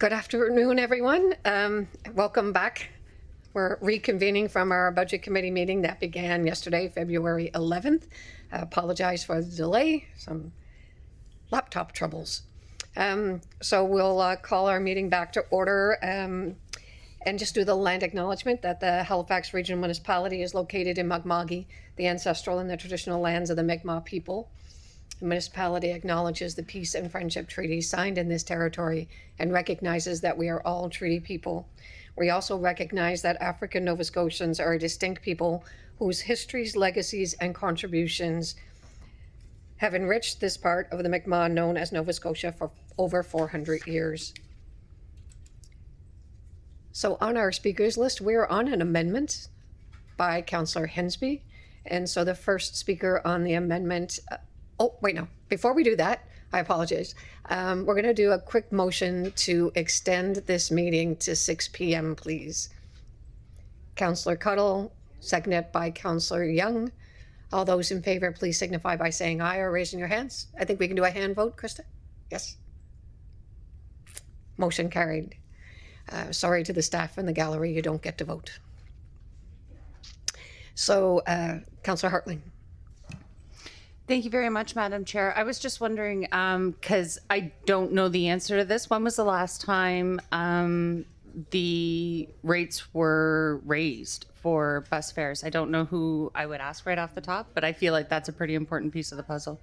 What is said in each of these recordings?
Good afternoon, everyone. Welcome back. We're reconvening from our Budget Committee meeting that began yesterday, February 11th. I apologize for the delay, some laptop troubles. So we'll call our meeting back to order and just do the land acknowledgement that the Halifax Regional Municipality is located in Mi'kma'ki, the ancestral and the traditional lands of the Mi'kmaq people. The municipality acknowledges the peace and friendship treaties signed in this territory and recognizes that we are all treaty people. We also recognize that African Nova Scotians are a distinct people whose histories, legacies, and contributions have enriched this part of the Mi'kmaq known as Nova Scotia for over 400 years. So on our speakers list, we're on an amendment by Councillor Hensby. And so the first speaker on the amendment, oh, wait, no. Before we do that, I apologize. We're going to do a quick motion to extend this meeting to 6 p.m., please. Councillor Cuddle, seconded by Councillor Young. All those in favor, please signify by saying aye or raising your hands. I think we can do a hand vote, Krista? Yes. Motion carried. Sorry to the staff in the gallery, you don't get to vote. So, Councillor Hartling. Thank you very much, Madam Chair. I was just wondering, because I don't know the answer to this, when was the last time the rates were raised for bus fares? I don't know who I would ask right off the top, but I feel like that's a pretty important piece of the puzzle.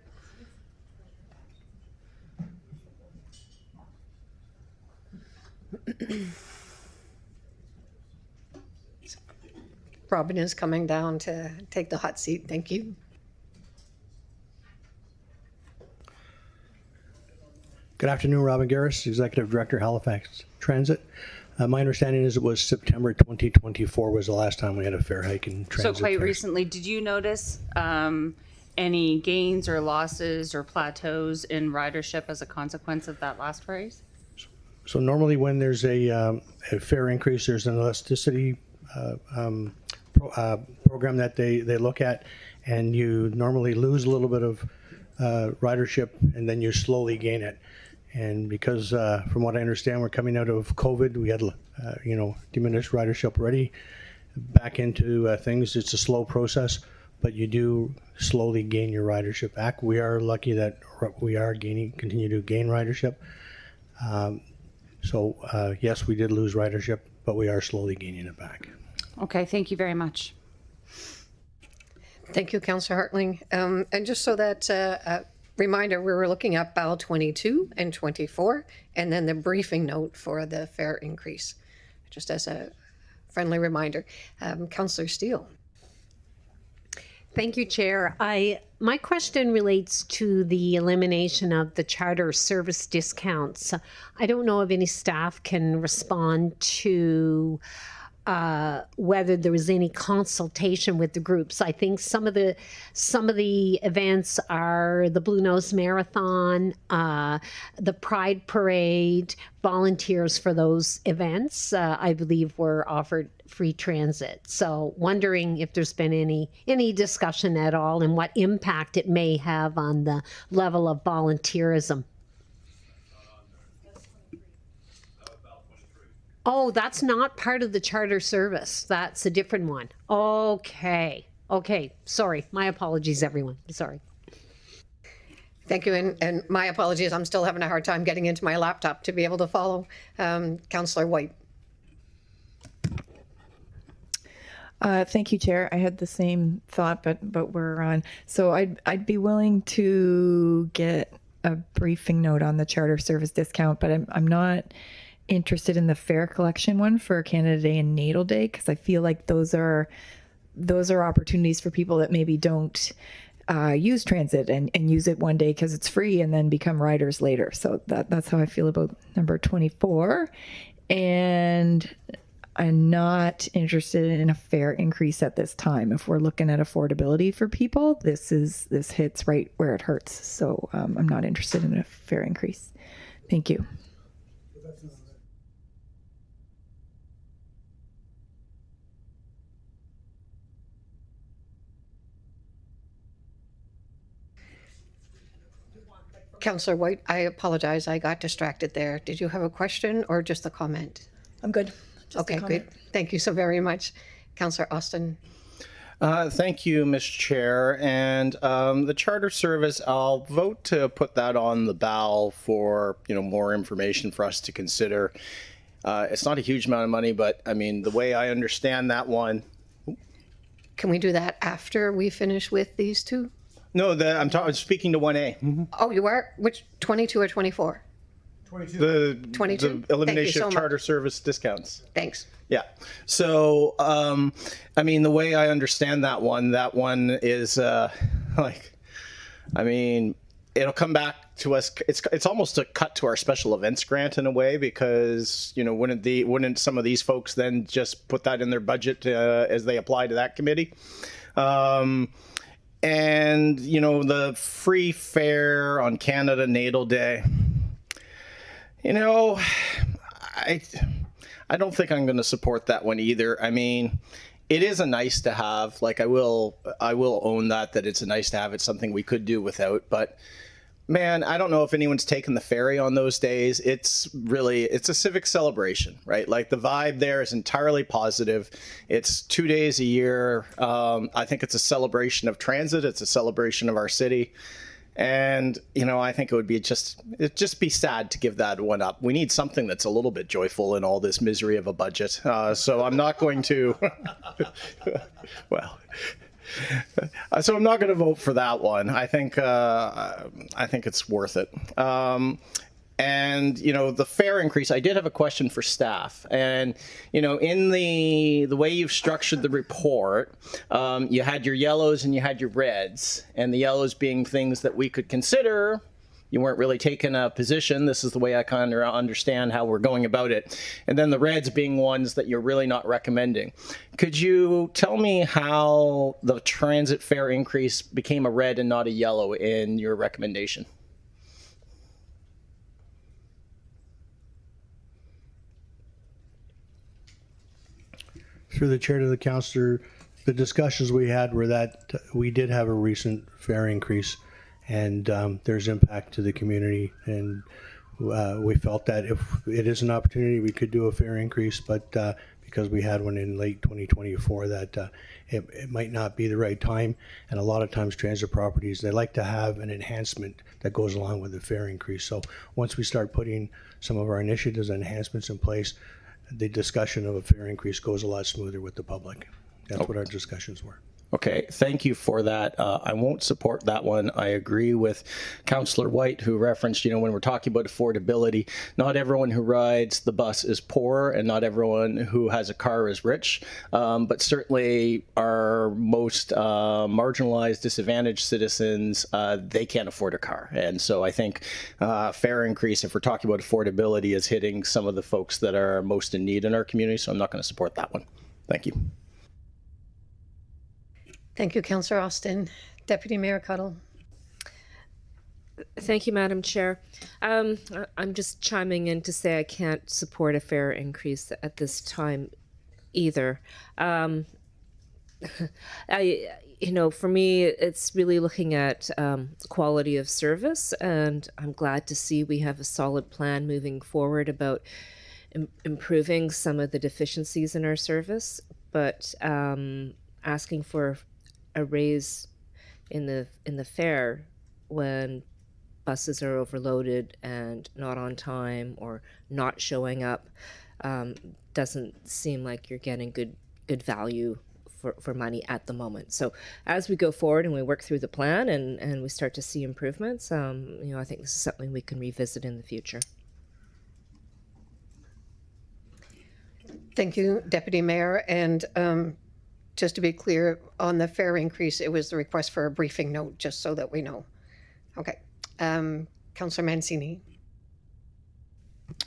Robin is coming down to take the hot seat. Thank you. Good afternoon, Robin Garris, Executive Director, Halifax Transit. My understanding is it was September 2024 was the last time we had a fare hike in transit. So quite fares. recently, did you notice any gains or losses or plateaus in ridership as a consequence of that last raise? So normally when there's a fare increase, there's an elasticity program that they look at, and you normally lose a little bit of ridership and then you slowly gain it. And because from what I understand, we're coming out of COVID, we had diminished ridership already back into things. It's a slow process, but you do slowly gain your ridership back. We are lucky that we are continue to gain ridership. So yes, we did lose ridership, but we are slowly gaining it back. Okay, thank you very much. Thank you, Councillor Hartling. And just so that reminder, we were looking at BAL 22 and 24, and then the briefing note for the fare increase, just as a friendly reminder. Councillor Steele. Thank you, Chair. My question relates to the elimination of the charter service discounts. I don't know if any staff can respond to whether there was any consultation with the groups. I think some of the events are the Blue Nose Marathon, the Pride Parade. Volunteers for those events, I believe, were offered free transit. So wondering if there's been any discussion at all and what impact it may have on the level of volunteerism. Oh, that's not part of the charter service. That's a different one. Okay. Sorry. My apologies, everyone. Sorry. Thank you, and my apologies. I'm still having a hard time getting into my laptop to be able to follow. Councillor White. Thank you, Chair. I had the same thought, but we're on. So I'd be willing to get a briefing note on the charter service discount, but I'm not interested in the fare collection one for Canada Day and Natal Day, because I feel like those are opportunities for people that maybe don't use transit and use it one day because it's free and then become riders later. So that's how I feel about number 24. And I'm not interested in a fare increase at this time. If we're looking at affordability for people, this hits right where it hurts. So I'm not interested in a fare increase. Thank you. Councillor White, I apologize, I got distracted there. Did you have a question or just a comment? I'm good. Just a Okay, comment. good. Thank you so very much. Councillor Austin. Thank you, Ms. Chair. And the charter service, I'll vote to put that on the ballot for, more information for us to consider. It's not a huge amount of money, but I mean, the way I understand that one. Can we do that after we finish with these two? No, I'm speaking to 1A. Oh, you are? Which, 22 or 24? 22. 22? The Thank you elimination so of much. charter service discounts. Thanks. Yeah. So, I mean, the way I understand that one is it'll come back to us. It's almost a cut to our special events grant in a way, because, wouldn't some of these folks then just put that in their budget as they apply to that committee? And, the free fare on Canada Natal Day, I don't think I'm going to support that one either. I mean, it is a nice to have. Like, I will own that it's a nice to have. It's something we could do without. But man, I don't know if anyone's taken the ferry on those days. It's a civic celebration, right? Like, the vibe there is entirely positive. It's 2 days a year. I think it's a celebration of transit. It's a celebration of our city. And, I think it'd just be sad to give that one up. We need something that's a little bit joyful in all this misery of a budget. So I'm not going to, so I'm not going to vote for that one. I think it's worth it. And, the fare increase, I did have a question for staff. And, in the way you've structured the report, you had your yellows and you had your reds. And the yellows being things that we could consider. You weren't really taking a position. This is the way I kind of understand how we're going about it. And then the reds being ones that you're really not recommending. Could you tell me how the transit fare increase became a red and not a yellow in your recommendation? Through the chair to the councillor, the discussions we had were that we did have a recent fare increase, and there's impact to the community, and we felt that if it is an opportunity, we could do a fare increase, but because we had one in late 2024, that it might not be the right time. And a lot of times transit properties, they like to have an enhancement that goes along with the fare increase. So once we start putting some of our initiatives and enhancements in place, the discussion of a fare increase goes a lot smoother with the public. That's what our discussions were. Okay, thank you for that. I won't support that one. I agree with Councillor White, who referenced, when we're talking about affordability, not everyone who rides the bus is poor and not everyone who has a car is rich. But certainly our most marginalized, disadvantaged citizens, they can't afford a car. And so I think fare increase, if we're talking about affordability, is hitting some of the folks that are most in need in our community. So I'm not going to support that one. Thank you. Thank you, Councillor Austin. Deputy Mayor Cuddle. Thank you, Madam Chair. I'm just chiming in to say I can't support a fare increase at this time either. For me, it's really looking at quality of service, and I'm glad to see we have a solid plan moving forward about improving some of the deficiencies in our service, but asking for a raise in the fare when buses are overloaded and not on time or not showing up doesn't seem like you're getting good value for money at the moment. So as we go forward and we work through the plan and we start to see improvements, I think this is something we can revisit in the future. Thank you, Deputy Mayor. And just to be clear, on the fare increase, it was the request for a briefing note, just so that we know. Okay. Councillor Mancini.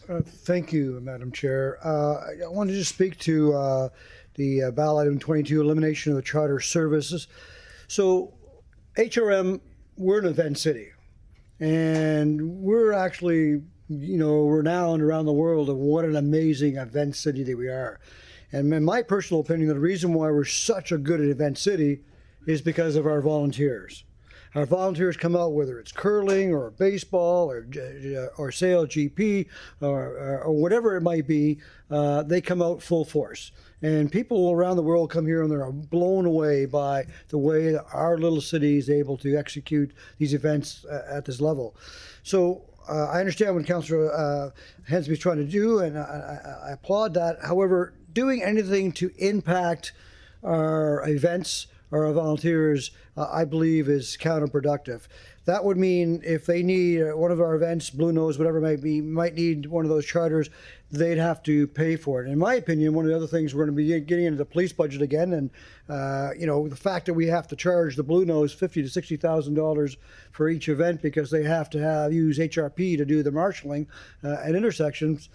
Thank you, Madam Chair. I wanted to speak to the ballot item 22, elimination of the charter services. So HRM, we're an event city, and we're actually, renowned around the world of what an amazing event city that we are. And in my personal opinion, the reason why we're such a good event city is because of our volunteers. Our volunteers come out, whether it's curling or baseball or sail GP or whatever it might be, they come out full force. And people around the world come here and they're blown away by the way that our little city is able to execute these events at this level. So I understand what Councillor Hensby is trying to do, and I applaud that. However, doing anything to impact our events or our volunteers, I believe, is counterproductive. That would mean if they need one of our events, Blue Nose, whatever it might be, might need one of those charters, they'd have to pay for it. In my opinion, one of the other things we're going to be getting into the police budget again, and the fact that we have to charge the Blue Nose $50,000 to $60,000 for each event because they have to use HRP to do the marshalling at intersections,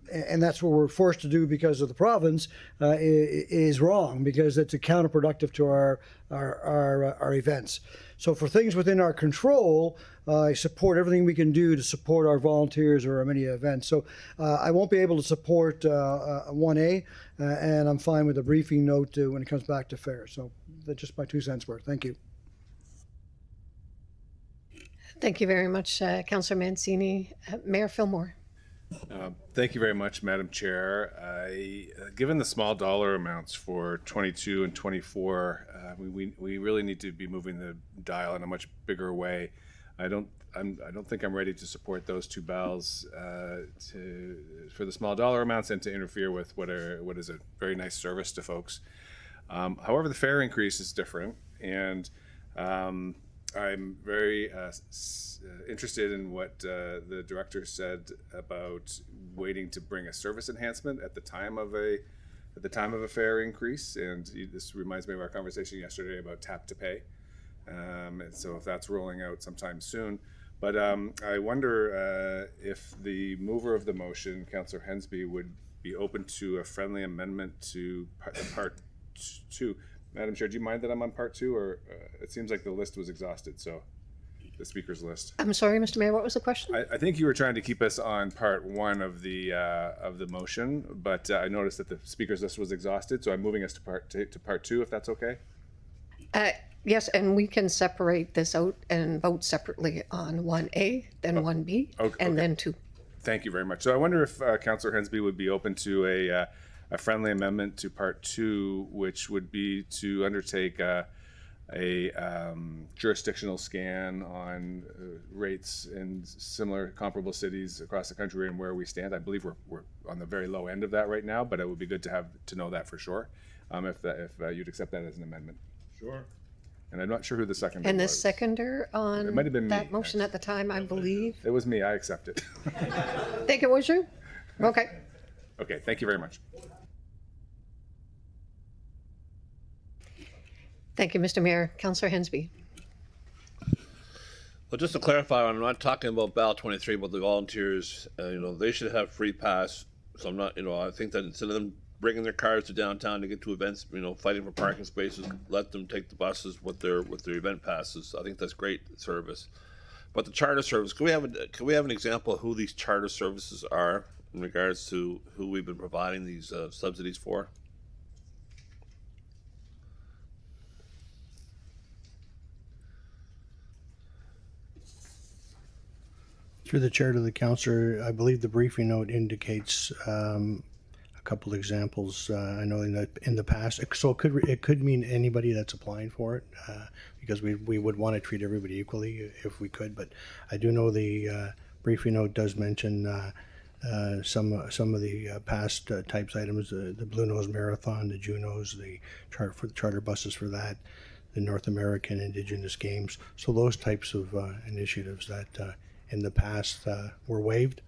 and that's what we're forced to do because of the province, is wrong, because it's counterproductive to our events. So for things within our control, I support everything we can do to support our volunteers or our many events. So I won't be able to support 1A, and I'm fine with a briefing note when it comes back to fair. So that's just my 2 cents worth. Thank you. Thank you very much, Councillor Mancini. Mayor Fillmore. Thank you very much, Madam Chair. Given the small dollar amounts for 22 and 24, we really need to be moving the dial in a much bigger way. I don't think I'm ready to support those 2 bills for the small dollar amounts and to interfere with what is a very nice service to folks. However, the fare increase is different, and I'm very interested in what the director said about waiting to bring a service enhancement at the time of a fare increase, and this reminds me of our conversation yesterday about tap to pay. And so if that's rolling out sometime soon. But I wonder if the mover of the motion, Councillor Hensby, would be open to a friendly amendment to part 2. Madam Chair, do you mind that I'm on part 2, or it seems like the list was exhausted, so the speaker's list. I'm sorry, Mr. Mayor, what was the question? I think you were trying to keep us on part 1 of the motion, but I noticed that the speaker's list was exhausted, so I'm moving us to part 2, if that's okay. Yes, and we can separate this out and vote separately on 1A, then 1B, and then 2. Thank you very much. So I wonder if Councillor Hensby would be open to a friendly amendment to part 2, which would be to undertake a jurisdictional scan on rates in similar comparable cities across the country and where we stand. I believe we're on the very low end of that right now, but it would be good to know that for sure. If you'd accept that as an amendment. Sure. And I'm not sure who the seconder was. And the seconder on It might have been that me, motion at the time, I believe. It was me. I accept it. Think it was you? Okay. Okay. Thank you very much. Thank you, Mr. Mayor. Councillor Hensby. Well, just to clarify, I'm not talking about ballot 23, but the volunteers, they should have free pass. So I'm not, I think that instead of them bringing their cars to downtown to get to events, fighting for parking spaces, let them take the buses with their event passes. I think that's great service. But the charter service, can we have an example of who these charter services are in regards to who we've been providing these subsidies for? Through the chair to the councillor, I believe the briefing note indicates a couple examples. I know in the past, so it could mean anybody that's applying for it, because we would want to treat everybody equally if we could. But I do know the briefing note does mention some of the past types items: the Blue Nose Marathon, the Junos, the charter buses for that, the North American Indigenous Games. So those types of initiatives that in the past were waived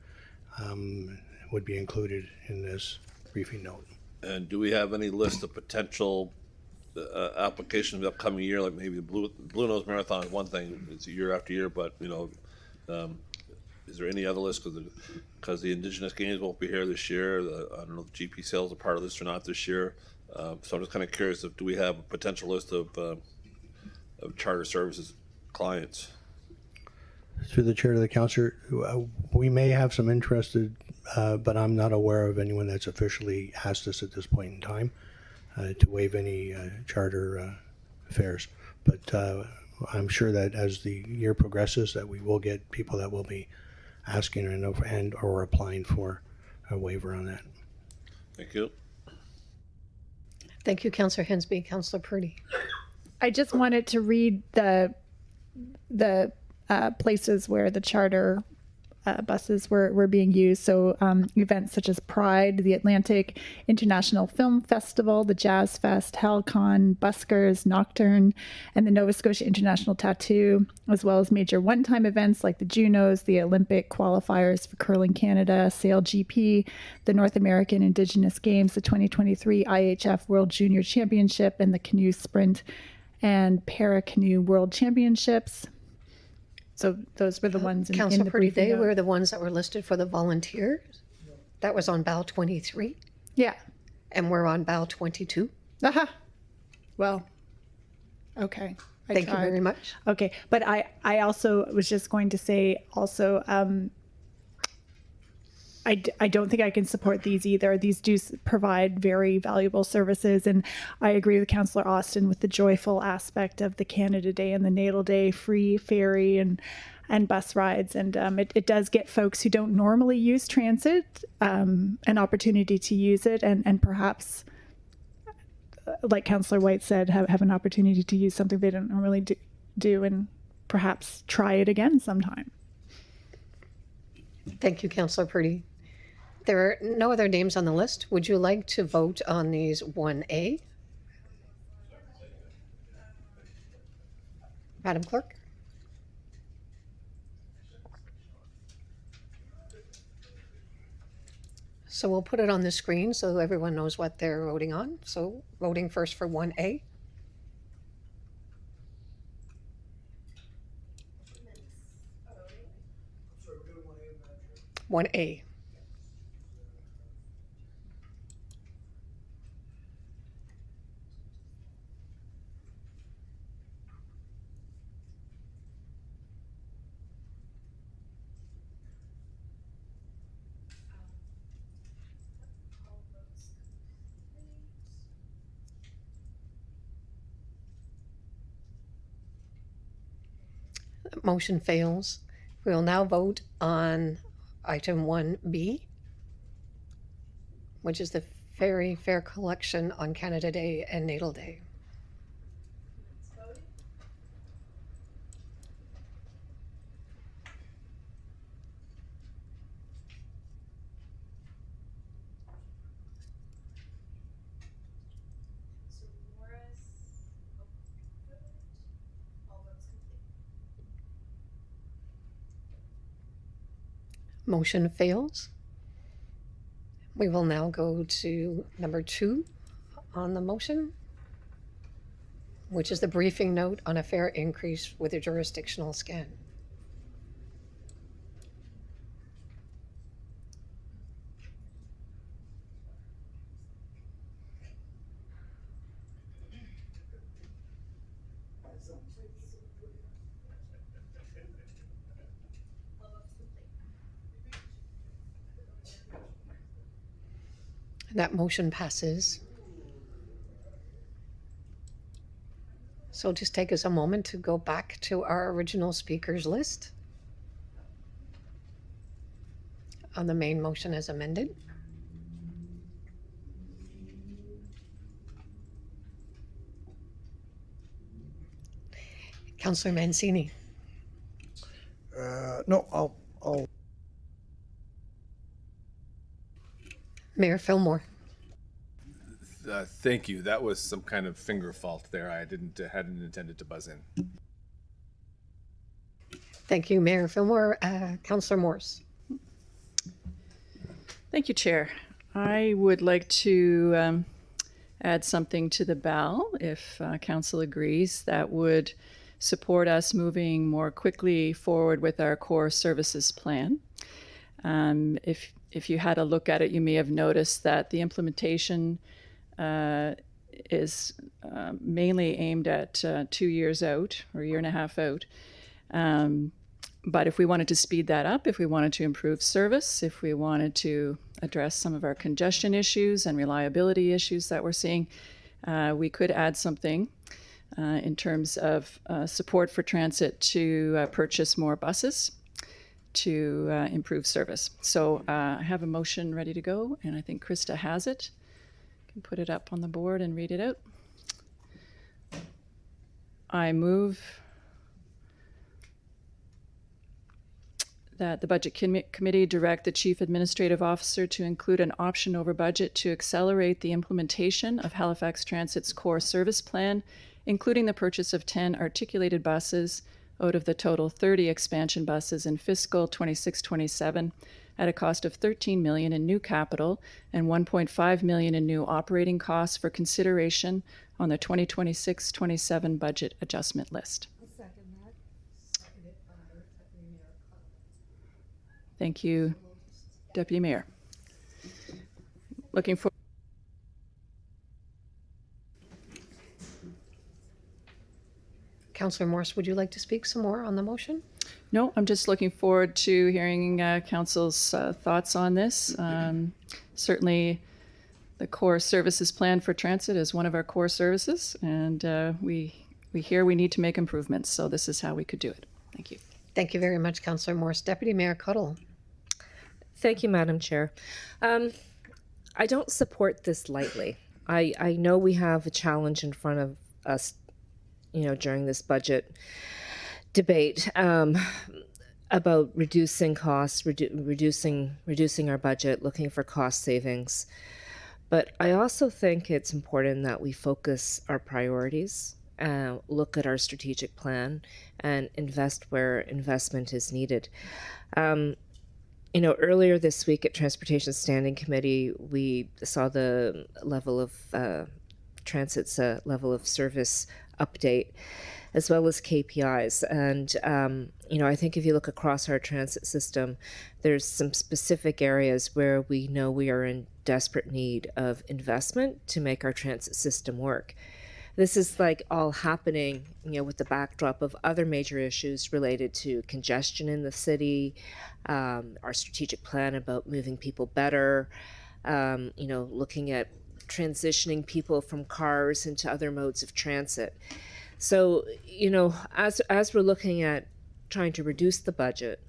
would be included in this briefing note. And do we have any list of potential applications of the upcoming year? Like maybe the Blue Nose Marathon is one thing; it's year after year. But is there any other list? Because the Indigenous Games won't be here this year. I don't know if GP sales are part of this or not this year. So I'm just kind of curious: do we have a potential list of charter services clients? Through the chair to the councillor, we may have some interested, but I'm not aware of anyone that's officially asked us at this point in time to waive any charter fares. But I'm sure that as the year progresses, that we will get people that will be asking and or applying for a waiver on that. Thank you. Thank you, Councillor Hensby. Councillor Purdy. I just wanted to read the places where the charter buses were being used. So events such as Pride, the Atlantic International Film Festival, the Jazz Fest, HellCon, Buskers, Nocturne, and the Nova Scotia International Tattoo, as well as major one-time events like the Junos, the Olympic qualifiers for Curling Canada, Sail GP, the North American Indigenous Games, the 2023 IHF World Junior Championship, and the Canoe Sprint and Para Canoe World Championships. So those were the ones in the Councillor Purdy, briefing they note. were the ones that were listed for the volunteers. That was on BAL 23, Yeah. and we're on BAL 22. Aha. Well, okay. Thank you very much. Okay, but I also was just going to say also, I don't think I can support these either. These do provide very valuable services, and I agree with Councillor Austin with the joyful aspect of the Canada Day and the Natal Day free ferry and bus rides, and it does get folks who don't normally use transit an opportunity to use it, and perhaps, like Councillor White said, have an opportunity to use something they don't normally do and perhaps try it again sometime. Thank you, Councillor Purdy. There are no other names on the list. Would you like to vote on these 1A? Madam Clerk? So we'll put it on the screen so everyone knows what they're voting on. So voting first for 1A. One A. Motion fails. We will now vote on item 1B, which is the Ferry Fair Collection on Canada Day and Natal Day. Motion fails. We will now go to number 2 on the motion, which is the briefing note on a fare increase with a jurisdictional scan. That motion passes. So just take us a moment to go back to our original speakers list on the main motion as amended. Councillor Mancini. No, I'll Mayor Fillmore. Thank you. That was some kind of finger fault there. I hadn't intended to buzz in. Thank you, Mayor Fillmore. Councillor Morse. Thank you, Chair. I would like to add something to the BAL, if Council agrees. That would support us moving more quickly forward with our core services plan. If you had a look at it, you may have noticed that the implementation is mainly aimed at 2 years out, or a year and a half out. But if we wanted to speed that up, if we wanted to improve service, if we wanted to address some of our congestion issues and reliability issues that we're seeing, we could add something in terms of support for transit to purchase more buses to improve service. So I have a motion ready to go, and I think Krista has it. Can put it up on the board and read it out. I move that the Budget Committee direct the Chief Administrative Officer to include an option over budget to accelerate the implementation of Halifax Transit's core service plan, including the purchase of 10 articulated buses out of the total 30 expansion buses in fiscal 26-27 at a cost of $13 million in new capital and $1.5 million in new operating costs for consideration on the 2026-27 budget adjustment list. Thank you, Deputy Mayor. Looking for. Councillor Morse, would you like to speak some more on the motion? No, I'm just looking forward to hearing Council's thoughts on this. Certainly, the core services plan for transit is one of our core services, and we hear we need to make improvements, so this is how we could do it. Thank you. Thank you very much, Councillor Morse. Deputy Mayor Cuddle. Thank you, Madam Chair. I don't support this lightly. I know we have a challenge in front of us, during this budget debate about reducing costs, reducing our budget, looking for cost savings. But I also think it's important that we focus our priorities, look at our strategic plan, and invest where investment is needed. Earlier this week at Transportation Standing Committee, we saw the level of transit's level of service update, as well as KPIs. And, I think if you look across our transit system, there's some specific areas where we know we are in desperate need of investment to make our transit system work. This is all happening, with the backdrop of other major issues related to congestion in the city, our strategic plan about moving people better, looking at transitioning people from cars into other modes of transit. So, as we're looking at trying to reduce the budget,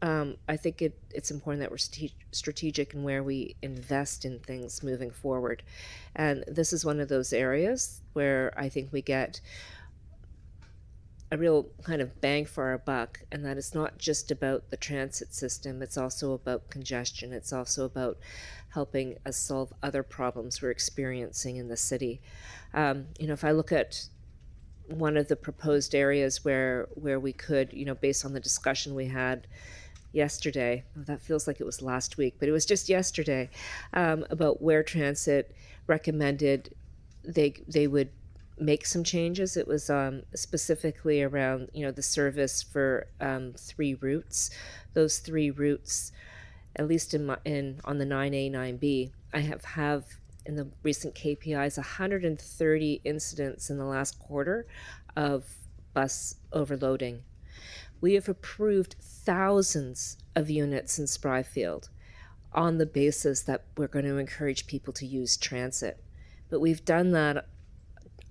I think it's important that we're strategic in where we invest in things moving forward. And this is one of those areas where I think we get a real kind of bang for our buck, and that it's not just about the transit system, it's also about congestion, it's also about helping us solve other problems we're experiencing in the city. If I look at one of the proposed areas where we could, based on the discussion we had yesterday, that feels like it was last week, but it was just yesterday, about where transit recommended they would make some changes. It was specifically around the service for 3 routes. Those 3 routes, at least on the 9A, 9B, I have in the recent KPIs 130 incidents in the last quarter of bus overloading. We have approved thousands of units in Spryfield on the basis that we're going to encourage people to use transit. But we've done that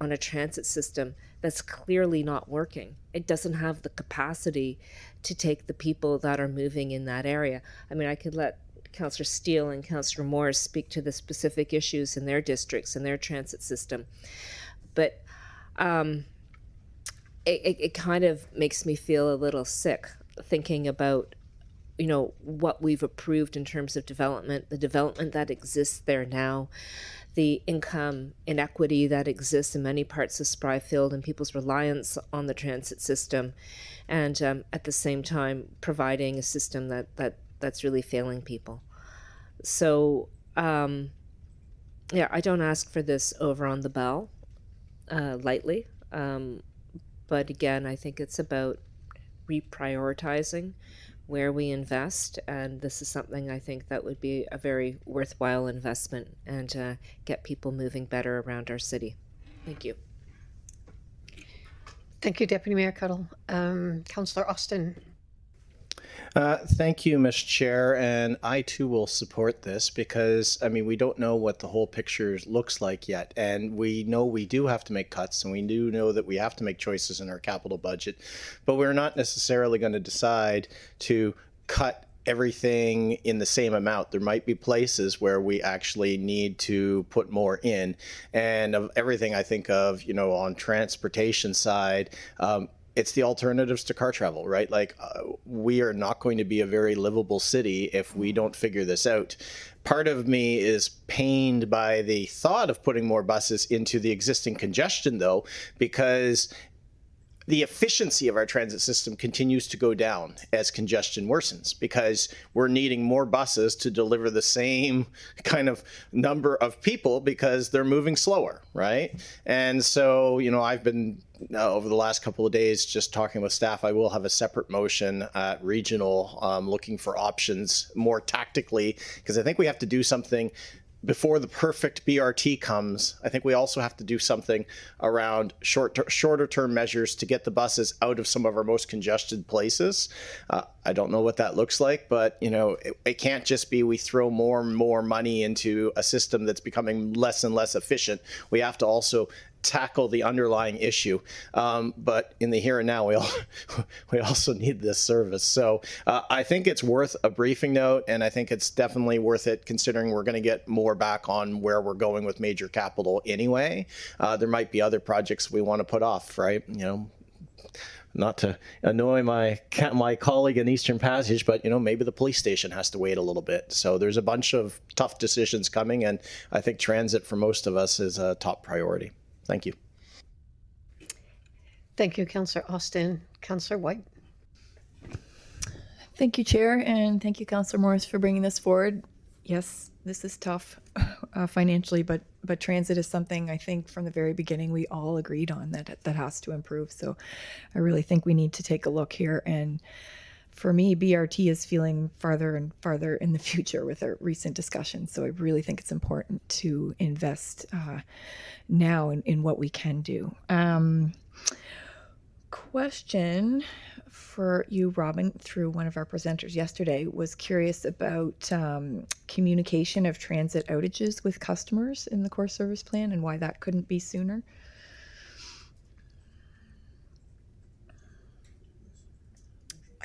on a transit system that's clearly not working. It doesn't have the capacity to take the people that are moving in that area. I mean, I could let Councillor Steele and Councillor Morris speak to the specific issues in their districts and their transit system. But it kind of makes me feel a little sick thinking about what we've approved in terms of development, the development that exists there now, the income inequity that exists in many parts of Spryfield and people's reliance on the transit system, and at the same time providing a system that's really failing people. So I don't ask for this over on the bell lightly, but again, I think it's about reprioritizing where we invest, and this is something I think that would be a very worthwhile investment and get people moving better around our city. Thank you. Thank you, Deputy Mayor Cuddle. Councillor Austin. Thank you, Ms. Chair, and I too will support this because, I mean, we don't know what the whole picture looks like yet, and we know we do have to make cuts, and we do know that we have to make choices in our capital budget, but we're not necessarily going to decide to cut everything in the same amount. There might be places where we actually need to put more in, and of everything I think of, you know, on transportation side, it's the alternatives to car travel, right? Like, we are not going to be a very livable city if we don't figure this out. Part of me is pained by the thought of putting more buses into the existing congestion, though, because the efficiency of our transit system continues to go down as congestion worsens because we're needing more buses to deliver the same kind of number of people because they're moving slower, right? And so, you know, I've been over the last couple of days just talking with staff. I will have a separate motion at regional looking for options more tactically because I think we have to do something before the perfect BRT comes. I think we also have to do something around shorter term measures to get the buses out of some of our most congested places. I don't know what that looks like, but you know, it can't just be we throw more and more money into a system that's becoming less and less efficient. We have to also tackle the underlying issue. But in the here and now, we also need this service. So I think it's worth a briefing note, and I think it's definitely worth it considering we're going to get more back on where we're going with major capital anyway. There might be other projects we want to put off, right? You know, not to annoy my colleague in Eastern Passage, but you know, maybe the police station has to wait a little bit. So there's a bunch of tough decisions coming, and I think transit for most of us is a top priority. Thank you. Thank you, Councillor Austin. Councillor White. Thank you, Chair, and thank you, Councillor Morris, for bringing this forward. Yes, this is tough financially, but transit is something I think from the very beginning we all agreed on that has to improve. So I really think we need to take a look here. And for me, BRT is feeling farther and farther in the future with our recent discussions. So I really think it's important to invest now in what we can do. Question for you, Robin, through one of our presenters yesterday, was curious about communication of transit outages with customers in the core service plan and why that couldn't be sooner.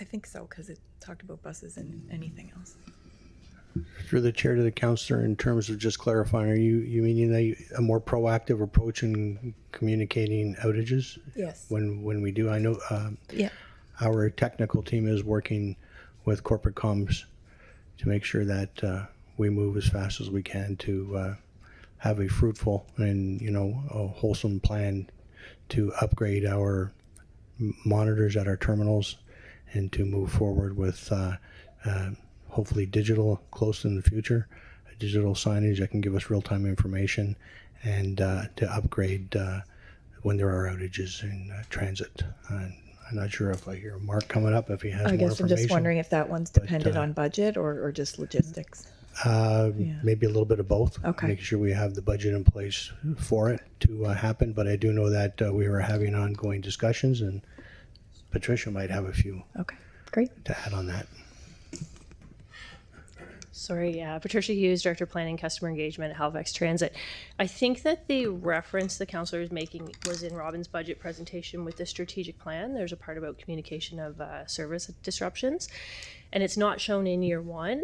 I think so, because it talked about buses and anything else. Through the chair to the councillor, in terms of just clarifying, are you meaning a more proactive approach in communicating outages? Yes. When we do, I know Yeah. our technical team is working with corporate comms to make sure that we move as fast as we can to have a fruitful and a wholesome plan to upgrade our monitors at our terminals and to move forward with hopefully digital close in the future, digital signage that can give us real-time information, and to upgrade when there are outages in transit. I'm not sure if I hear Mark coming up, if he has more information. I guess I'm just wondering if that one's dependent on budget or just logistics. Maybe a little bit of both. Okay. Making sure we have the budget in place for it to happen. But I do know that we were having ongoing discussions, and Patricia might have a few Great. to add on that. Sorry, Patricia Hughes, Director of Planning Customer Engagement at Halifax Transit. I think that the reference the councillor is making was in Robin's budget presentation with the strategic plan. There's a part about communication of service disruptions, and it's not shown in year one.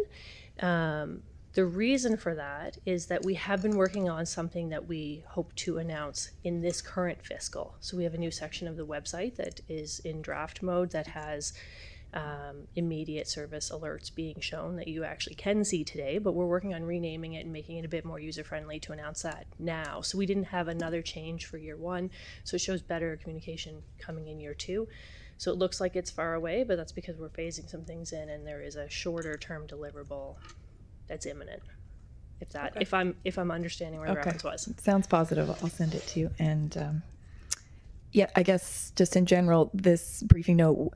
The reason for that is that we have been working on something that we hope to announce in this current fiscal. So we have a new section of the website that is in draft mode that has immediate service alerts being shown that you actually can see today, but we're working on renaming it and making it a bit more user-friendly to announce that now. So we didn't have another change for year one, so it shows better communication coming in year two. So it looks like it's far away, but that's because we're phasing some things in and there is a shorter term deliverable that's imminent. If I'm understanding where the reference was. Sounds positive. I'll send it to you. And yeah, I guess just in general, this briefing note,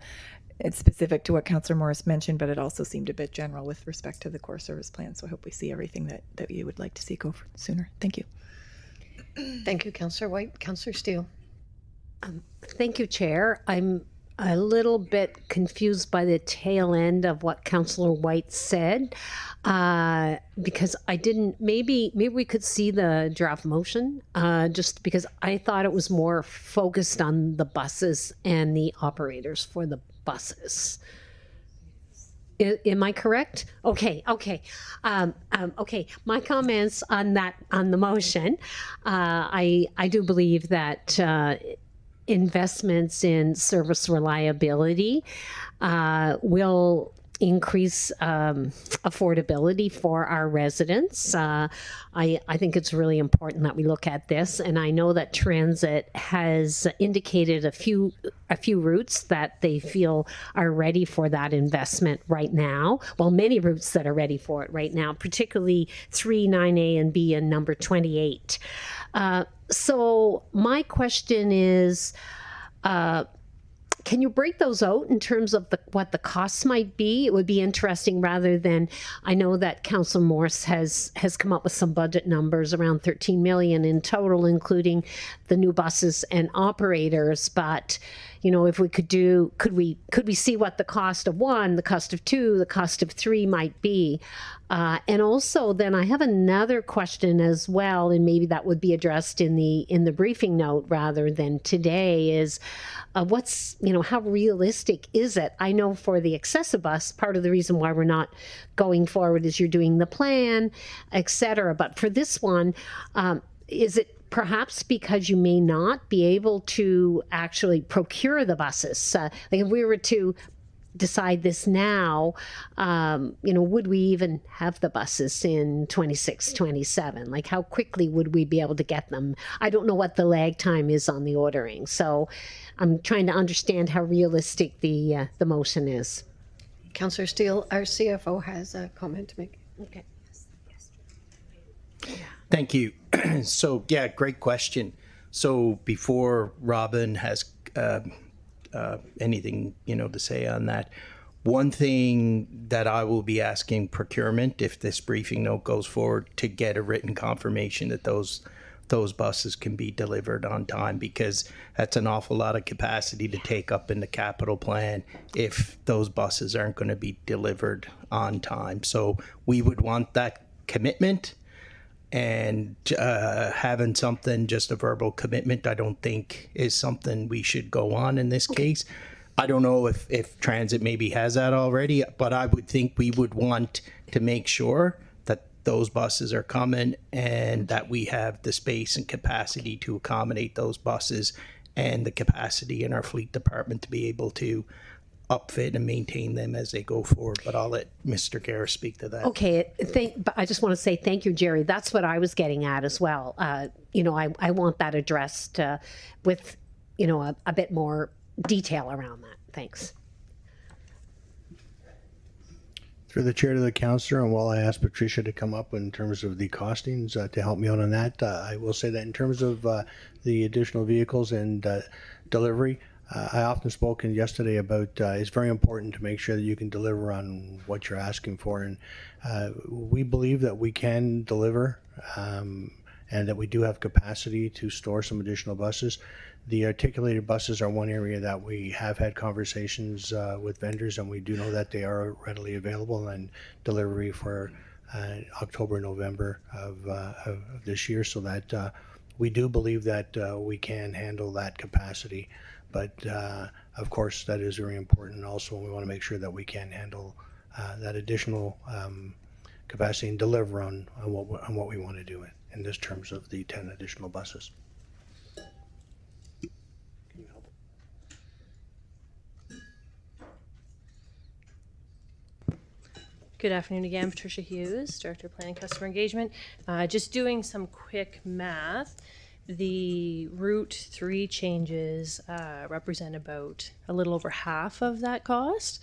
it's specific to what Councillor Morris mentioned, but it also seemed a bit general with respect to the core service plan. So I hope we see everything that you would like to see go sooner. Thank you. Thank you, Councillor White. Councillor Steele. Thank you, Chair. I'm a little bit confused by the tail end of what Councillor White said, because I didn't. Maybe we could see the draft motion, just because I thought it was more focused on the buses and the operators for the buses. Am I correct? Okay. Okay. My comments on the motion. I do believe that investments in service reliability will increase affordability for our residents. I think it's really important that we look at this, and I know that Transit has indicated a few routes that they feel are ready for that investment right now. Well, many routes that are ready for it right now, particularly 3, 9A and B and number 28. So my question is, can you break those out in terms of what the costs might be? It would be interesting, rather than, I know that Councillor Morse has come up with some budget numbers around 13 million in total, including the new buses and operators. But, you know, if we could we see what the cost of 1, the cost of 2, the cost of 3 might be? And also, then I have another question as well, and maybe that would be addressed in the briefing note rather than today, is how realistic is it? I know for the excessive bus, part of the reason why we're not going forward is you're doing the plan, etc. But for this one, is it perhaps because you may not be able to actually procure the buses? Like if we were to decide this now, would we even have the buses in 26, 27? Like how quickly would we be able to get them? I don't know what the lag time is on the ordering. So I'm trying to understand how realistic the motion is. Councillor Steele, our CFO has a comment to make. Okay. Thank you. So, yeah, great question. So before Robin has anything, to say on that, one thing that I will be asking procurement, if this briefing note goes forward, to get a written confirmation that those buses can be delivered on time, because that's an awful lot of capacity to take up in the capital plan if those buses aren't going to be delivered on time. So we would want that commitment. And having something, just a verbal commitment, I don't think is something we should go on in this case. I don't know if Transit maybe has that already, but I would think we would want to make sure that those buses are coming and that we have the space and capacity to accommodate those buses and the capacity in our fleet department to be able to upfit and maintain them as they go forward. But I'll let Mr. Garris speak to that. Okay, but I just want to say thank you, Jerry. That's what I was getting at as well. I want that addressed with, a bit more detail around that. Thanks. Through the chair to the councillor, and while I asked Patricia to come up in terms of the costings to help me out on that, I will say that in terms of the additional vehicles and delivery, I often spoken yesterday about it's very important to make sure that you can deliver on what you're asking for, and we believe that we can deliver and that we do have capacity to store some additional buses. The articulated buses are one area that we have had conversations with vendors, and we do know that they are readily available and delivery for October, November of this year, so that we do believe that we can handle that capacity. But of course, that is very important. Also, we want to make sure that we can handle that additional capacity and deliver on what we want to do in this terms of the 10 additional buses. Good afternoon again, Patricia Hughes, Director of Planning Customer Engagement. Just doing some quick math. The Route 3 changes represent about a little over half of that cost,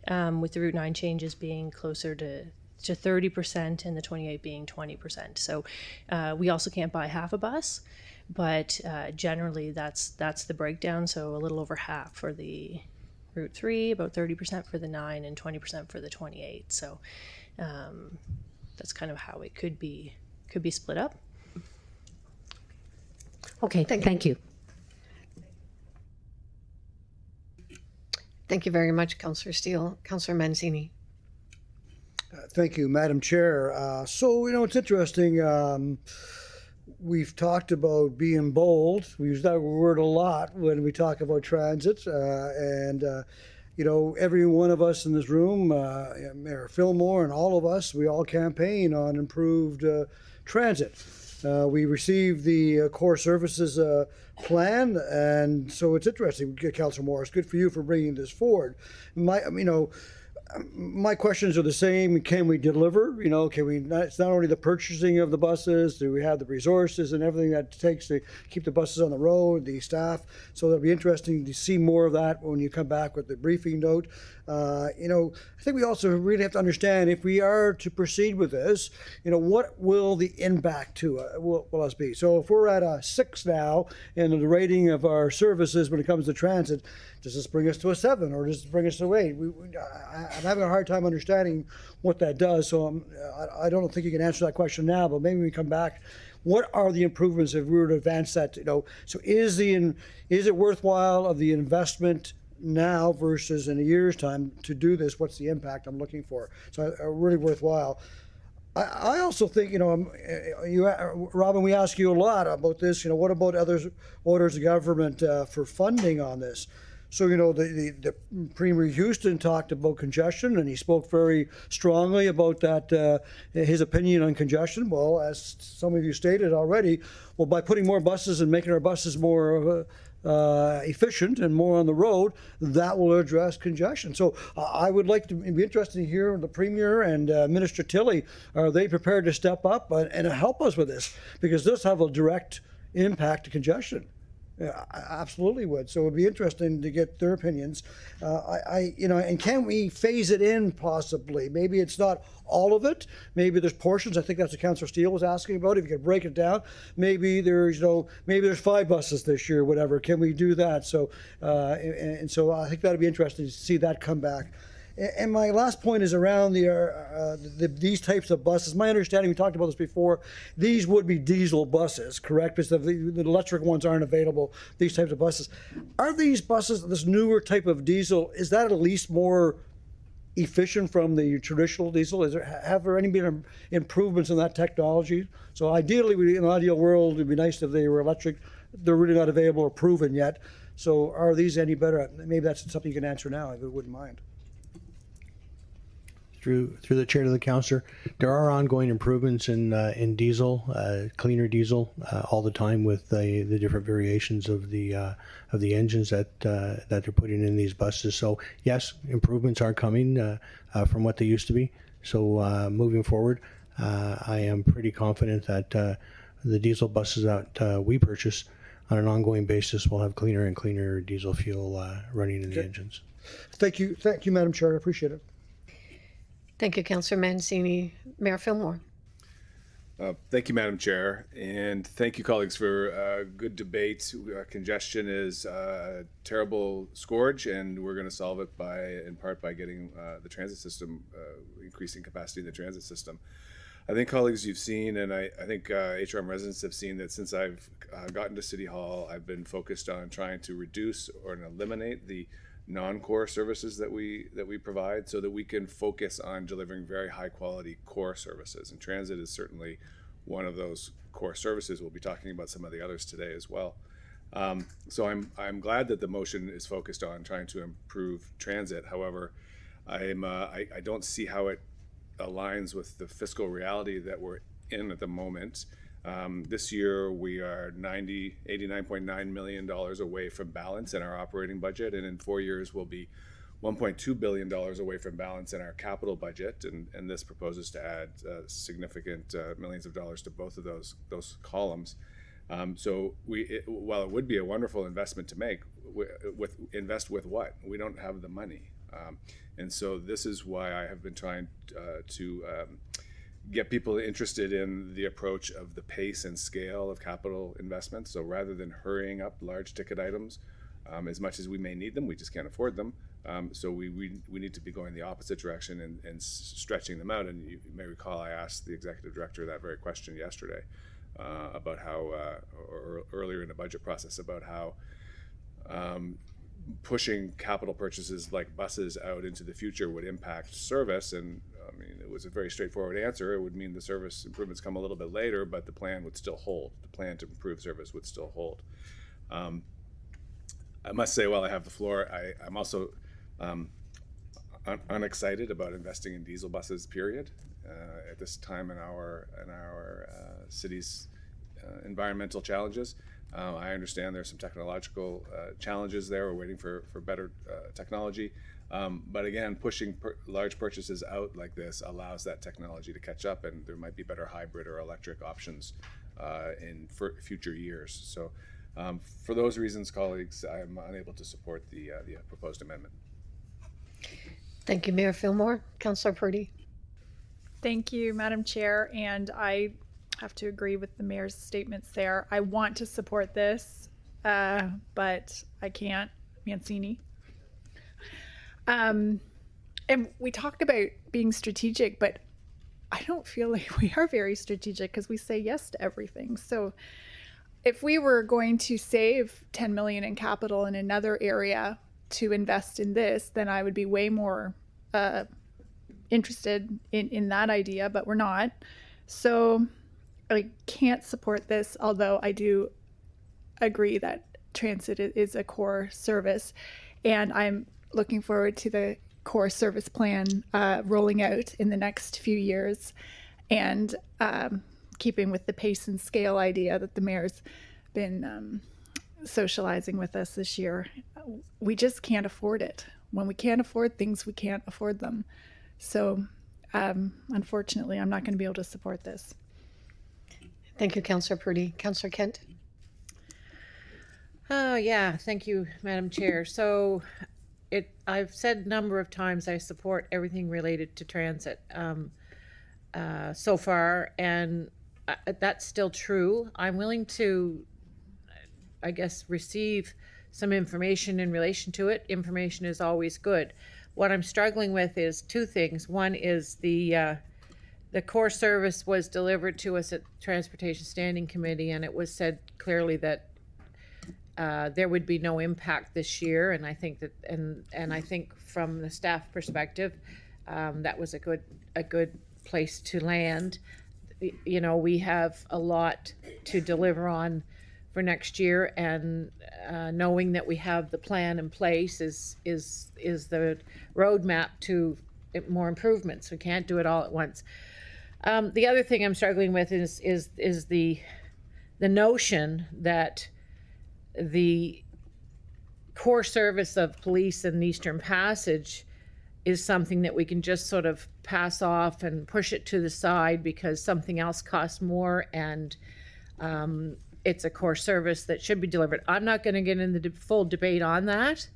with the Route 9 changes being closer to 30% and the 28 being 20%. So we also can't buy half a bus, but generally that's the breakdown. So a little over half for the Route 3, about 30% for the 9, and 20% for the 28. So that's kind of how it could be split up. Okay, thank you. Thank you very much, Councillor Steele. Councillor Manzini. Thank you, Madam Chair. So, it's interesting. We've talked about being bold. We use that word a lot when we talk about transit. Every one of us in this room, Mayor Fillmore and all of us, we all campaign on improved transit. We received the core services plan, and so it's interesting, Councillor Morris. Good for you for bringing this forward. My questions are the same. Can we deliver? Can we? It's not only the purchasing of the buses. Do we have the resources and everything that it takes to keep the buses on the road, the staff? So it'll be interesting to see more of that when you come back with the briefing note. I think we also really have to understand, if we are to proceed with this, what will the impact to will us be? So if we're at a 6 now in the rating of our services when it comes to transit, does this bring us to a 7 or does it bring us to 8? I'm having a hard time understanding what that does. So I don't think you can answer that question now, but maybe we come back. What are the improvements if we were to advance that? So is it worthwhile of the investment now versus in a year's time to do this? What's the impact I'm looking for? So really worthwhile. I also think, Robin, we ask you a lot about this. What about other orders of government for funding on this? So, the Premier Houston talked about congestion, and he spoke very strongly about that, his opinion on congestion. Well, as some of you stated already, by putting more buses and making our buses more efficient and more on the road, that will address congestion. So I would like to be interested to hear the Premier and Minister Tilley, are they prepared to step up and help us with this? Because this have a direct impact to congestion. Yeah, I absolutely would. So it would be interesting to get their opinions. And can we phase it in possibly? Maybe it's not all of it. Maybe there's portions. I think that's what Councillor Steele was asking about. If you could break it down, maybe there's 5 buses this year, whatever. Can we do that? So so I think that'd be interesting to see that come back. And my last point is around these types of buses. My understanding, we talked about this before, these would be diesel buses, correct? Because the electric ones aren't available, these types of buses. Are these buses, this newer type of diesel, is that at least more efficient from the traditional diesel? Have there any been improvements in that technology? So ideally, in an ideal world, it'd be nice if they were electric. They're really not available or proven yet. So are these any better? Maybe that's something you can answer now, if you wouldn't mind. Through the chair to the councillor, there are ongoing improvements in diesel, cleaner diesel, all the time with the different variations of the engines that they're putting in these buses. So yes, improvements are coming from what they used to be. So moving forward, I am pretty confident that the diesel buses that we purchase on an ongoing basis will have cleaner and cleaner diesel fuel running in the engines. Thank you, Madam Chair. I appreciate it. Thank you, Councillor Mancini. Mayor Fillmore. Thank you, Madam Chair, and thank you, colleagues, for a good debate. Congestion is a terrible scourge, and we're going to solve it in part by getting the transit system, increasing capacity in the transit system. I think, colleagues, you've seen, and I think HRM residents have seen that since I've gotten to City Hall, I've been focused on trying to reduce or eliminate the non-core services that we provide, so that we can focus on delivering very high quality core services, and transit is certainly one of those core services. We'll be talking about some of the others today as well. So I'm glad that the motion is focused on trying to improve transit. However, I don't see how it aligns with the fiscal reality that we're in at the moment. This year we are $89.9 million away from balance in our operating budget, and in 4 years we'll be $1.2 billion away from balance in our capital budget, and this proposes to add significant millions of dollars to both of those columns. So while it would be a wonderful investment to make, invest with what? We don't have the money, and so this is why I have been trying to get people interested in the approach of the pace and scale of capital investments. So rather than hurrying up large ticket items, as much as we may need them, we just can't afford them. So we need to be going the opposite direction and stretching them out. And you may recall I asked the executive director that very question yesterday about how, or earlier in the budget process, about how pushing capital purchases like buses out into the future would impact service. And I mean, it was a very straightforward answer. It would mean the service improvements come a little bit later, but the plan would still hold. The plan to improve service would still hold. I must say, while I have the floor, I'm also unexcited about investing in diesel buses, period, at this time in our city's environmental challenges. I understand there's some technological challenges there. We're waiting for better technology. But again, pushing large purchases out like this allows that technology to catch up, and there might be better hybrid or electric options in future years. So for those reasons, colleagues, I'm unable to support the proposed amendment. Thank you, Mayor Fillmore. Councillor Purdy. Thank you, Madam Chair, and I have to agree with the mayor's statements there. I want to support this, but I can't. Mancini. And we talk about being strategic, but I don't feel like we are very strategic because we say yes to everything. So if we were going to save 10 million in capital in another area to invest in this, then I would be way more interested in that idea, but we're not. So I can't support this, although I do agree that transit is a core service, and I'm looking forward to the core service plan rolling out in the next few years, and keeping with the pace and scale idea that the mayor's been socializing with us this year. We just can't afford it. When we can't afford things, we can't afford them. So unfortunately, I'm not going to be able to support this. Thank you, Councillor Purdy. Councillor Kent. Oh, yeah. Thank you, Madam Chair. So I've said a number of times I support everything related to transit so far, and that's still true. I'm willing to, I guess, receive some information in relation to it. Information is always good. What I'm struggling with is two things. One is the core service was delivered to us at Transportation Standing Committee, and it was said clearly that there would be no impact this year. And I think that, and I think from the staff perspective, that was a good place to land. You know, we have a lot to deliver on for next year, and knowing that we have the plan in place is the roadmap to more improvements. We can't do it all at once. The other thing I'm struggling with is the notion that the core service of police in Eastern Passage is something that we can just sort of pass off and push it to the side because something else costs more, and it's a core service that should be delivered. I'm not going to get into the full debate on that,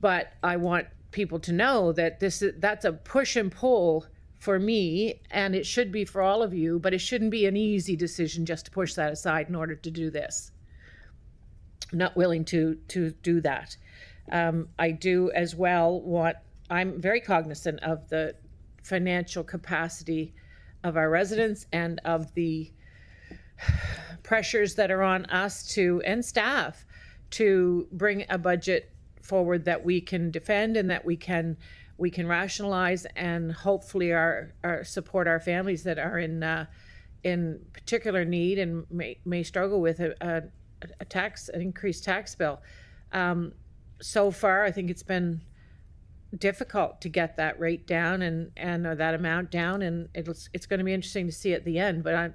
but I want people to know that that's a push and pull for me, and it should be for all of you, but it shouldn't be an easy decision just to push that aside in order to do this. I'm not willing to do that. I do as well I'm very cognizant of the financial capacity of our residents and of the pressures that are on us and staff to bring a budget forward that we can defend and that we can rationalize and hopefully support our families that are in particular need and may struggle with an increased tax bill. So far, I think it's been difficult to get that rate down and or that amount down, and it's going to be interesting to see at the end. But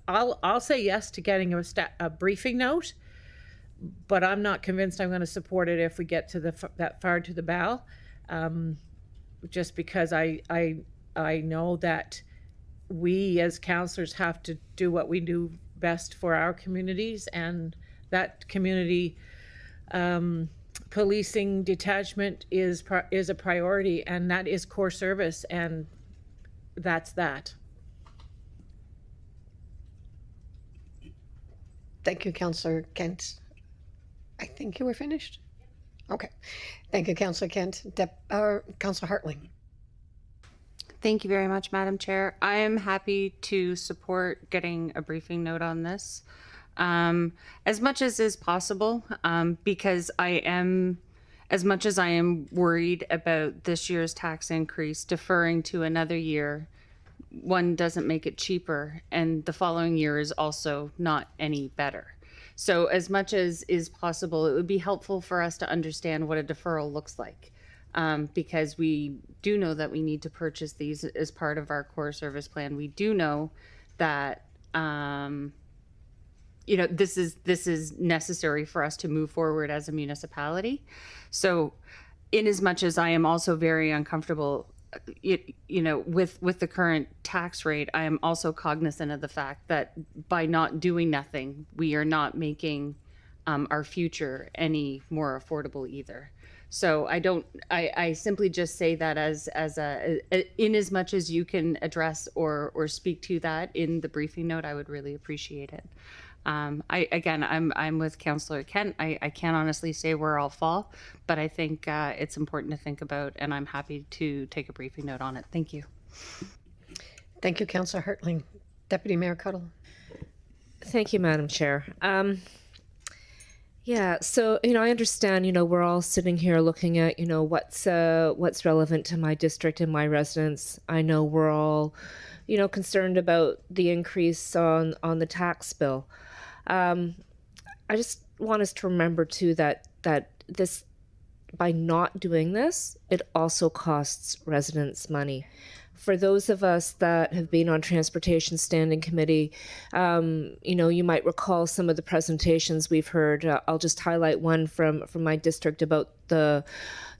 I'll say yes to getting a briefing note, but I'm not convinced I'm going to support it if we get to that far to the ballot. Just because I know that we as councillors have to do what we do best for our communities, and that community policing detachment is a priority, and that is core service, and that's that. Thank you, Councillor Kent. I think you were finished. Okay. Thank you, Councillor Kent. Councillor Hartling. Thank you very much, Madam Chair. I am happy to support getting a briefing note on this as much as is possible, because I am as much as I am worried about this year's tax increase, deferring to another year, one, doesn't make it cheaper, and the following year is also not any better. So as much as is possible, it would be helpful for us to understand what a deferral looks like. Because we do know that we need to purchase these as part of our core service plan. We do know that this is necessary for us to move forward as a municipality. So, in as much as I am also very uncomfortable, with the current tax rate, I am also cognizant of the fact that by not doing nothing, we are not making our future any more affordable either. So I simply just say that as in as much as you can address or speak to that in the briefing note, I would really appreciate it. I'm with Councillor Kent. I can't honestly say where I'll fall, but I think it's important to think about, and I'm happy to take a briefing note on it. Thank you. Thank you, Councillor Hartling. Deputy Mayor Cuddle. Thank you, Madam Chair. Yeah, so, I understand, we're all sitting here looking at, what's relevant to my district and my residents. I know we're all, concerned about the increase on the tax bill. I just want us to remember, too, that this, by not doing this, it also costs residents money. For those of us that have been on Transportation Standing Committee, you might recall some of the presentations we've heard. I'll just highlight one from my district about the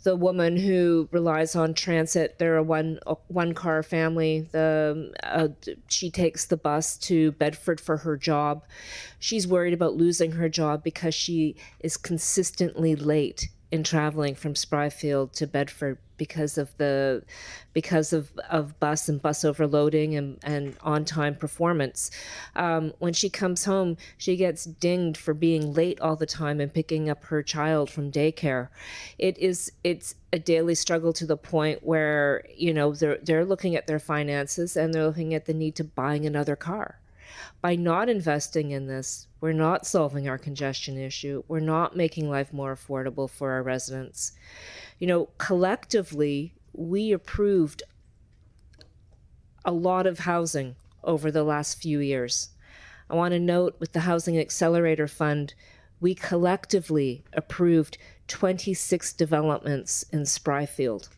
woman who relies on transit. They're a one-car family. She takes the bus to Bedford for her job. She's worried about losing her job because she is consistently late in traveling from Spryfield to Bedford because of bus and bus overloading and on-time performance. When she comes home, she gets dinged for being late all the time and picking up her child from daycare. It's a daily struggle to the point where they're looking at their finances and they're looking at the need to buying another car. By not investing in this, we're not solving our congestion issue. We're not making life more affordable for our residents. Collectively, we approved a lot of housing over the last few years. I want to note with the Housing Accelerator Fund, we collectively approved 26 developments in Spryfield.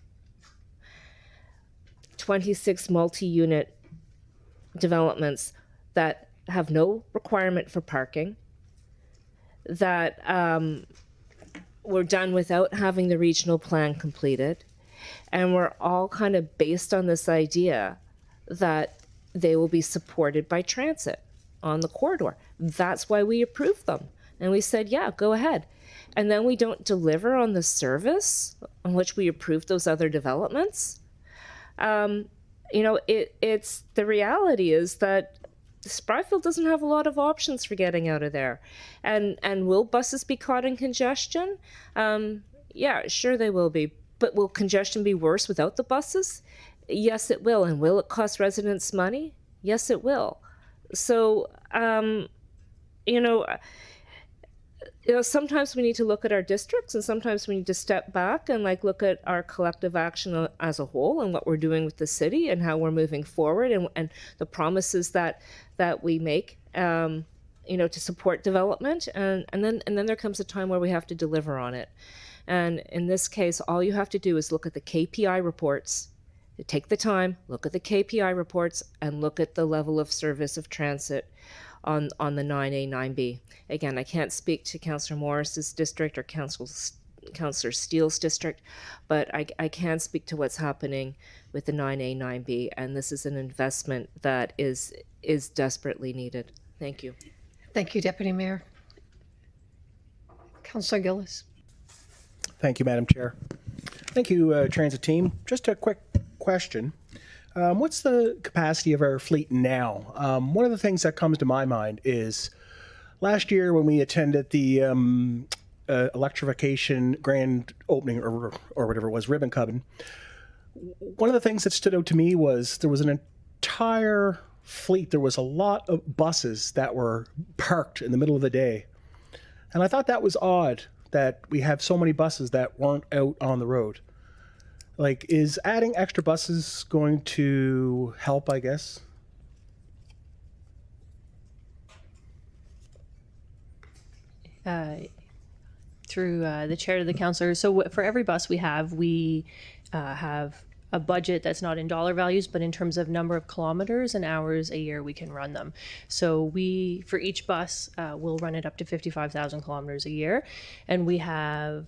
26 multi-unit developments that have no requirement for parking, that were done without having the regional plan completed, and we're all kind of based on this idea that they will be supported by transit on the corridor. That's why we approved them. And we said, yeah, go ahead. And then we don't deliver on the service on which we approved those other developments. It's the reality is that Spryfield doesn't have a lot of options for getting out of there. And will buses be caught in congestion? Yeah, sure they will be. But will congestion be worse without the buses? Yes, it will. And will it cost residents money? Yes, it will. So, sometimes we need to look at our districts, and sometimes we need to step back and look at our collective action as a whole and what we're doing with the city and how we're moving forward and the promises that we make, to support development. And then there comes a time where we have to deliver on it. And in this case, all you have to do is look at the KPI reports. Take the time, look at the KPI reports, and look at the level of service of transit on the 9A, 9B. Again, I can't speak to Councillor Morris's district or Councillor Steele's district, but I can speak to what's happening with the 9A, 9B, and this is an investment that is desperately needed. Thank you. Thank you, Deputy Mayor. Councillor Gillis. Thank you, Madam Chair. Thank you, Transit team. Just a quick question. What's the capacity of our fleet now? One of the things that comes to my mind is last year when we attended the electrification grand opening or whatever it was, ribbon cutting, one of the things that stood out to me was there was an entire fleet. There was a lot of buses that were parked in the middle of the day. And I thought that was odd that we have so many buses that weren't out on the road. Like, is adding extra buses going to help, I guess? Through the chair to the councillor. So for every bus we have a budget that's not in dollar values, but in terms of number of kilometers and hours a year we can run them. So we, for each bus, we'll run it up to 55,000 kilometers a year. And we have,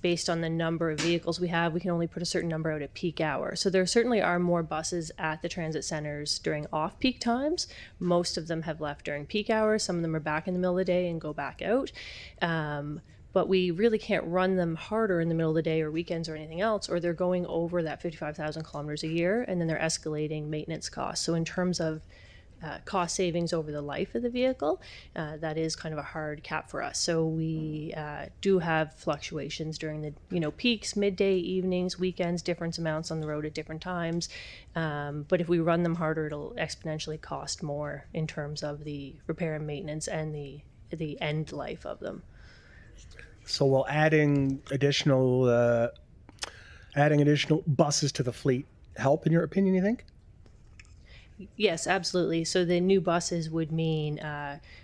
based on the number of vehicles we have, we can only put a certain number out at peak hour. So there certainly are more buses at the transit centers during off-peak times. Most of them have left during peak hours. Some of them are back in the middle of the day and go back out. But we really can't run them harder in the middle of the day or weekends or anything else, or they're going over that 55,000 kilometers a year, and then they're escalating maintenance costs. So in terms of cost savings over the life of the vehicle, that is kind of a hard cap for us. So we do have fluctuations during the peaks, midday, evenings, weekends, different amounts on the road at different times. But if we run them harder, it'll exponentially cost more in terms of the repair and maintenance and the end life of them. So will adding additional buses to the fleet help, in your opinion, you think? Yes, absolutely. So the new buses would mean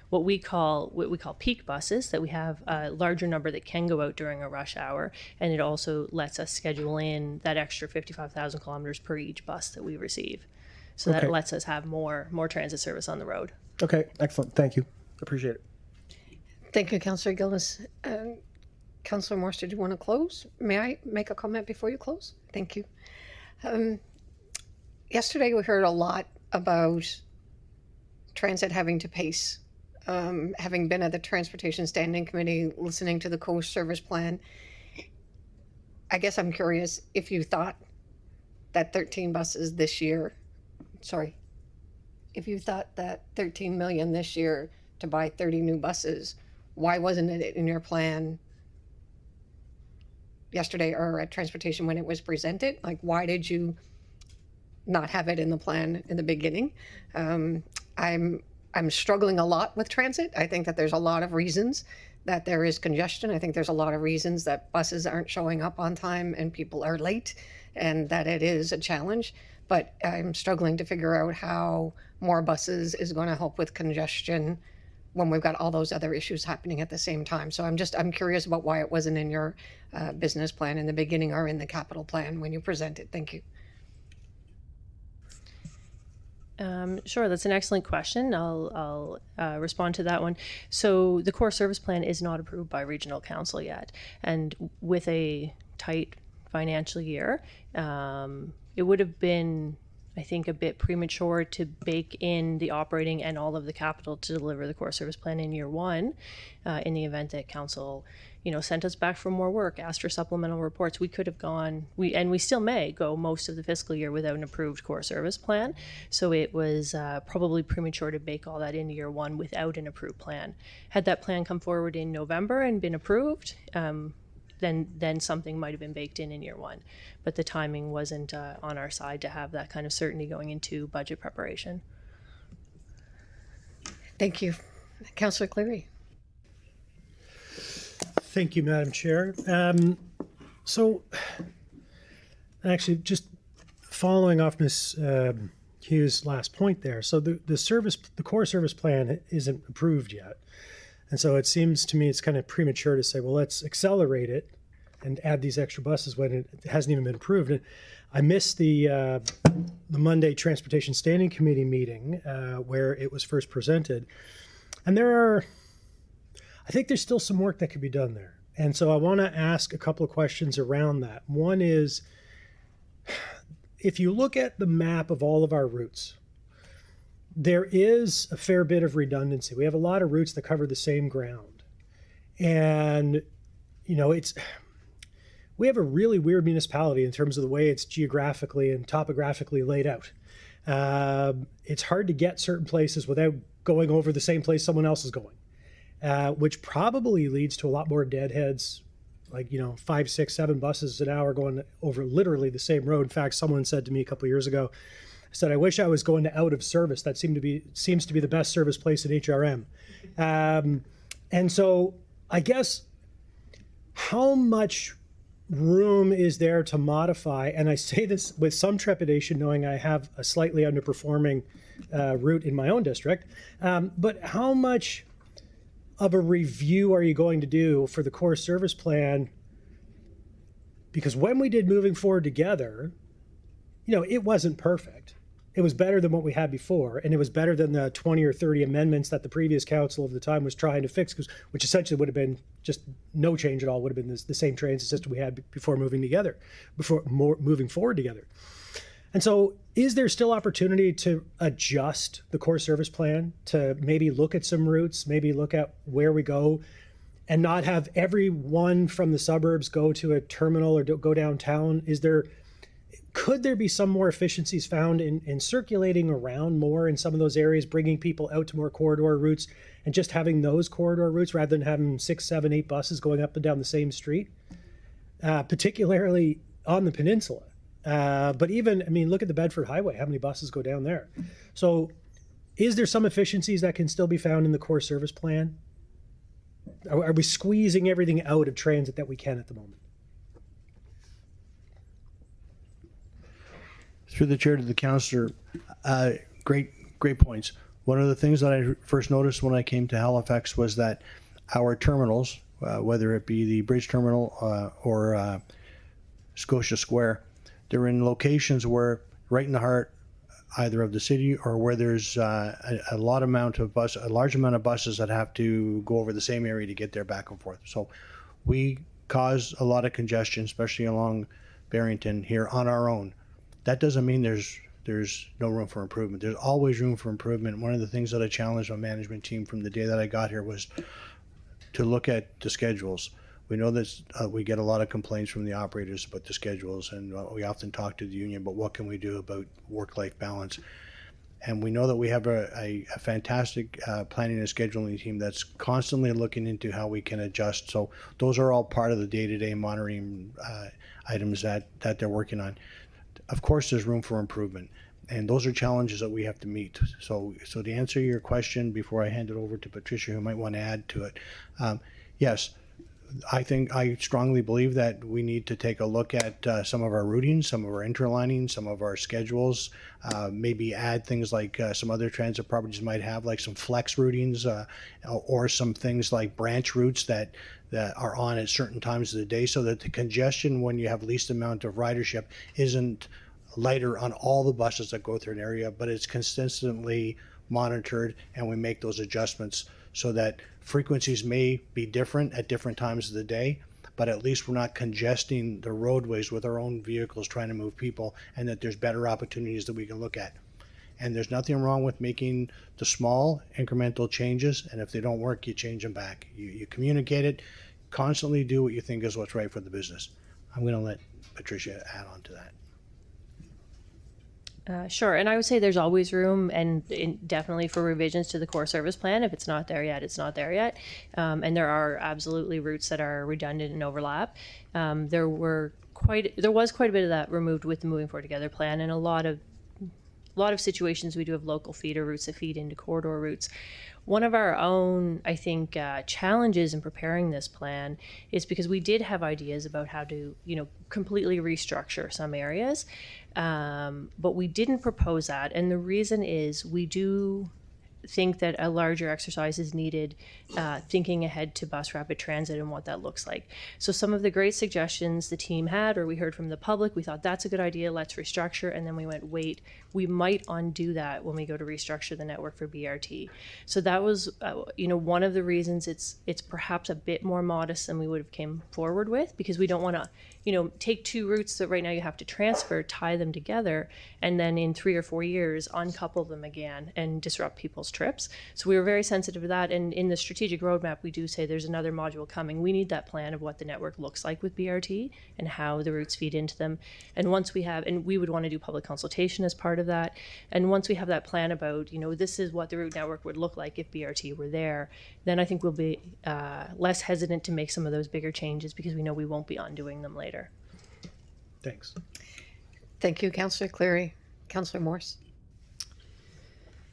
what we call peak buses, that we have a larger number that can go out during a rush hour, and it also lets us schedule in that extra 55,000 kilometers per each bus that we receive. So that lets us have more transit service on the road. Okay, excellent. Thank you. Appreciate it. Thank you, Councillor Gillis. Councillor Morse, did you want to close? May I make a comment before you close? Thank you. Yesterday we heard a lot about transit having to pace. Having been at the Transportation Standing Committee, listening to the core service plan, I guess I'm curious if you thought that 13 buses this year, if you thought that 13 million this year to buy 30 new buses, why wasn't it in your plan yesterday or at transportation when it was presented? Like, why did you not have it in the plan in the beginning? I'm struggling a lot with transit. I think that there's a lot of reasons that there is congestion. I think there's a lot of reasons that buses aren't showing up on time and people are late, and that it is a challenge. But I'm struggling to figure out how more buses is going to help with congestion when we've got all those other issues happening at the same time. So I'm curious about why it wasn't in your business plan in the beginning or in the capital plan when you presented. Thank you. Sure, that's an excellent question. I'll respond to that one. So the core service plan is not approved by regional council yet, and with a tight financial year, it would have been, I think, a bit premature to bake in the operating and all of the capital to deliver the core service plan in year one. In the event that council, sent us back for more work, asked for supplemental reports, we could have gone, we still may go most of the fiscal year without an approved core service plan. So it was probably premature to bake all that into year one without an approved plan. Had that plan come forward in November and been approved, then something might have been baked in year one. But the timing wasn't on our side to have that kind of certainty going into budget preparation. Thank you. Councillor Cleary. Thank you, Madam Chair. So actually, just following off Ms. Hughes' last point there. So the core service plan isn't approved yet. And so it seems to me it's kind of premature to say, well, let's accelerate it and add these extra buses when it hasn't even been approved. And I missed the Monday Transportation Standing Committee meeting where it was first presented. And I think there's still some work that could be done there. And so I want to ask a couple of questions around that. One is, if you look at the map of all of our routes, there is a fair bit of redundancy. We have a lot of routes that cover the same ground. And, we have a really weird municipality in terms of the way it's geographically and topographically laid out. It's hard to get certain places without going over the same place someone else is going. Which probably leads to a lot more deadheads, like 5, 6, 7 buses an hour going over literally the same road. In fact, someone said to me a couple of years ago, I wish I was going to out of service. That seems to be the best service place in HRM. And so I guess, how much room is there to modify? And I say this with some trepidation, knowing I have a slightly underperforming route in my own district. But how much of a review are you going to do for the core service plan? Because when we did Moving Forward Together, it wasn't perfect. It was better than what we had before, and it was better than the 20 or 30 amendments that the previous council of the time was trying to fix, which essentially would have been just no change at all, would have been the same transit system we had before moving forward together. And so is there still opportunity to adjust the core service plan, to maybe look at some routes, maybe look at where we go, and not have everyone from the suburbs go to a terminal or go downtown? Could there be some more efficiencies found in circulating around more in some of those areas, bringing people out to more corridor routes and just having those corridor routes rather than having 6, 7, 8 buses going up and down the same street, particularly on the peninsula? But even, look at the Bedford Highway, how many buses go down there? So is there some efficiencies that can still be found in the core service plan? Are we squeezing everything out of transit that we can at the moment? Through the chair to the councillor, great points. One of the things that I first noticed when I came to Halifax was that our terminals, whether it be the Bridge Terminal or Scotia Square, they're in locations where right in the heart either of the city or where there's a large amount of buses that have to go over the same area to get there back and forth. So we cause a lot of congestion, especially along Barrington here on our own. That doesn't mean there's no room for improvement. There's always room for improvement. One of the things that I challenged my management team from the day that I got here was to look at the schedules. We know that we get a lot of complaints from the operators about the schedules, and we often talk to the union, but what can we do about work-life balance? And we know that we have a fantastic planning and scheduling team that's constantly looking into how we can adjust. So those are all part of the day-to-day monitoring items that they're working on. Of course, there's room for improvement, and those are challenges that we have to meet. So to answer your question, before I hand it over to Patricia, who might want to add to it, yes, I strongly believe that we need to take a look at some of our routings, some of our interlining, some of our schedules, maybe add things like some other transit properties might have, like some flex routings or some things like branch routes that are on at certain times of the day, so that the congestion when you have least amount of ridership isn't lighter on all the buses that go through an area, but it's consistently monitored, and we make those adjustments so that frequencies may be different at different times of the day, but at least we're not congesting the roadways with our own vehicles trying to move people, and that there's better opportunities that we can look at. And there's nothing wrong with making the small incremental changes, and if they don't work, you change them back. You communicate it, constantly do what you think is what's right for the business. I'm going to let Patricia add on to that. Sure, and I would say there's always room and definitely for revisions to the core service plan. If it's not there yet, it's not there yet. And there are absolutely routes that are redundant and overlap. There was quite a bit of that removed with the Moving Forward Together plan, and a lot of situations we do have local feeder routes that feed into corridor routes. One of our own, I think, challenges in preparing this plan is because we did have ideas about how to, completely restructure some areas, but we didn't propose that. And the reason is we do think that a larger exercise is needed, thinking ahead to bus rapid transit and what that looks like. So some of the great suggestions the team had, or we heard from the public, we thought that's a good idea, let's restructure. And then we went, wait, we might undo that when we go to restructure the network for BRT. So that was, one of the reasons it's perhaps a bit more modest than we would have came forward with, because we don't want to, take two routes that right now you have to transfer, tie them together, and then in 3 or 4 years uncouple them again and disrupt people's trips. So we were very sensitive to that. And in the strategic roadmap, we do say there's another module coming. We need that plan of what the network looks like with BRT and how the routes feed into them. And once we have, and we would want to do public consultation as part of that. And once we have that plan about, this is what the route network would look like if BRT were there, then I think we'll be less hesitant to make some of those bigger changes, because we know we won't be undoing them later. Thanks. Thank you, Councillor Cleary. Councillor Morse.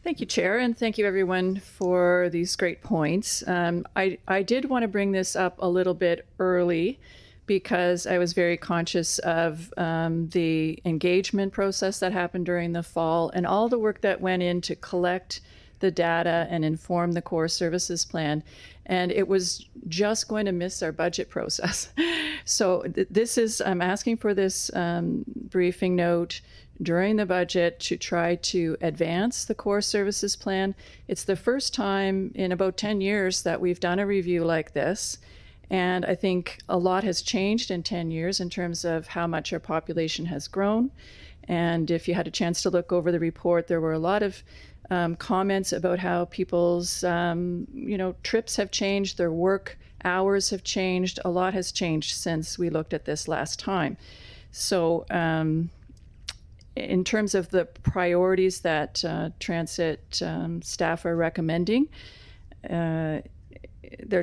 Thank you, Chair, and thank you everyone for these great points. I did want to bring this up a little bit early because I was very conscious of the engagement process that happened during the fall and all the work that went in to collect the data and inform the core services plan. And it was just going to miss our budget process. So I'm asking for this briefing note during the budget to try to advance the core services plan. It's the first time in about 10 years that we've done a review like this. And I think a lot has changed in 10 years in terms of how much our population has grown. And if you had a chance to look over the report, there were a lot of comments about how people's trips have changed, their work hours have changed. A lot has changed since we looked at this last time. So in terms of the priorities that transit staff are recommending, they're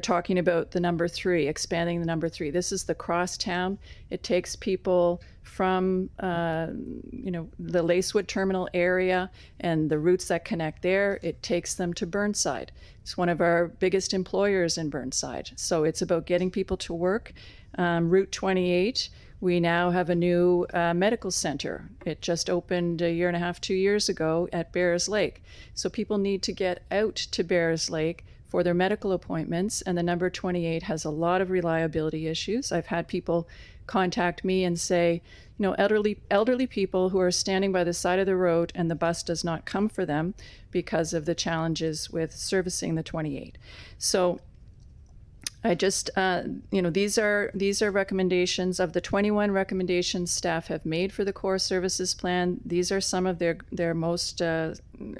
talking about the number 3, expanding the number 3. This is the crosstown. It takes people from the Lacewood terminal area and the routes that connect there. It takes them to Burnside. It's one of our biggest employers in Burnside. So it's about getting people to work. Route 28, we now have a new medical center. It just opened a year and a half, 2 years ago at Bears Lake. So people need to get out to Bears Lake for their medical appointments, and the number 28 has a lot of reliability issues. I've had people contact me and say, elderly people who are standing by the side of the road and the bus does not come for them because of the challenges with servicing the 28. So I just, these are recommendations of the 21 recommendations staff have made for the core services plan. These are some of their most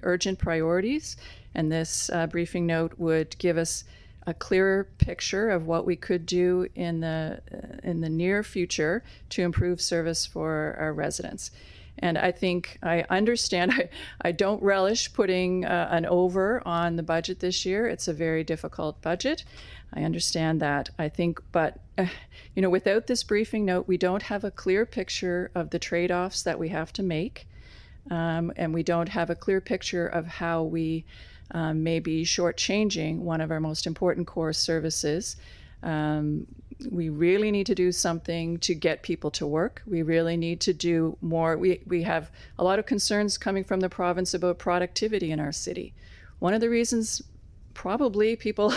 urgent priorities. And this briefing note would give us a clearer picture of what we could do in the near future to improve service for our residents. And I think I understand, I don't relish putting an over on the budget this year. It's a very difficult budget. I understand that. I think, but without this briefing note, we don't have a clear picture of the trade-offs that we have to make. And we don't have a clear picture of how we may be shortchanging one of our most important core services. We really need to do something to get people to work. We really need to do more. We have a lot of concerns coming from the province about productivity in our city. One of the reasons probably people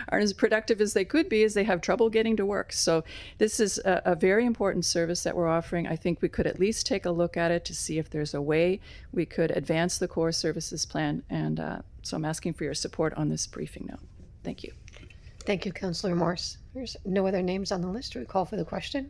aren't as productive as they could be is they have trouble getting to work. So this is a very important service that we're offering. I think we could at least take a look at it to see if there's a way we could advance the core services plan. And so I'm asking for your support on this briefing note. Thank you. Thank you, Councillor Morse. There's no other names on the list. Do we call for the question?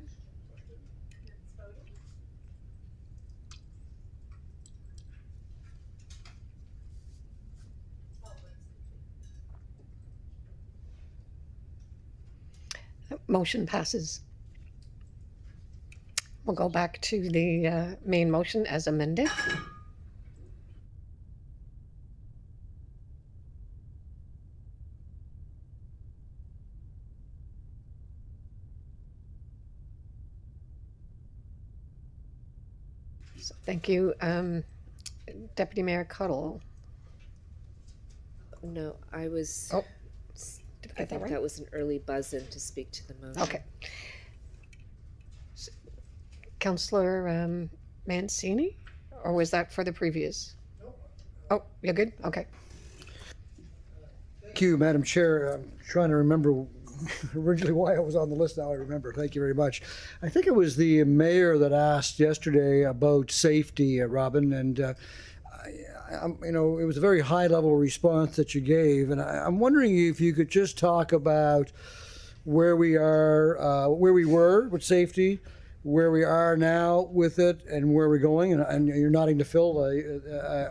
Motion passes. We'll go back to the main motion as amended. So thank you. Deputy Mayor Cuddle. No, I was... Oh. I think that was an early buzz-in to speak to the motion. Okay. Councillor Mancini, or was that for the previous? Oh, you're good? Okay. Thank you, Madam Chair. I'm trying to remember originally why I was on the list. Now I remember. Thank you very much. I think it was the mayor that asked yesterday about safety, Robin, and it was a very high-level response that you gave, and I'm wondering if you could just talk about where we are, where we were with safety, where we are now with it, and where we're going. And you're nodding to Phil.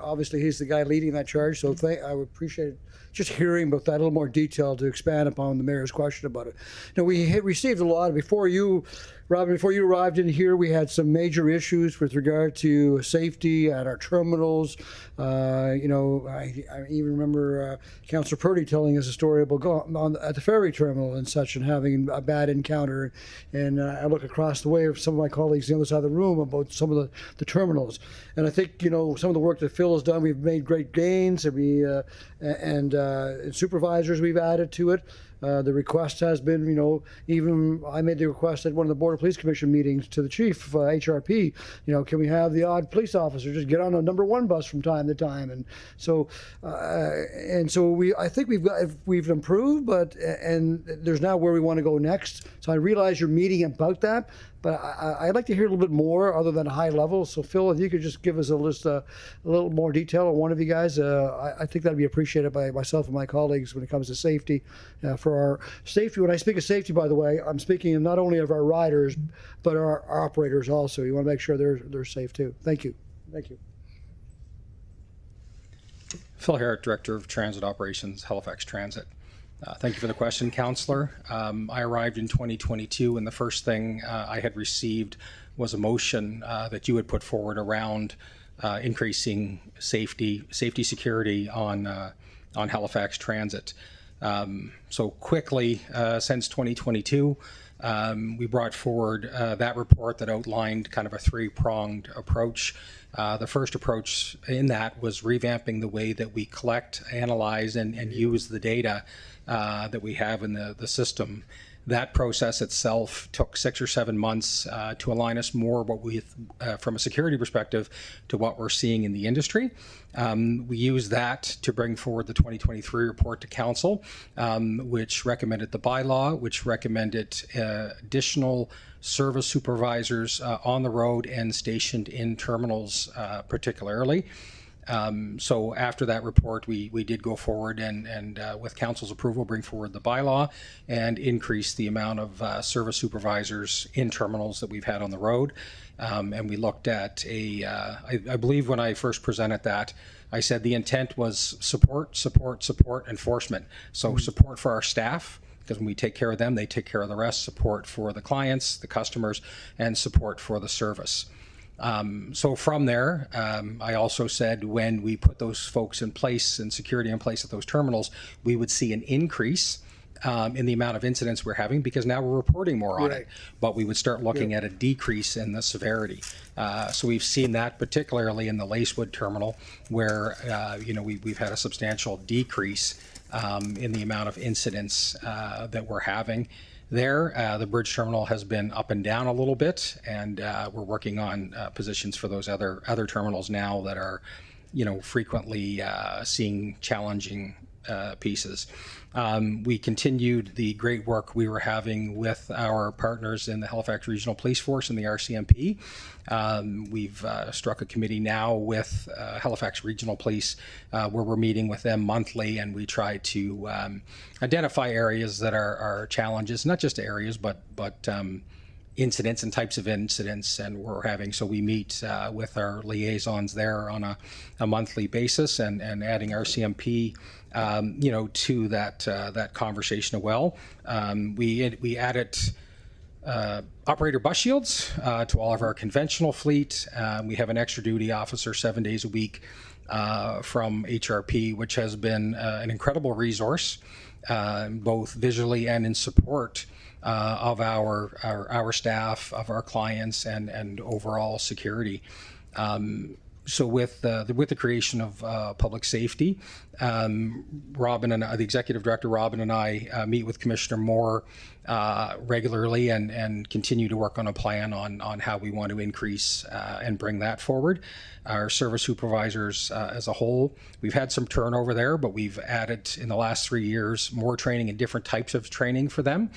Obviously, he's the guy leading that charge, so I would appreciate just hearing about that, a little more detail to expand upon the mayor's question about it. We had received a lot before you Robin, before you arrived in here, we had some major issues with regard to safety at our terminals. I even remember Councillor Purdy telling us a story about at the ferry terminal and such, and having a bad encounter. And I look across the way of some of my colleagues on the other side of the room about some of the terminals. And I think, some of the work that Phil has done, we've made great gains, and supervisors we've added to it. The request has been, even I made the request at one of the Board of Police Commission meetings to the chief, HRP, can we have the odd police officer just get on a number 1 bus from time to time? And so I think we've improved, and there's now where we want to go next. So I realize you're meeting about that, but I'd like to hear a little bit more other than high level. So Phil, if you could just give us a little more detail on one of you guys, I think that'd be appreciated by myself and my colleagues when it comes to safety. For our safety, when I speak of safety, by the way, I'm speaking of not only of our riders, but our operators also. You want to make sure they're safe too. Thank you. Thank you. Phil Herrick, Director of Transit Operations, Halifax Transit. Thank you for the question, Councillor. I arrived in 2022, and the first thing I had received was a motion that you had put forward around increasing safety security on Halifax Transit. So quickly, since 2022, we brought forward that report that outlined kind of a 3-pronged approach. The first approach in that was revamping the way that we collect, analyze, and use the data that we have in the system. That process itself took 6 or 7 months to align us more from a security perspective to what we're seeing in the industry. We used that to bring forward the 2023 report to Council, which recommended the bylaw, which recommended additional service supervisors on the road and stationed in terminals particularly. So after that report, we did go forward and with Council's approval, bring forward the bylaw and increase the amount of service supervisors in terminals that we've had on the road. And we looked at I believe when I first presented that, I said the intent was support, enforcement. So support for our staff, because when we take care of them, they take care of the rest. Support for the clients, the customers, and support for the service. So from there, I also said when we put those folks in place and security in place at those terminals, we would see an increase in the amount of incidents we're having, because now we're reporting more on it, but we would start looking at a decrease in the severity. So we've seen that particularly in the Lacewood terminal, where we've had a substantial decrease in the amount of incidents that we're having there. The bridge terminal has been up and down a little bit, and we're working on positions for those other terminals now that are, frequently seeing challenging pieces. We continued the great work we were having with our partners in the Halifax Regional Police Force and the RCMP. We've struck a committee now with Halifax Regional Police where we're meeting with them monthly, and we try to identify areas that are challenges, not just areas, but incidents and types of incidents, and we're having, so we meet with our liaisons there on a monthly basis, and adding RCMP to that conversation as well. We added operator bus shields to all of our conventional fleet. We have an extra duty officer 7 days a week from HRP, which has been an incredible resource, both visually and in support of our staff, of our clients, and overall security. So with the creation of public safety, Robin and the executive director Robin and I meet with Commissioner Moore regularly and continue to work on a plan on how we want to increase and bring that forward. Our service supervisors as a whole, we've had some turnover there, but we've added in the last 3 years more training and different types of training for them,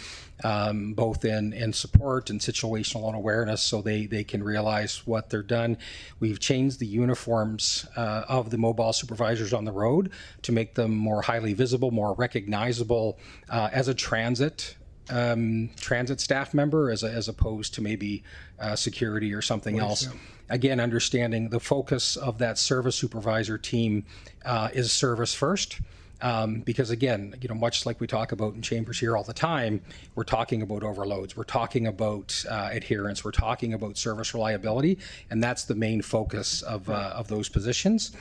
both in support and situational awareness, so they can realize what they're done. We've changed the uniforms of the mobile supervisors on the road to make them more highly visible, more recognizable as a transit staff member, as opposed to maybe security or something else. Again, understanding the focus of that service supervisor team is service first. Because again, much like we talk about in chambers here all the time, we're talking about overloads, we're talking about adherence, we're talking about service reliability, and that's the main focus of those positions.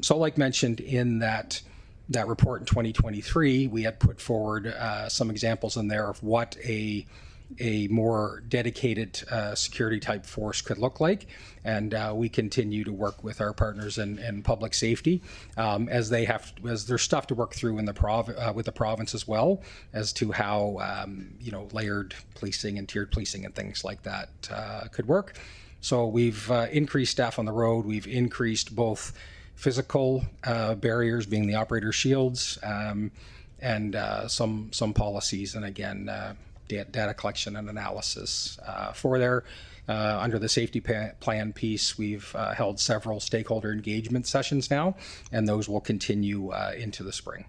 So like mentioned in that report in 2023, we had put forward some examples in there of what a more dedicated security type force could look like, and we continue to work with our partners in public safety as there's stuff to work through in the with the province as well as to how layered policing and tiered policing and things like that could work. So we've increased staff on the road. We've increased both physical barriers, being the operator shields, and some policies, and again. Data collection and analysis for there. Under the safety plan piece, we've held several stakeholder engagement sessions now, and those will continue into the spring.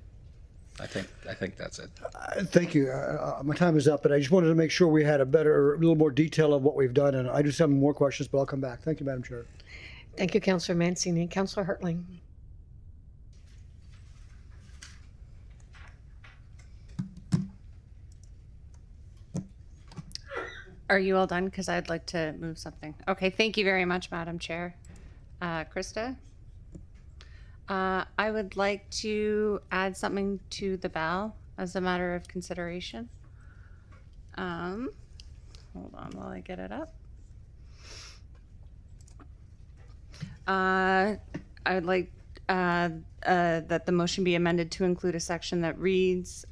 I think that's it. Thank you. My time is up, but I just wanted to make sure we had a little more detail of what we've done, and I do have some more questions, but I'll come back. Thank you, Madam Chair. Thank you, Councillor Mancini. Councillor Hartling. Are you all done? Because I'd like to move something. Okay, thank you very much, Madam Chair. Krista? I would like to add something to the BAL as a matter of consideration. Hold on while I get it up. I would like that the motion be amended to include a section that reads,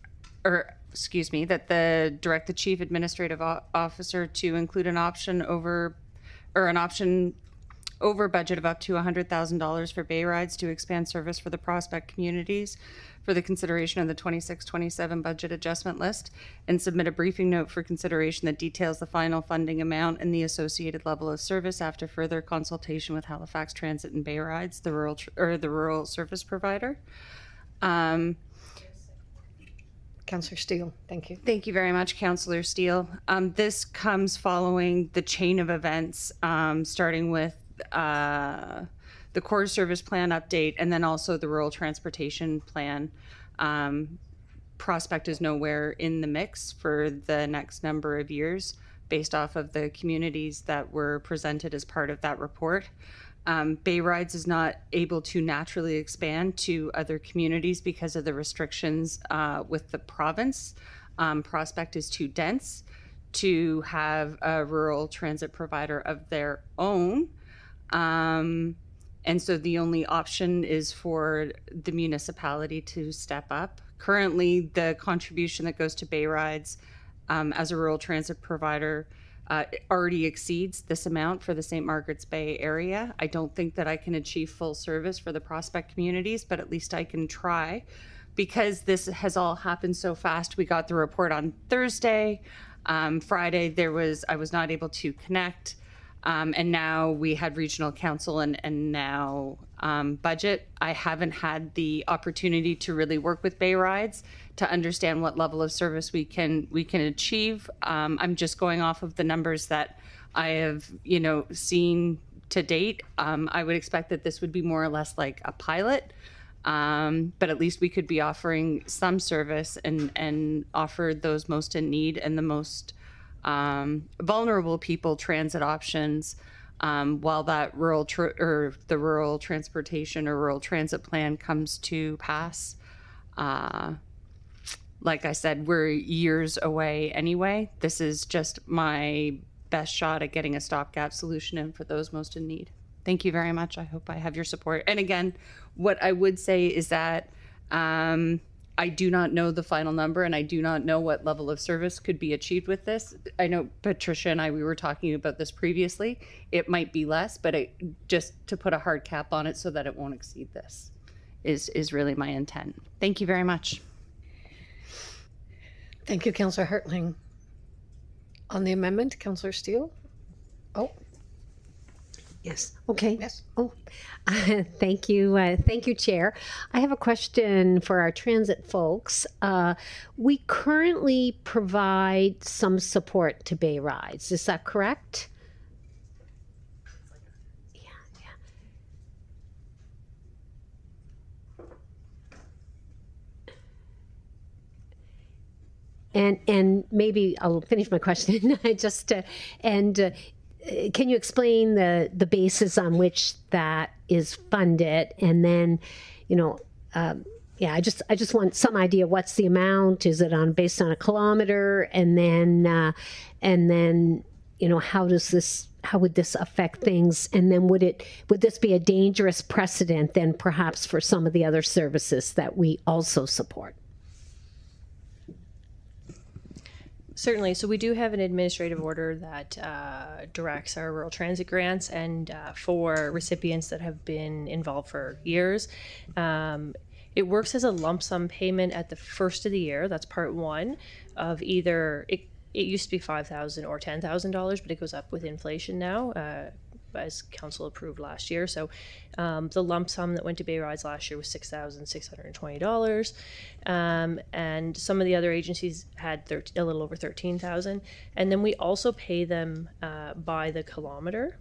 that direct the chief administrative officer to include an option over budget of up to $100,000 for bay rides to expand service for the prospect communities for the consideration of the 26-27 budget adjustment list, and submit a briefing note for consideration that details the final funding amount and the associated level of service after further consultation with Halifax Transit and Bay Rides, the rural service provider. Councillor Steele, thank you. Thank you very much, Councillor Steele. This comes following the chain of events, starting with the core service plan update and then also the rural transportation plan. Prospect is nowhere in the mix for the next number of years based off of the communities that were presented as part of that report. Bay Rides is not able to naturally expand to other communities because of the restrictions with the province. Prospect is too dense to have a rural transit provider of their own. And so the only option is for the municipality to step up. Currently, the contribution that goes to Bay Rides as a rural transit provider already exceeds this amount for the St. Margaret's Bay area. I don't think that I can achieve full service for the prospect communities, but at least I can try. Because this has all happened so fast, we got the report on Thursday. Friday, I was not able to connect. And now we had regional council and now budget. I haven't had the opportunity to really work with Bay Rides to understand what level of service we can achieve. I'm just going off of the numbers that I have, seen to date. I would expect that this would be more or less like a pilot, but at least we could be offering some service and offer those most in need and the most vulnerable people transit options while that the rural transportation or rural transit plan comes to pass. Like I said, we're years away anyway. This is just my best shot at getting a stopgap solution in for those most in need. Thank you very much. I hope I have your support. And again, what I would say is that I do not know the final number, and I do not know what level of service could be achieved with this. I know Patricia and we were talking about this previously. It might be less, but just to put a hard cap on it so that it won't exceed this is really my intent. Thank you very much. Thank you, Councillor Hartling. On the amendment, Councillor Steele? Oh. Yes. Okay. Yes. Oh, thank you. Thank you, Chair. I have a question for our transit folks. We currently provide some support to Bay Rides. Is that correct? and maybe I'll finish my question. Can you explain the basis on which that is funded? And then, I just want some idea. What's the amount? Is it based on a kilometer? And then, how would this affect things? And then would this be a dangerous precedent then perhaps for some of the other services that we also support? Certainly. So we do have an administrative order that directs our rural transit grants, and for recipients that have been involved for years. It works as a lump sum payment at the first of the year. That's part one of either, it used to be $5,000 or $10,000, but it goes up with inflation now, as council approved last year. So the lump sum that went to Bay Rides last year was $6,620. And some of the other agencies had a little over $13,000. And then we also pay them by the kilometer.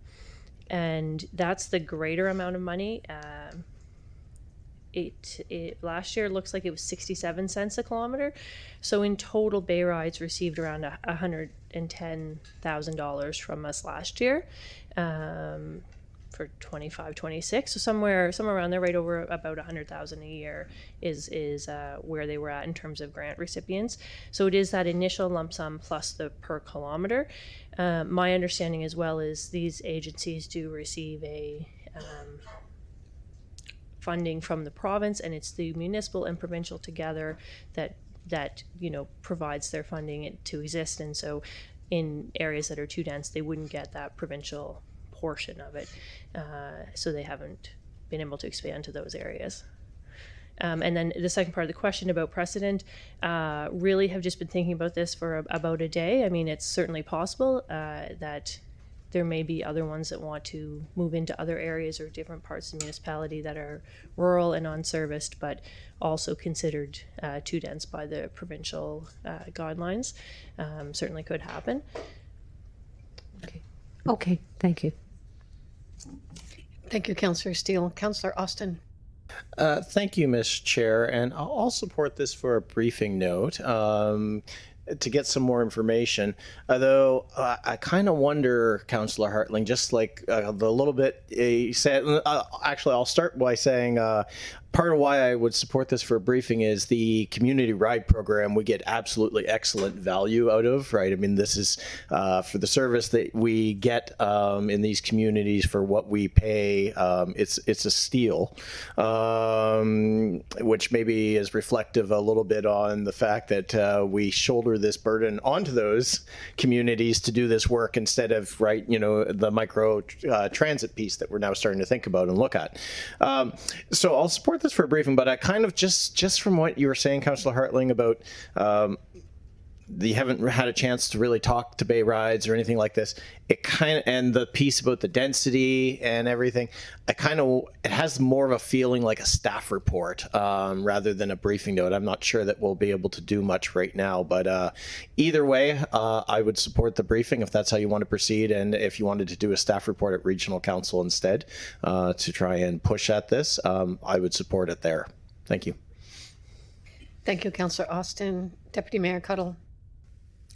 And that's the greater amount of money. It last year looks like it was 67 cents a kilometer. So in total, Bay Rides received around $110,000 from us last year for 25-26. So somewhere around there, right over about $100,000 a year is where they were at in terms of grant recipients. So it is that initial lump sum plus the per kilometer. My understanding as well is these agencies do receive a funding from the province, and it's the municipal and provincial together that provides their funding to exist. And so in areas that are too dense, they wouldn't get that provincial portion of it, so they haven't been able to expand to those areas. And then the second part of the question about precedent, really have just been thinking about this for about a day. I mean, it's certainly possible that there may be other ones that want to move into other areas or different parts of the municipality that are rural and unserviced, but also considered too dense by the provincial guidelines. Certainly could happen. Okay, thank you. Thank you, Councillor Steele. Councillor Austin. Thank you, Ms. Chair, and I'll support this for a briefing note. To get some more information, although I kind of wonder, Councillor Hartling, just like the little bit you said, actually I'll start by saying part of why I would support this for a briefing is the community ride program we get absolutely excellent value out of, right? I mean, this is for the service that we get in these communities for what we pay. It's a steal, which maybe is reflective a little bit on the fact that we shoulder this burden onto those communities to do this work instead of, the micro transit piece that we're now starting to think about and look at. So I'll support this for a briefing, but I kind of just from what you were saying, Councillor Hartling, about you haven't had a chance to really talk to Bay Rides or anything like this. And the piece about the density and everything, it has more of a feeling like a staff report rather than a briefing note. I'm not sure that we'll be able to do much right now, but either way, I would support the briefing if that's how you want to proceed. And if you wanted to do a staff report at Regional Council instead to try and push at this, I would support it there. Thank you. Thank you, Councillor Austin. Deputy Mayor Cuddle.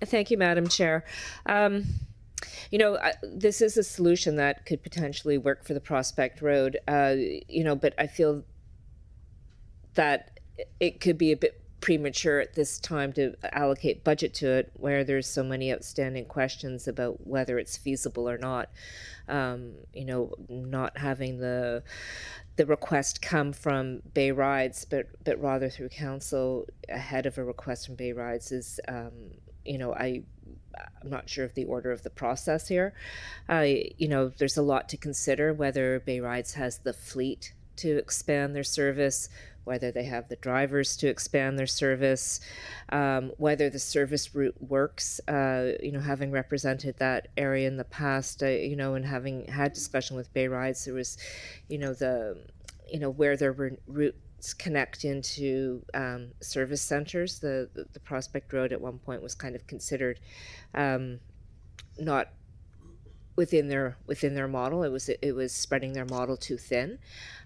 Thank you, Madam Chair. This is a solution that could potentially work for the Prospect Road, but I feel that it could be a bit premature at this time to allocate budget to it, where there's so many outstanding questions about whether it's feasible or not. Not having the request come from Bay Rides, but rather through council ahead of a request from Bay Rides is, I'm not sure of the order of the process here. There's a lot to consider, whether Bay Rides has the fleet to expand their service, whether they have the drivers to expand their service, whether the service route works. Having represented that area in the past, and having had discussion with Bay Rides, there was, where there were routes connect into service centers. The Prospect Road at one point was kind of considered not within their model. It was spreading their model too thin.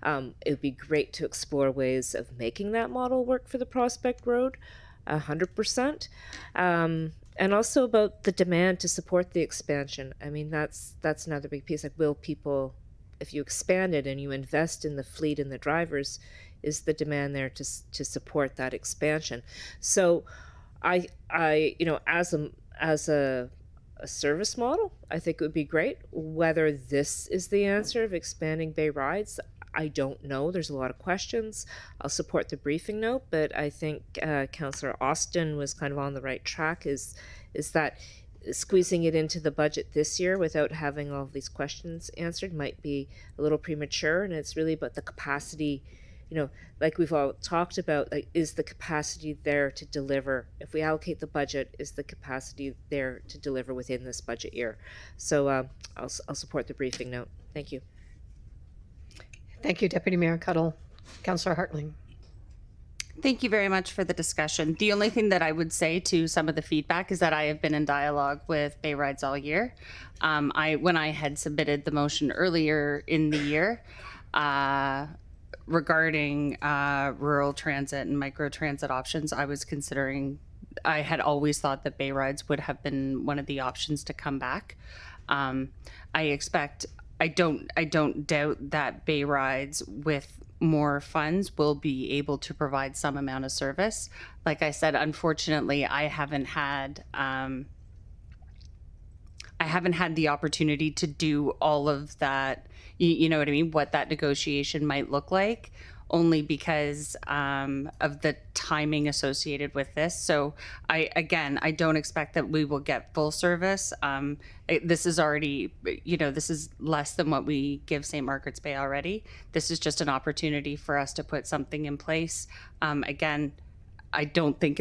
It would be great to explore ways of making that model work for the Prospect Road. 100%. And also about the demand to support the expansion. I mean, that's another big piece. Like, will people, if you expand it and you invest in the fleet and the drivers, is the demand there to support that expansion? So, I as a service model, I think it would be great. Whether this is the answer of expanding bay rides, I don't know. There's a lot of questions. I'll support the briefing note, but I think Councillor Austin was kind of on the right track. Is that squeezing it into the budget this year without having all of these questions answered might be a little premature, and it's really about the capacity. Like we've all talked about, like, is the capacity there to deliver? If we allocate the budget, is the capacity there to deliver within this budget year? So I'll support the briefing note. Thank you. Thank you, Deputy Mayor Cuddle. Councillor Hartling. Thank you very much for the discussion. The only thing that I would say to some of the feedback is that I have been in dialogue with Bay Rides all year. When I had submitted the motion earlier in the year, regarding rural transit and micro transit options, I had always thought that Bay Rides would have been one of the options to come back. I don't doubt that Bay Rides with more funds will be able to provide some amount of service. Like I said, unfortunately, I haven't had the opportunity to do all of that. You know what I mean? What that negotiation might look like, only because of the timing associated with this. So I don't expect that we will get full service. This is already, this is less than what we give St. Margaret's Bay already. This is just an opportunity for us to put something in place. I don't think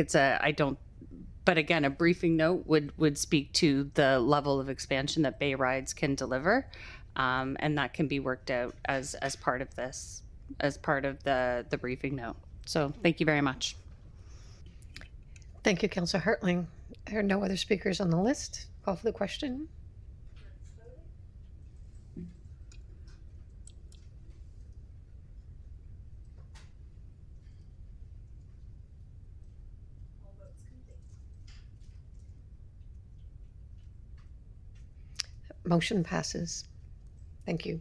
but again, a briefing note would speak to the level of expansion that Bay Rides can deliver. And that can be worked out as part of this, as part of the briefing note. So thank you very much. Thank you, Councillor Hartling. There are no other speakers on the list. Call for the question. Motion passes. Thank you.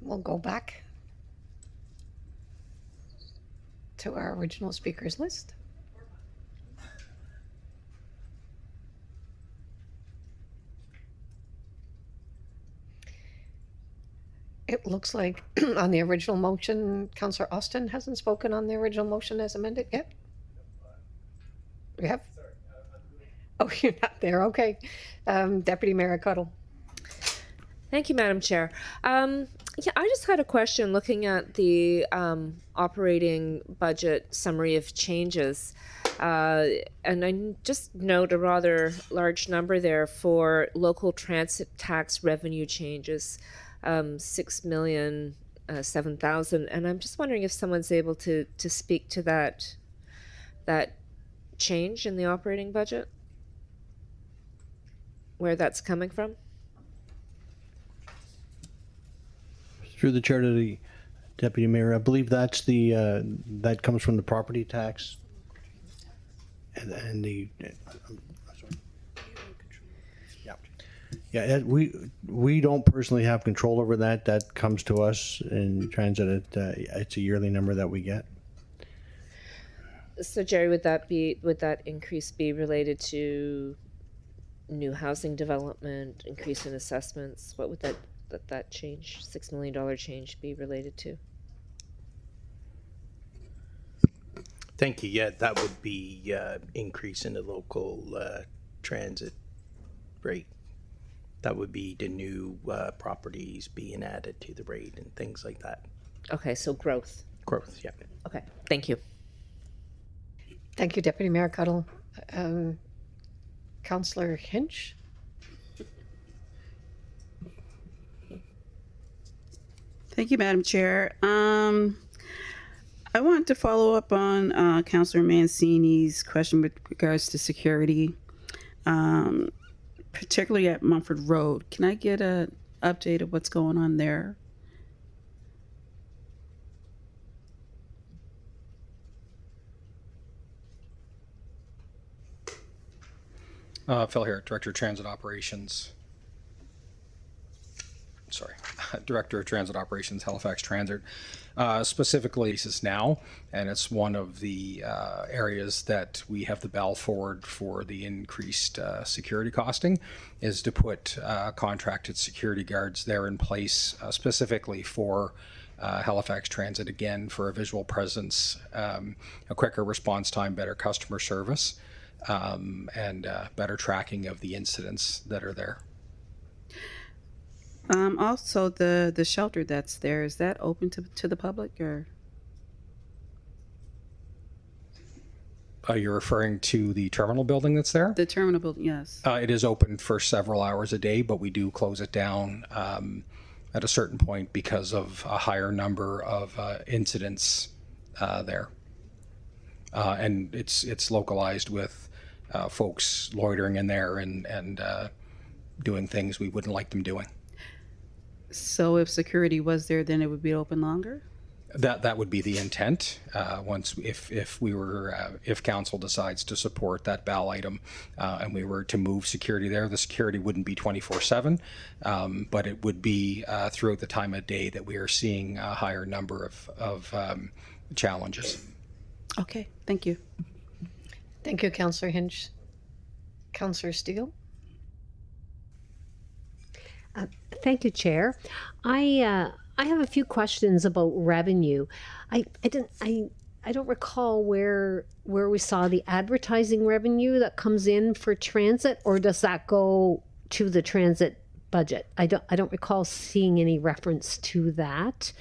We'll go back to our original speakers list. It looks like on the original motion, Councillor Austin hasn't spoken on the original motion as amended yet. We have? Oh, you're not there. Okay. Deputy Mayor Cuddle. Thank you, Madam Chair. Yeah, I just had a question looking at the operating budget summary of changes. And I just note a rather large number there for local transit tax revenue changes, 6,007,000. And I'm just wondering if someone's able to speak to that change in the operating budget, where that's coming from. Through the chair to the Deputy Mayor, I believe that's the that comes from the property tax and the we don't personally have control over that. That comes to us in transit. It's a yearly number that we get. So Jerry, would that increase be related to new housing development, increase in assessments? What would that change, $6 million change, be related to? Thank you. Yeah, that would be increase in the local transit rate. That would be the new properties being added to the rate and things like that. Okay, so growth. Growth, yeah. Okay, thank you. Thank you, Deputy Mayor Cuddle. Councillor Hinch. Thank you, Madam Chair. I want to follow up on Councillor Mancini's question with regards to security, particularly at Mumford Road. Can I get an update of what's going on there? Phil here, Director of Transit Operations. Sorry, Director of Transit Operations, Halifax Transit. Specifically, this is now, and it's one of the areas that we have the bell forward for the increased security costing, is to put contracted security guards there in place specifically for Halifax Transit, again, for a visual presence, a quicker response time, better customer service, and better tracking of the incidents that are there. Also, the shelter that's there, is that open to the public, or? You're referring to the terminal building that's there? The terminal building, yes. It is open for several hours a day, but we do close it down at a certain point because of a higher number of incidents there. And it's localized with folks loitering in there and doing things we wouldn't like them doing. So if security was there, then it would be open longer? That would be the intent. If council decides to support that BAL item and we were to move security there, the security wouldn't be 24/7, but it would be throughout the time of day that we are seeing a higher number of challenges. Okay, thank you. Thank you, Councillor Hinch. Councillor Steele? Thank you, Chair. I have a few questions about revenue. I don't recall where we saw the advertising revenue that comes in for transit, or does that go to the transit budget? I don't recall seeing any reference to that.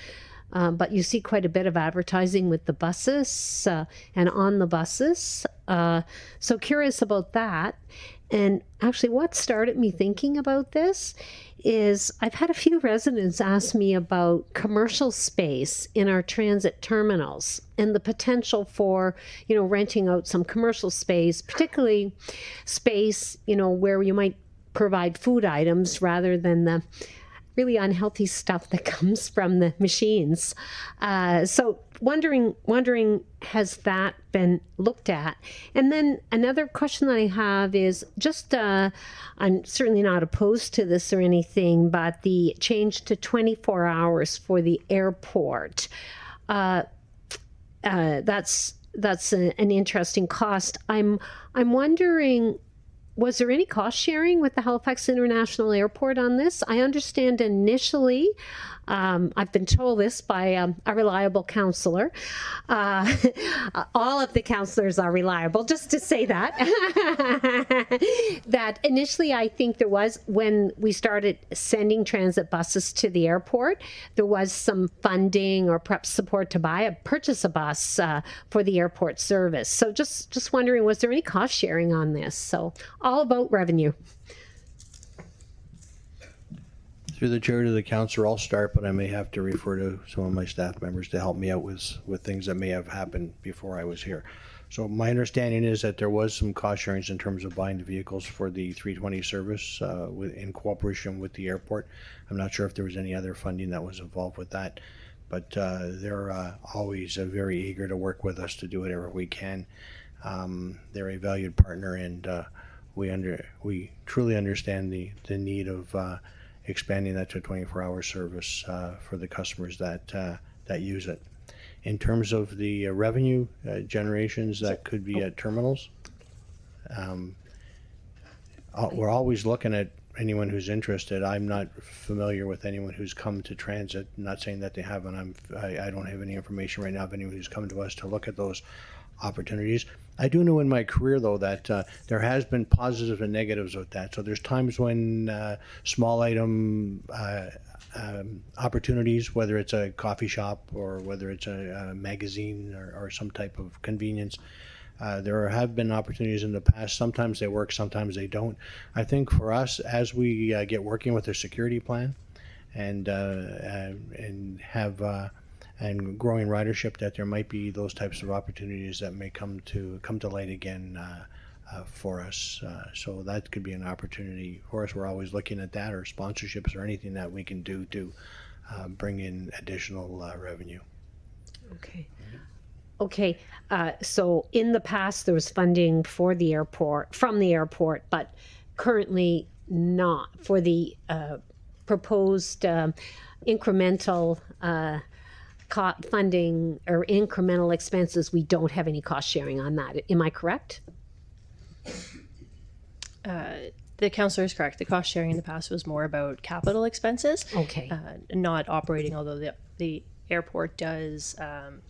But you see quite a bit of advertising with the buses and on the buses. So curious about that. And actually what started me thinking about this is I've had a few residents ask me about commercial space in our transit terminals and the potential for, renting out some commercial space, particularly space, where you might provide food items rather than the really unhealthy stuff that comes from the machines. So wondering, has that been looked at? And then another question that I have is just, I'm certainly not opposed to this or anything, but the change to 24 hours for the airport. That's an interesting cost. I'm wondering, was there any cost sharing with the Halifax International Airport on this? I understand initially, I've been told this by a reliable councillor. All of the councillors are reliable, just to say that. That initially I think there was, when we started sending transit buses to the airport, there was some funding or perhaps support to purchase a bus for the airport service. So just wondering, was there any cost sharing on this? So all about revenue. Through the chair to the councillor, I'll start, but I may have to refer to some of my staff members to help me out with things that may have happened before I was here. So my understanding is that there was some cost sharings in terms of buying the vehicles for the 320 service in cooperation with the airport. I'm not sure if there was any other funding that was involved with that, but they're always very eager to work with us to do whatever we can. They're a valued partner, and we truly understand the need of expanding that to a 24-hour service for the customers that use it. In terms of the revenue generations that could be at terminals, we're always looking at anyone who's interested. I'm not familiar with anyone who's come to transit. I'm not saying that they haven't. I don't have any information right now of anyone who's come to us to look at those opportunities. I do know in my career, though, that there has been positives and negatives with that. So there's times when small item opportunities, whether it's a coffee shop or whether it's a magazine or some type of convenience, there have been opportunities in the past. Sometimes they work, sometimes they don't. I think for us, as we get working with a security plan and have and growing ridership, that there might be those types of opportunities that may come to light again for us. So that could be an opportunity for us. We're always looking at that, or sponsorships, or anything that we can do to bring in additional revenue. Okay. Okay, so in the past, there was funding for the airport, from the airport, but currently not for the proposed incremental funding or incremental expenses. We don't have any cost sharing on that. Am I correct? The councillor is correct. The cost sharing in the past was more about capital expenses. Okay. Not operating, although the airport does,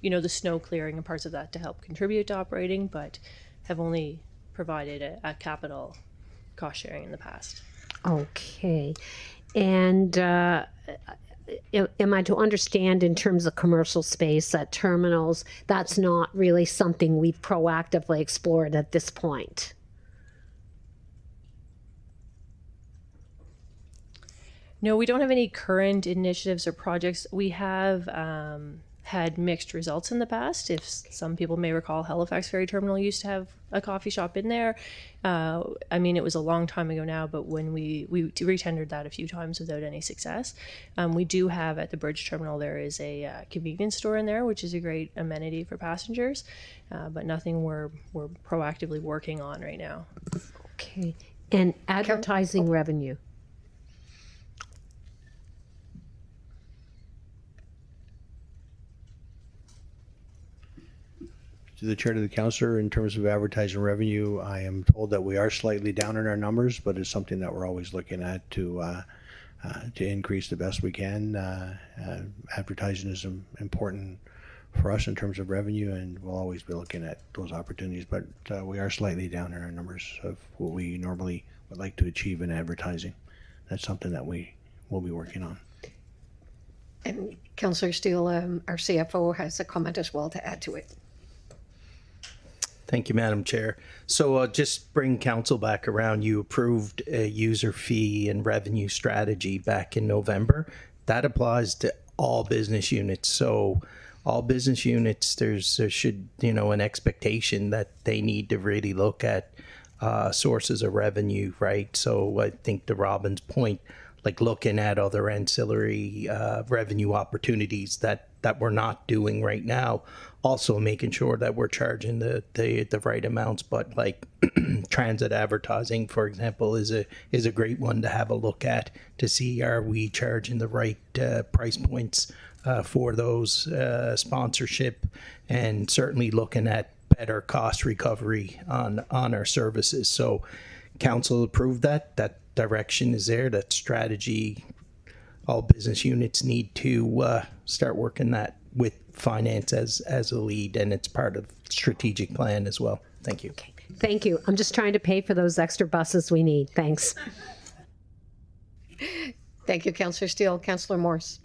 the snow clearing and parts of that to help contribute to operating, but have only provided a capital cost sharing in the past. Okay. And am I to understand in terms of commercial space at terminals, that's not really something we've proactively explored at this point? No, we don't have any current initiatives or projects. We have had mixed results in the past. If some people may recall, Halifax Ferry Terminal used to have a coffee shop in there. It was a long time ago now, but when we re-tendered that a few times without any success. We do have at the Bridge Terminal, there is a convenience store in there, which is a great amenity for passengers, but nothing we're proactively working on right now. Okay. And advertising revenue? To the chair, to the councillor, in terms of advertising revenue, I am told that we are slightly down in our numbers, but it's something that we're always looking at to increase the best we can. Advertising is important for us in terms of revenue, and we'll always be looking at those opportunities, but we are slightly down in our numbers of what we normally would like to achieve in advertising. That's something that we will be working on. And Councillor Steele, our CFO, has a comment as well to add to it. Thank you, Madam Chair. So just bring council back around. You approved a user fee and revenue strategy back in November. That applies to all business units. So all business units, there should, an expectation that they need to really look at sources of revenue, right? So I think to Robin's point, like looking at other ancillary revenue opportunities that we're not doing right now. Also making sure that we're charging the right amounts, but like transit advertising, for example, is a great one to have a look at to see, are we charging the right price points for those sponsorship, and certainly looking at better cost recovery on our services. So council approved that direction is there, that strategy. All business units need to start working that with finance as a lead, and it's part of strategic plan as well. Thank you. Okay. Thank you. I'm just trying to pay for those extra buses we need. Thanks. Thank you, Councillor Steele. Councillor Morse.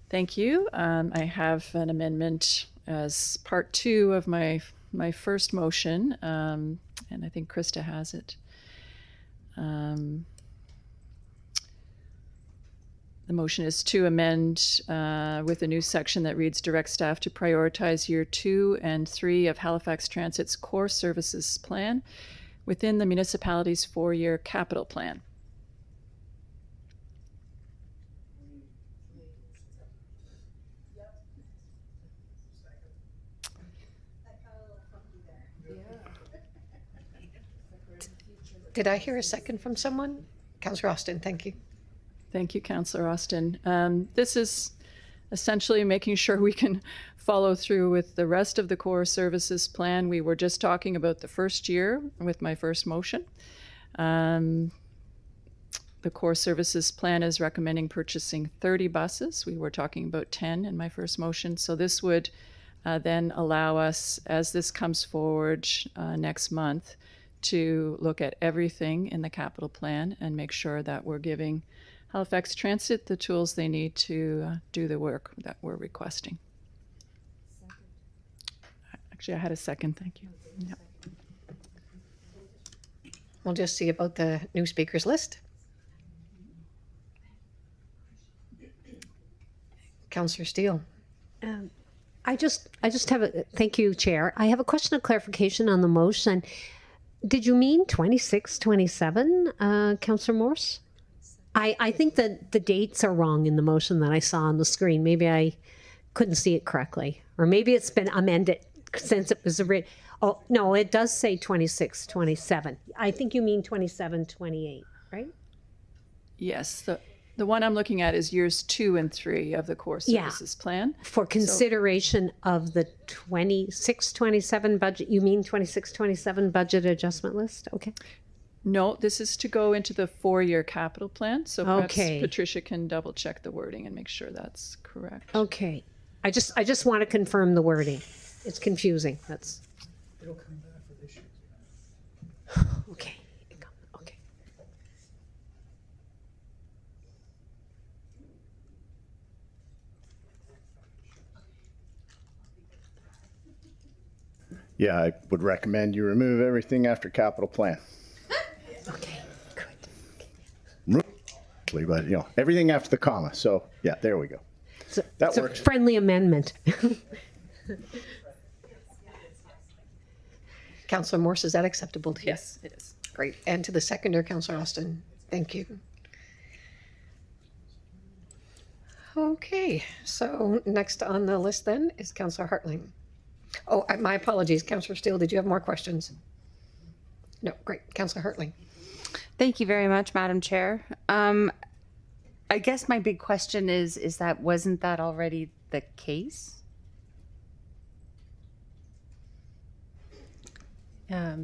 Thank you. I have an amendment as part 2 of my first motion, and I think Krista has it. The motion is to amend with a new section that reads, direct staff to prioritize year 2 and 3 of Halifax Transit's core services plan within the municipality's 4-year capital plan. Did I hear a second from someone? Councillor Austin, thank you. Thank you, Councillor Austin. This is essentially making sure we can follow through with the rest of the core services plan. We were just talking about the first year with my first motion. The core services plan is recommending purchasing 30 buses. We were talking about 10 in my first motion. So this would then allow us, as this comes forward next month, to look at everything in the capital plan and make sure that we're giving Halifax Transit the tools they need to do the work that we're requesting. Actually, I had a second. Thank you. Yep. We'll just see about the new speakers list. Councillor Steele. I just have a, thank you, Chair. I have a question of clarification on the motion. Did you mean 26, 27, Councillor Morse? I think that the dates are wrong in the motion that I saw on the screen. Maybe I couldn't see it correctly. Or maybe it's been amended since it was written. Oh, no, it does say 26, 27. I think you mean 27, 28, right? Yes, the one I'm looking at is years 2 and 3 of the core services plan. For consideration of the 26, 27 budget, you mean 26, 27 budget adjustment list? Okay. No, this is to go into the 4-year capital plan. So perhaps Okay. Patricia can double check the wording and make sure that's correct. Okay. I just want to confirm the wording. It's confusing. That's It'll come back for this year. okay. Okay. Yeah, I would recommend you remove everything after capital plan. Okay, good. But, you know, everything after the comma. So, yeah, there we go. So, That it's a works. friendly amendment. Councillor Morse, is that acceptable to you? Yes, it is. Great. And to the seconder, Councillor Austin. Thank you. Okay, so next on the list then is Councillor Hartling. Oh, my apologies, Councillor Steele, did you have more questions? No, great. Councillor Hartling. Thank you very much, Madam Chair. I guess my big question is that wasn't that already the case?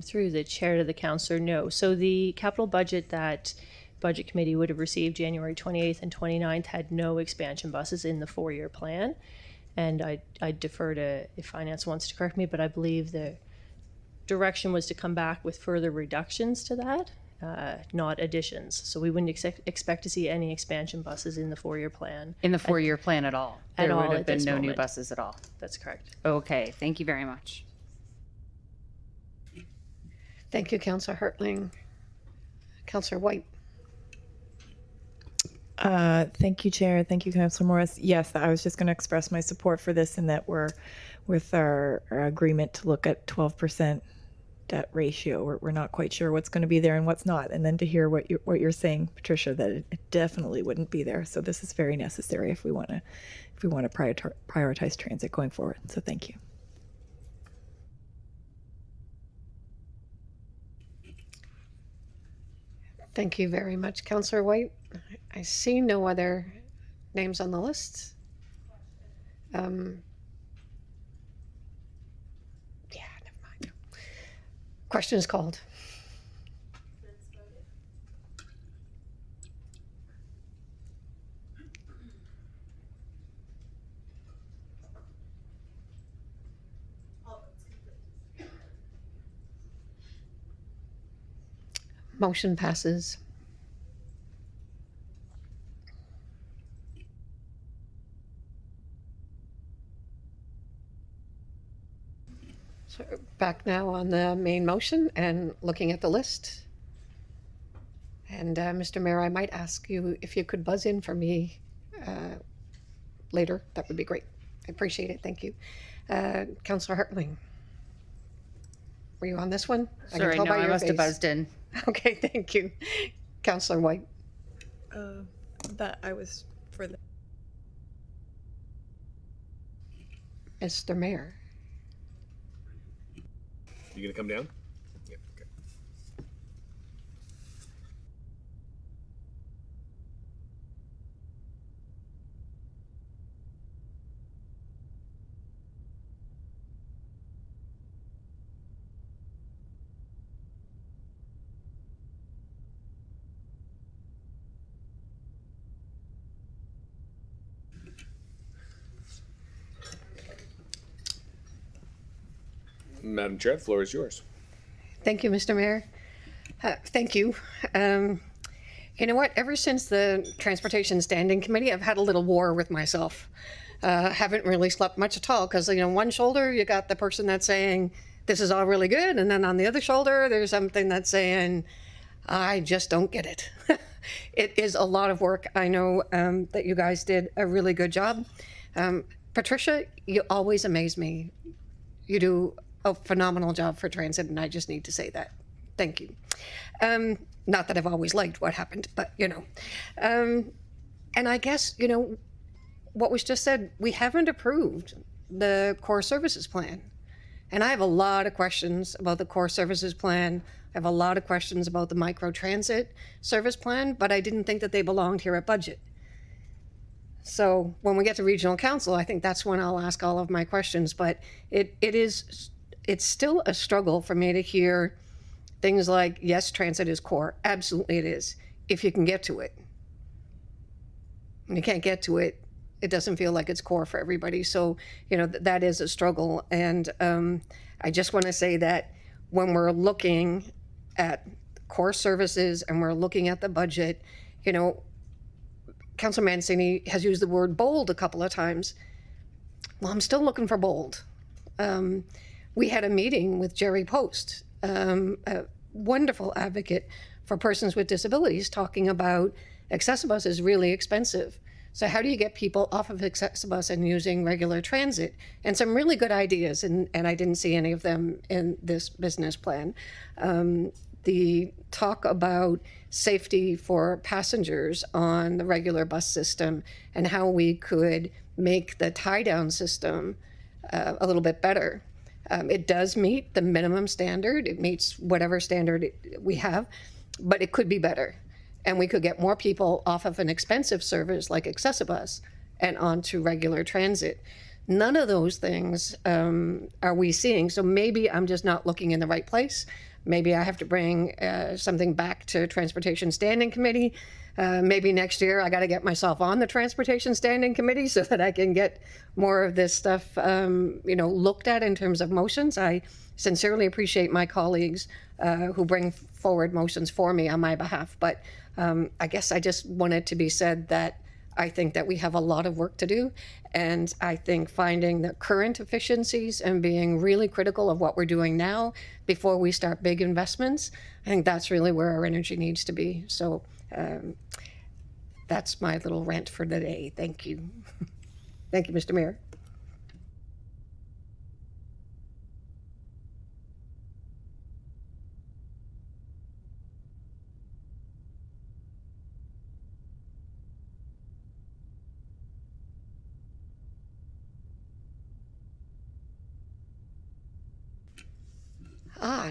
Through the chair to the councillor, no. So the capital budget that Budget Committee would have received January 28th and 29th had no expansion buses in the 4-year plan. And I defer to if Finance wants to correct me, but I believe the direction was to come back with further reductions to that, not additions. So we wouldn't expect to see any expansion buses in the 4-year plan. In the 4-year plan at all? At There all would have at been this no new moment. buses at all? That's correct. Okay, thank you very much. Thank you, Councillor Hartling. Councillor White. Thank you, Chair. Thank you, Councillor Morris. Yes, I was just going to express my support for this and that we're with our agreement to look at 12% debt ratio. We're not quite sure what's going to be there and what's not. And then to hear what you're saying, Patricia, that it definitely wouldn't be there. So this is very necessary if we want to prioritize transit going forward. So thank you. Thank you very much, Councillor White. I see no other names on the list. Yeah, never mind. Question is called. Motion passes. So back now on the main motion and looking at the list. And Mr. Mayor, I might ask you if you could buzz in for me later. That would be great. I appreciate it. Thank you. Councillor Hartling. Were you on this one? Sorry, no, I must have buzzed in. Okay, thank you. Councillor White. That I was for the. Mr. Mayor. You gonna come down? Yeah, okay. Madam Chair, the floor is yours. Thank you, Mr. Mayor. Thank you. You know what? Ever since the Transportation Standing Committee, I've had a little war with myself. Haven't really slept much at all because, you know, one shoulder, you got the person that's saying, this is all really good. And then on the other shoulder, there's something that's saying, I just don't get it. It is a lot of work. I know that you guys did a really good job. Patricia, you always amaze me. You do a phenomenal job for transit, and I just need to say that. Thank you. Not that I've always liked what happened, but, you know. And I guess, you know, what was just said, we haven't approved the core services plan. And I have a lot of questions about the core services plan. I have a lot of questions about the microtransit service plan, but I didn't think that they belonged here at budget. So when we get to regional council, I think that's when I'll ask all of my questions. But it's still a struggle for me to hear things like, yes, transit is core. Absolutely it is, if you can get to it. When you can't get to it, it doesn't feel like it's core for everybody. So, you know, that is a struggle. And I just want to say that when we're looking at core services and we're looking at the budget, you know, Councilor Mancini has used the word bold a couple of times. Well, I'm still looking for bold. We had a meeting with Jerry Post, a wonderful advocate for persons with disabilities, talking about Accessibus is really expensive. So how do you get people off of Accessibus and using regular transit? And some really good ideas, and I didn't see any of them in this business plan. The talk about safety for passengers on the regular bus system and how we could make the tie-down system a little bit better. It does meet the minimum standard. It meets whatever standard we have, but it could be better. And we could get more people off of an expensive service like Accessibus and onto regular transit. None of those things are we seeing. So maybe I'm just not looking in the right place. Maybe I have to bring something back to Transportation Standing Committee. Maybe next year I got to get myself on the Transportation Standing Committee so that I can get more of this stuff, you know, looked at in terms of motions. I sincerely appreciate my colleagues who bring forward motions for me on my behalf. But I guess I just wanted to be said that I think that we have a lot of work to do. And I think finding the current efficiencies and being really critical of what we're doing now before we start big investments, I think that's really where our energy needs to be. So that's my little rant for the day. Thank you. Thank you, Mr. Mayor.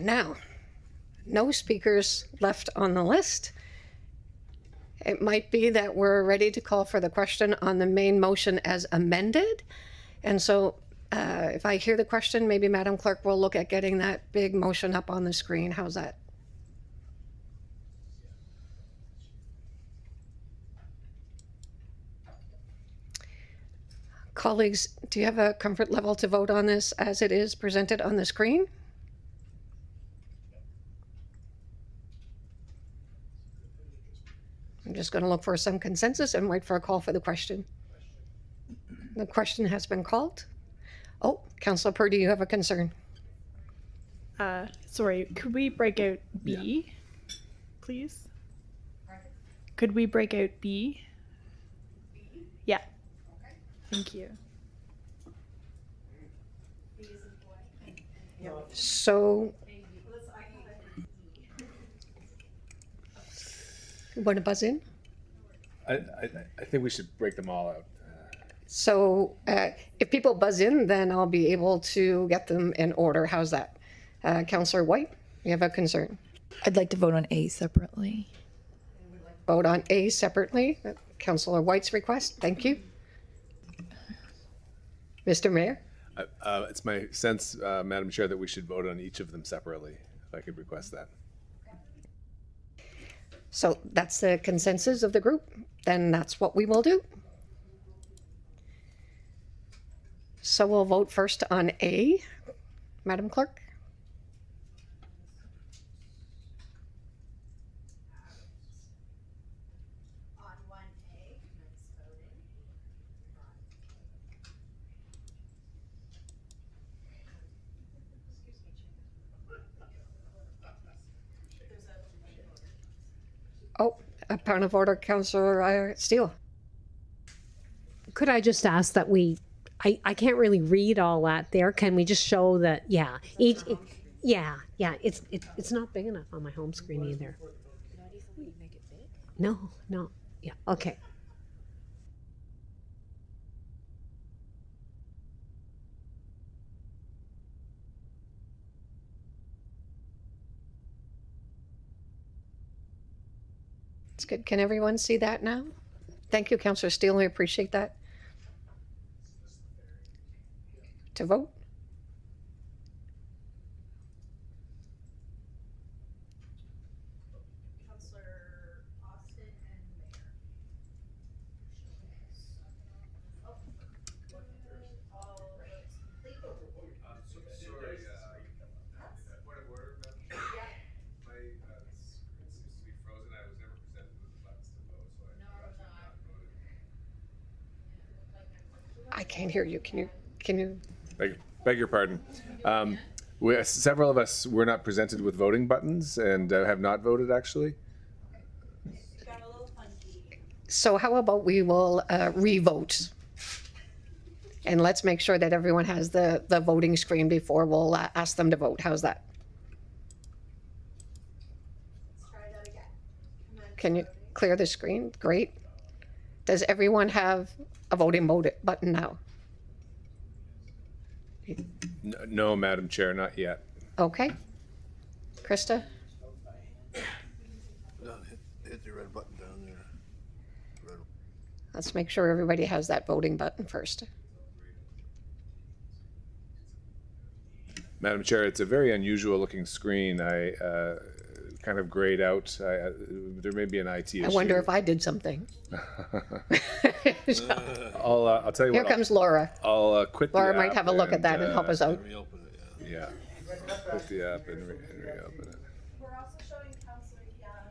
Now, no speakers left on the list. It might be that we're ready to call for the question on the main motion as amended. And so if I hear the question, maybe Madam Clerk will look at getting that big motion up on the screen. How's that? Colleagues, do you have a comfort level to vote on this as it is presented on the screen? I'm just going to look for some consensus and wait for a call for the question. The question has been called. Oh, Councillor Purdy, you have a concern. Sorry, could we break out B, please? Could we break out B? Yeah. Thank you. So, you want to buzz in? I think we should break them all out. So if people buzz in, then I'll be able to get them in order. How's that? Councillor White, you have a concern? I'd like to vote on A separately. Vote on A separately. Councillor White's request. Thank you. Mr. Mayor? It's my sense, Madam Chair, that we should vote on each of them separately, if I could request that. So that's the consensus of the group. Then that's what we will do. So we'll vote first on A, Madam Clerk. Oh, a point of order, Councillor Steele. Could I just ask that I can't really read all that there. Can we just show that, yeah, it's not big enough on my home screen either. No, yeah, okay. It's good. Can everyone see that now? Thank you, Councillor Steele. We appreciate that. To vote? I can't hear you. Can you? Beg your pardon. Several of us were not presented with voting buttons and have not voted, actually. So how about we will re-vote? And let's make sure that everyone has the voting screen before we'll ask them to vote. How's that? Can you clear the screen? Great. Does everyone have a voting button now? No, Madam Chair, not yet. Okay. Krista? Hit the red button down there. Let's make sure everybody has that voting button first. Madam Chair, it's a very unusual looking screen. I kind of grayed out. There may be an IT issue. I wonder if I did something. I'll tell you what. Here comes Laura. I'll quit the app. Laura might have a look at that and help us out. Yeah. Quit the app and reopen it. We're also showing Councillor Young.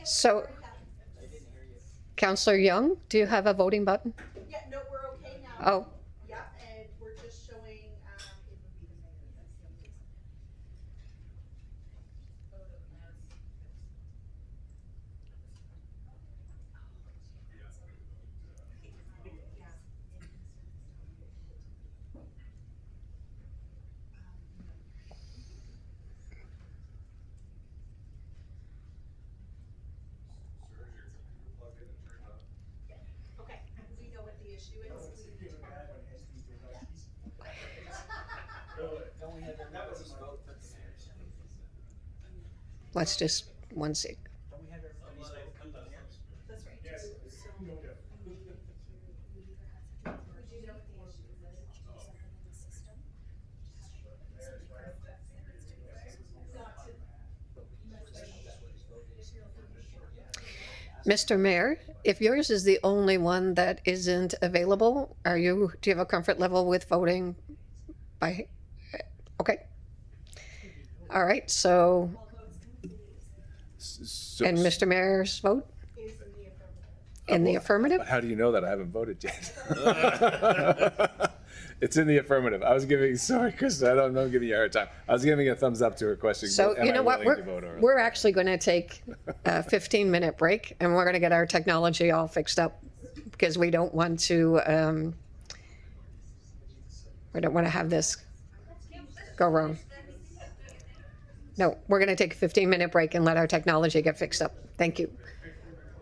So, Councillor Young, do you have a voting button? Yeah, no, we're okay now. Oh. Yeah, and we're just showing it would be the mayor. That's the only reason. Okay, we know what the issue is. Let's just one sec. That's right. Mr. Mayor, if yours is the only one that isn't available, do you have a comfort level with voting by, okay. All right, so, and Mr. Mayor's vote? In the affirmative? How do you know that? I haven't voted yet. It's in the affirmative. I was giving, sorry, Krista, I'm giving you a hard time. I was giving a thumbs up to her question. So, you know what, we're actually going to take a 15-minute break, and we're going to get our technology all fixed up, because we don't want to have this go wrong. No, we're going to take a 15-minute break and let our technology get fixed up. Thank you.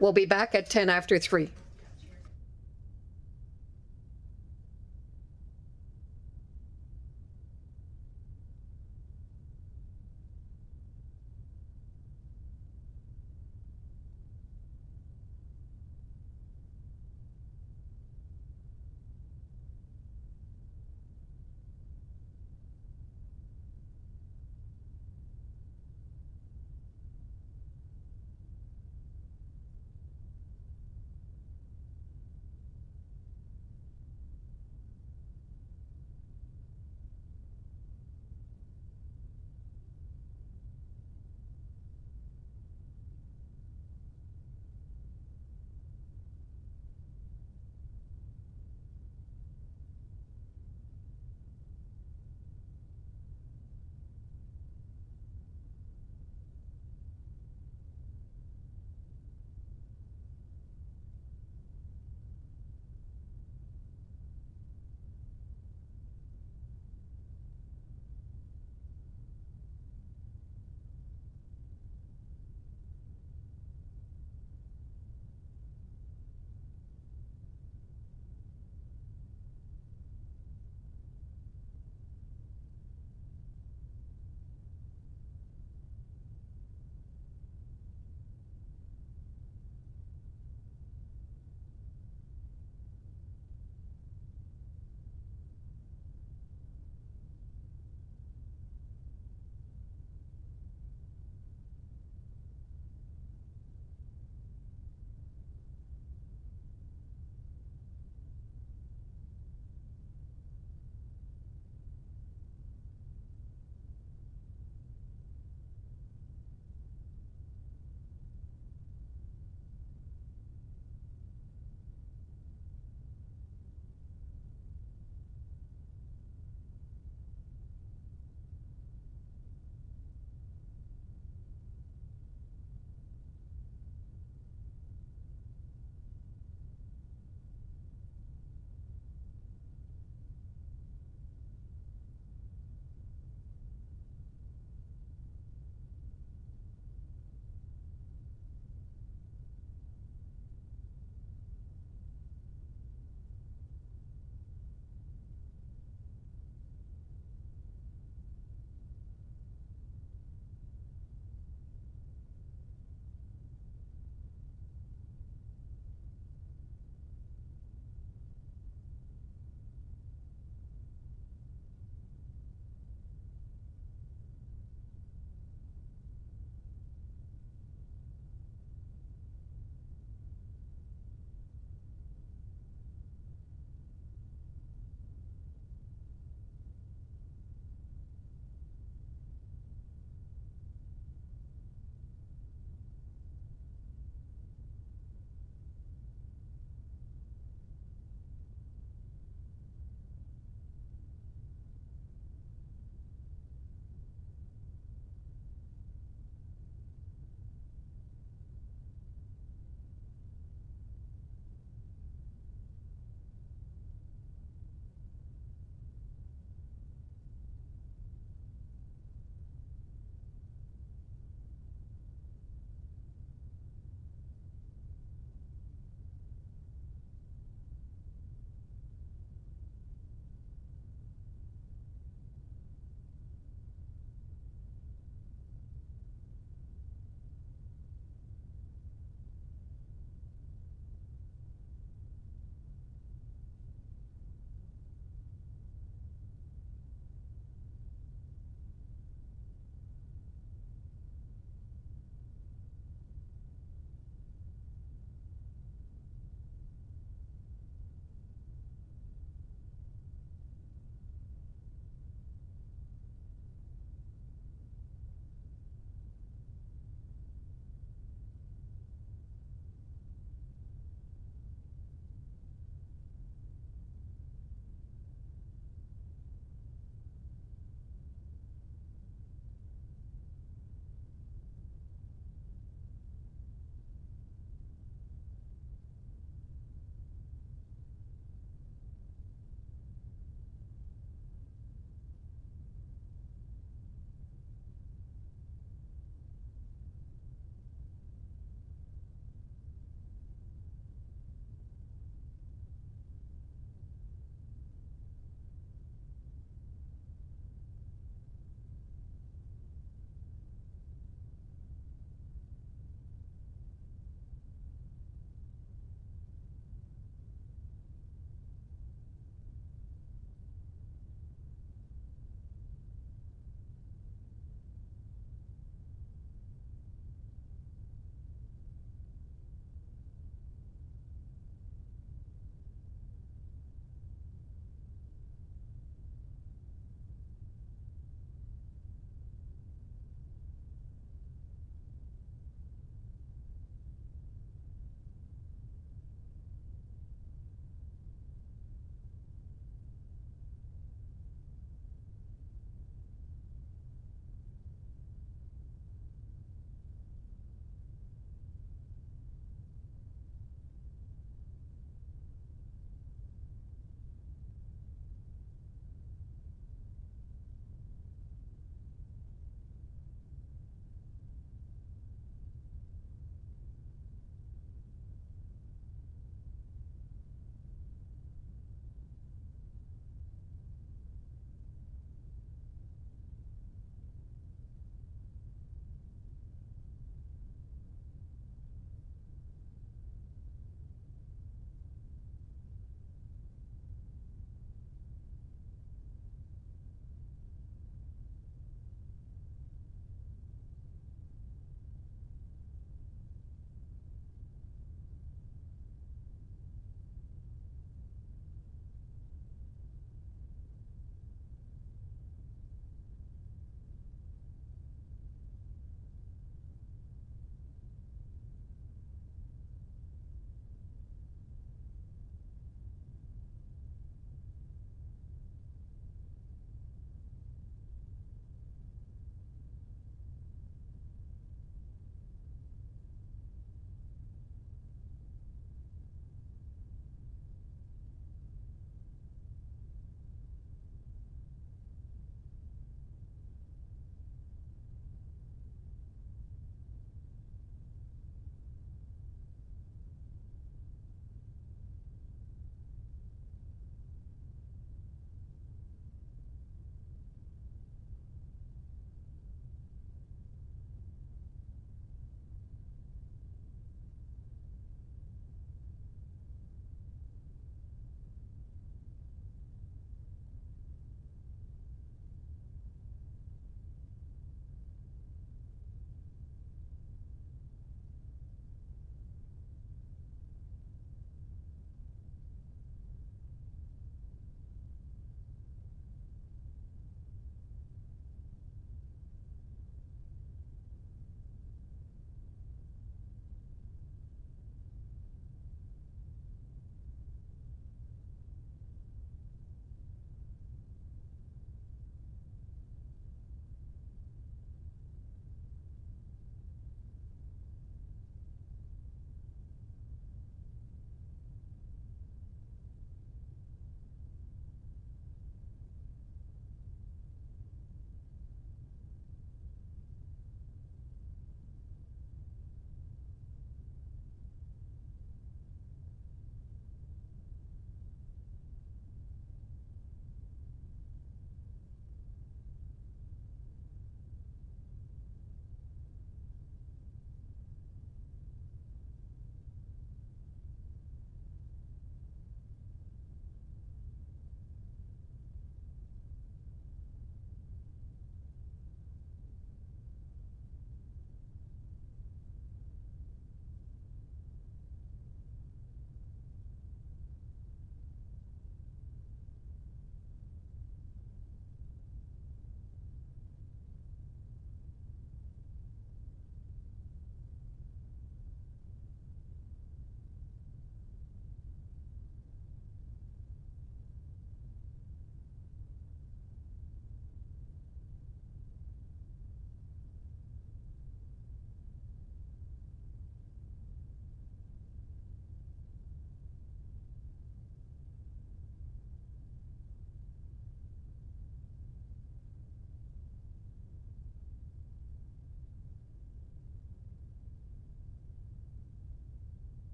We'll be back at 10 after 3.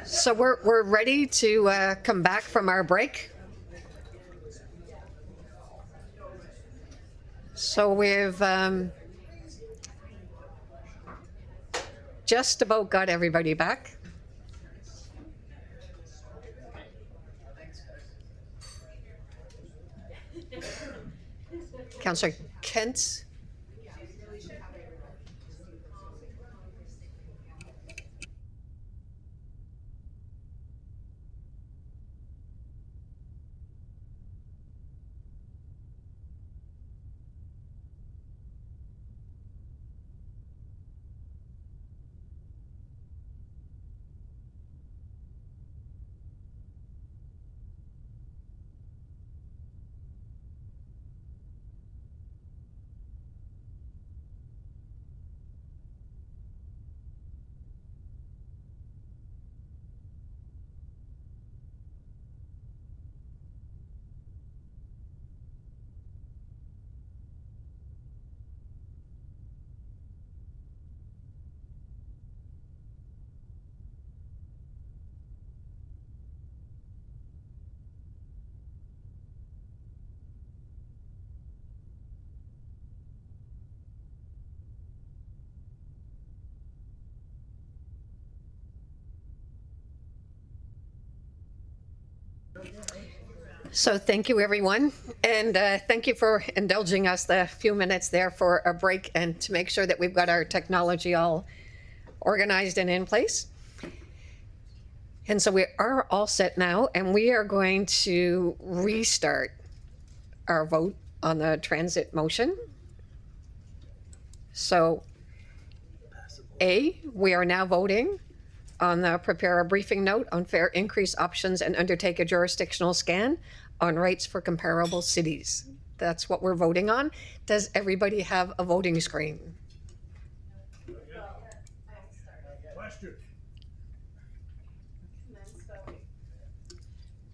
So we're ready to come back from our break. So we've just about got everybody back. Councillor Kent. So thank you, everyone. And thank you for indulging us the few minutes there for a break and to make sure that we've got our technology all organized and in place. And so we are all set now, and we are going to restart our vote on the transit motion. So we are now voting on the prepare a briefing note on fare increase options and undertake a jurisdictional scan on rates for comparable cities. That's what we're voting on. Does everybody have a voting screen? Question.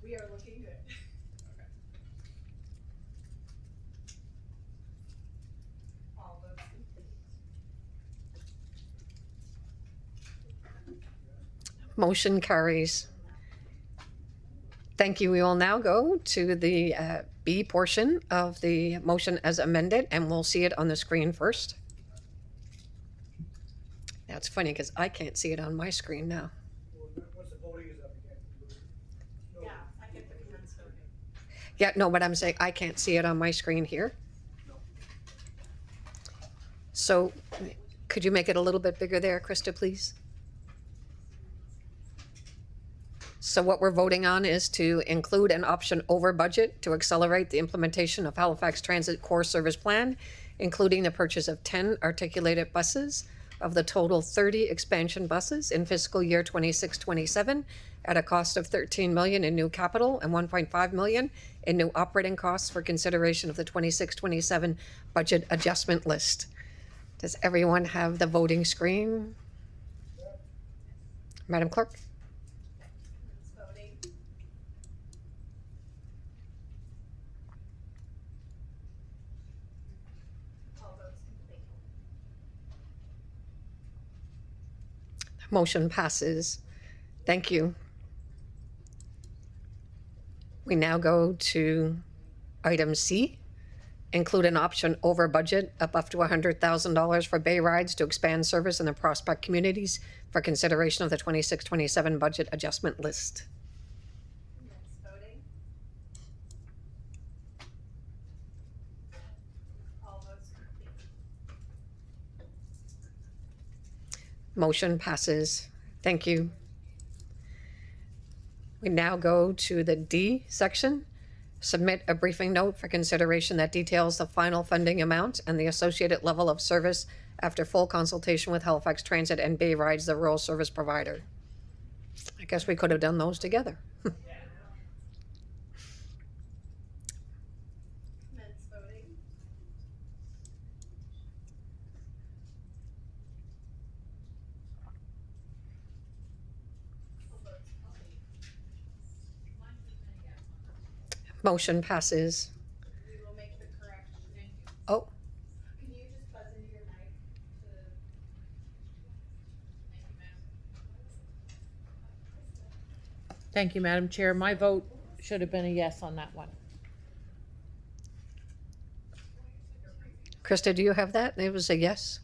We are looking good. All votes complete. Motion carries. Thank you. We will now go to the B portion of the motion as amended, and we'll see it on the screen first. That's funny because I can't see it on my screen now. Once the voting is up again. Yeah, I get the commence voting. Yeah, no, but I'm saying I can't see it on my screen here. So could you make it a little bit bigger there, Krista, please? So what we're voting on is to include an option over budget to accelerate the implementation of Halifax Transit Core Service Plan, including the purchase of 10 articulated buses of the total 30 expansion buses in fiscal year 26-27 at a cost of $13 million in new capital and $1.5 million in new operating costs for consideration of the 26-27 budget adjustment list. Does everyone have the voting screen? Madam Clerk? Motion passes. Thank you. We now go to item C, include an option over budget up to $100,000 for bay rides to expand service in the prospect communities for consideration of the 26-27 budget adjustment list. Motion passes. Thank you. We now go to the D section. Submit a briefing note for consideration that details the final funding amount and the associated level of service after full consultation with Halifax Transit and Bay Rides, the rural service provider. I guess we could have done those together. Motion passes. We will make the correction. Thank you. Oh, Can you just buzz into your mic to... Thank you, ma'am. Thank you, Madam Chair. My vote should have been a yes on that one. Krista, do you have that? It was a yes.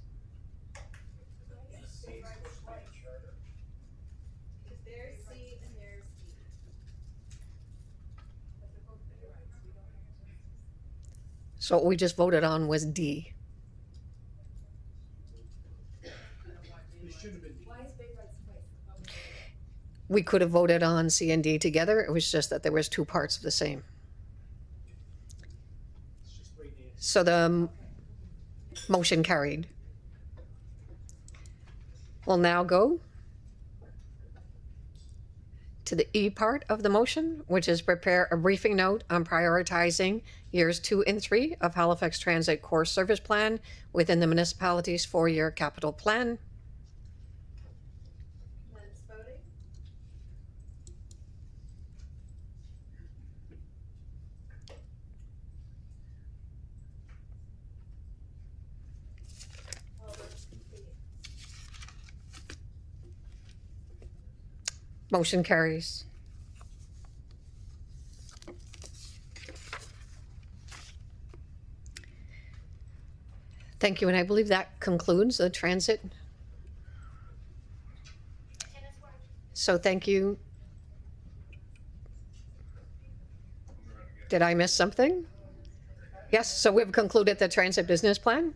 So what we just voted on was D. We could have voted on C and D together. It was just that there was two parts of the same. So the motion carried. We'll now go to the E part of the motion, which is prepare a briefing note on prioritizing years 2 and 3 of Halifax Transit Core Service Plan within the municipality's 4-year capital plan. Motion carries. Thank you, and I believe that concludes the transit. So thank you. Did I miss something? Yes, so we've concluded the transit business plan.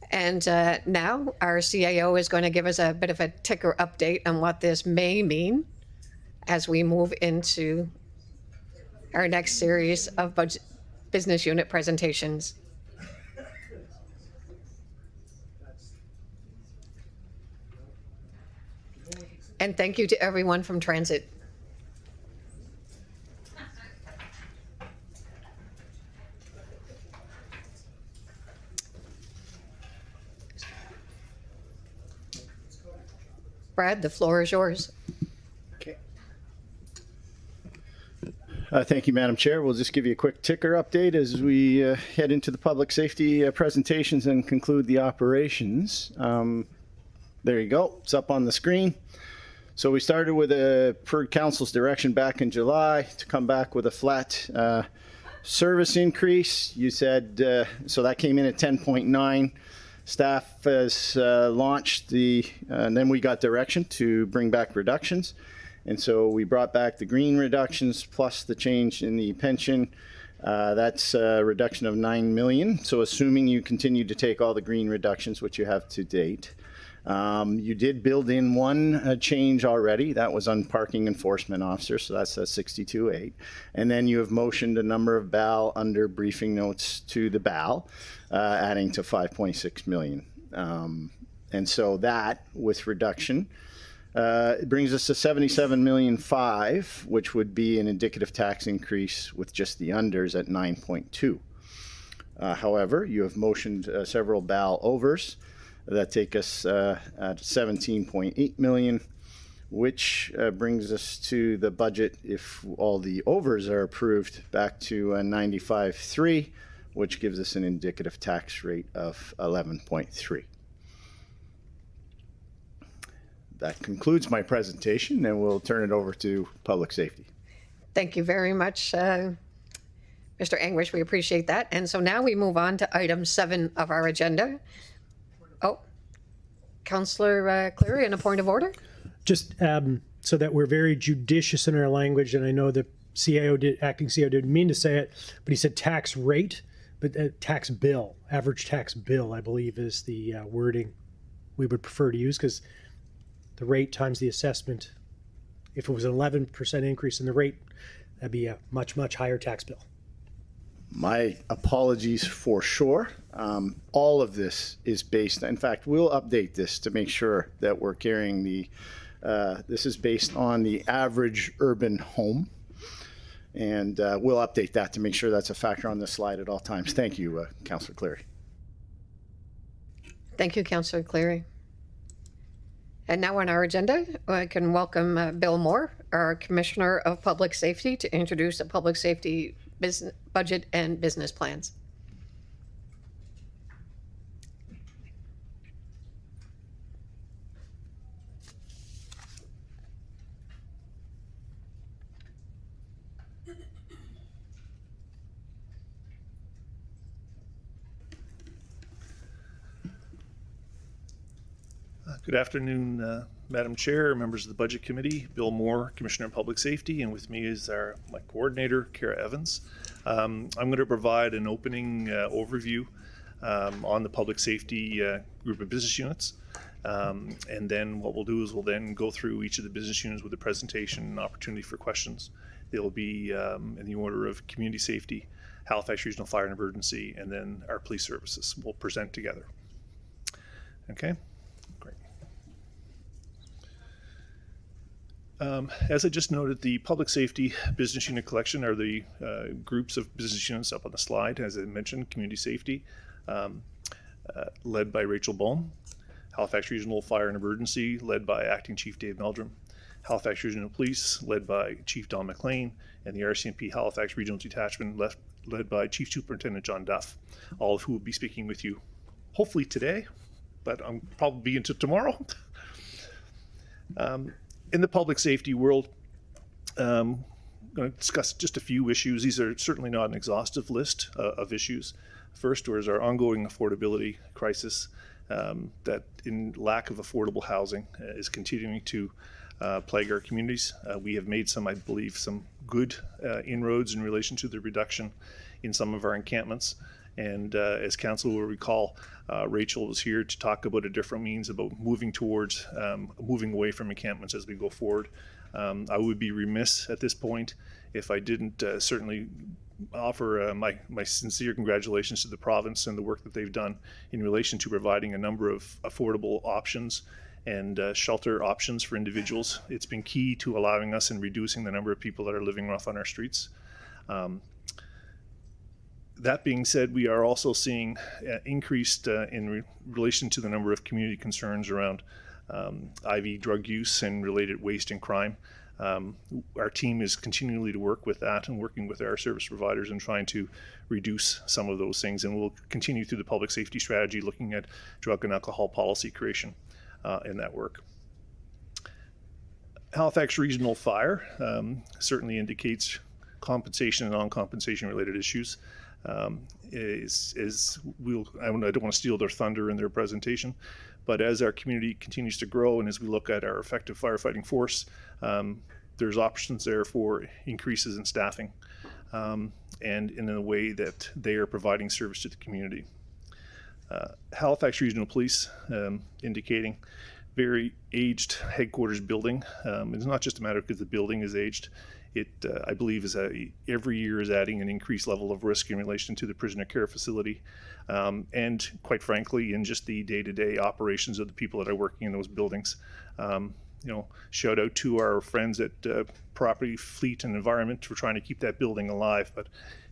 And now our CAO is going to give us a bit of a ticker update on what this may mean as we move into our next series of budget business unit presentations. And thank you to everyone from Transit. Brad, the floor is yours. Okay. Thank you, Madam Chair. We'll just give you a quick ticker update as we head into the public safety presentations and conclude the operations. There you go. It's up on the screen. So we started with per council's direction back in July to come back with a flat service increase. You said, so that came in at 10.9. Staff has launched and then we got direction to bring back reductions. And so we brought back the green reductions plus the change in the pension. That's a reduction of 9 million. So assuming you continue to take all the green reductions, which you have to date. You did build in one change already. That was on parking enforcement officer. So that's a 62.8. And then you have motioned a number of BAL under briefing notes to the BAL. Adding to 5.6 million. And so that, with reduction, it brings us to 77,000,005, which would be an indicative tax increase with just the unders at 9.2. However, you have motioned several BAL overs that take us at 17.8 million, which brings us to the budget, if all the overs are approved, back to 95.3. Which gives us an indicative tax rate of 11.3. That concludes my presentation, and we'll turn it over to public safety. Thank you very much, Mr. Anguish. We appreciate that. And so now we move on to item 7 of our agenda. Oh, Councillor Cleary, on a point of order? Just so that we're very judicious in our language, and I know the acting CAO didn't mean to say it, but he said tax rate. But tax bill, average tax bill, I believe is the wording we would prefer to use, because the rate times the assessment, if it was an 11% increase in the rate, that'd be a much, much higher tax bill. My apologies for sure. All of this is based, in fact, we'll update this to make sure that we're carrying this is based on the average urban home. And we'll update that to make sure that's a factor on this slide at all times. Thank you, Councillor Cleary. Thank you, Councillor Cleary. And now on our agenda, I can welcome Bill Moore, our Commissioner of Public Safety, to introduce the public safety budget and business plans. Good afternoon, Madam Chair, members of the Budget Committee, Bill Moore, Commissioner of Public Safety, and with me is my coordinator, Kara Evans. I'm going to provide an opening overview on the public safety group of business units. And then what we'll do is we'll then go through each of the business units with a presentation and opportunity for questions. They'll be in the order of community safety, Halifax Regional Fire and Emergency, and then our police services will present together. Okay, great. As I just noted, the public safety business unit collection are the groups of business units up on the slide. As I mentioned, community safety, led by Rachel Bohm. Halifax Regional Fire and Emergency, led by Acting Chief Dave Meldrum. Halifax Regional Police, led by Chief Don McLean. And the RCMP Halifax Regional Detachment, led by Chief Superintendent John Duff, all of who will be speaking with you hopefully today, but I'm probably into tomorrow. In the public safety world, I'm going to discuss just a few issues. These are certainly not an exhaustive list of issues. First was our ongoing affordability crisis that in lack of affordable housing is continuing to plague our communities. We have made some, I believe, some good inroads in relation to the reduction in some of our encampments. And as council will recall, Rachel was here to talk about a different means about moving towards, moving away from encampments as we go forward. I would be remiss at this point if I didn't certainly offer my sincere congratulations to the province and the work that they've done in relation to providing a number of affordable options and shelter options for individuals. It's been key to allowing us in reducing the number of people that are living rough on our streets. That being said, we are also seeing increased in relation to the number of community concerns around IV drug use and related waste and crime. Our team is continually to work with that and working with our service providers and trying to reduce some of those things. And we'll continue through the public safety strategy looking at drug and alcohol policy creation in that work. Halifax Regional Fire certainly indicates compensation and non-compensation related issues. I don't want to steal their thunder in their presentation, but as our community continues to grow and as we look at our effective firefighting force, there's options there for increases in staffing and in a way that they are providing service to the community. Halifax Regional Police indicating very aged headquarters building. It's not just a matter because the building is aged. It, I believe, is every year is adding an increased level of risk in relation to the prisoner care facility, and quite frankly, in just the day-to-day operations of the people that are working in those buildings. You know, shout out to our friends at Property, Fleet, and Environment for trying to keep that building alive. But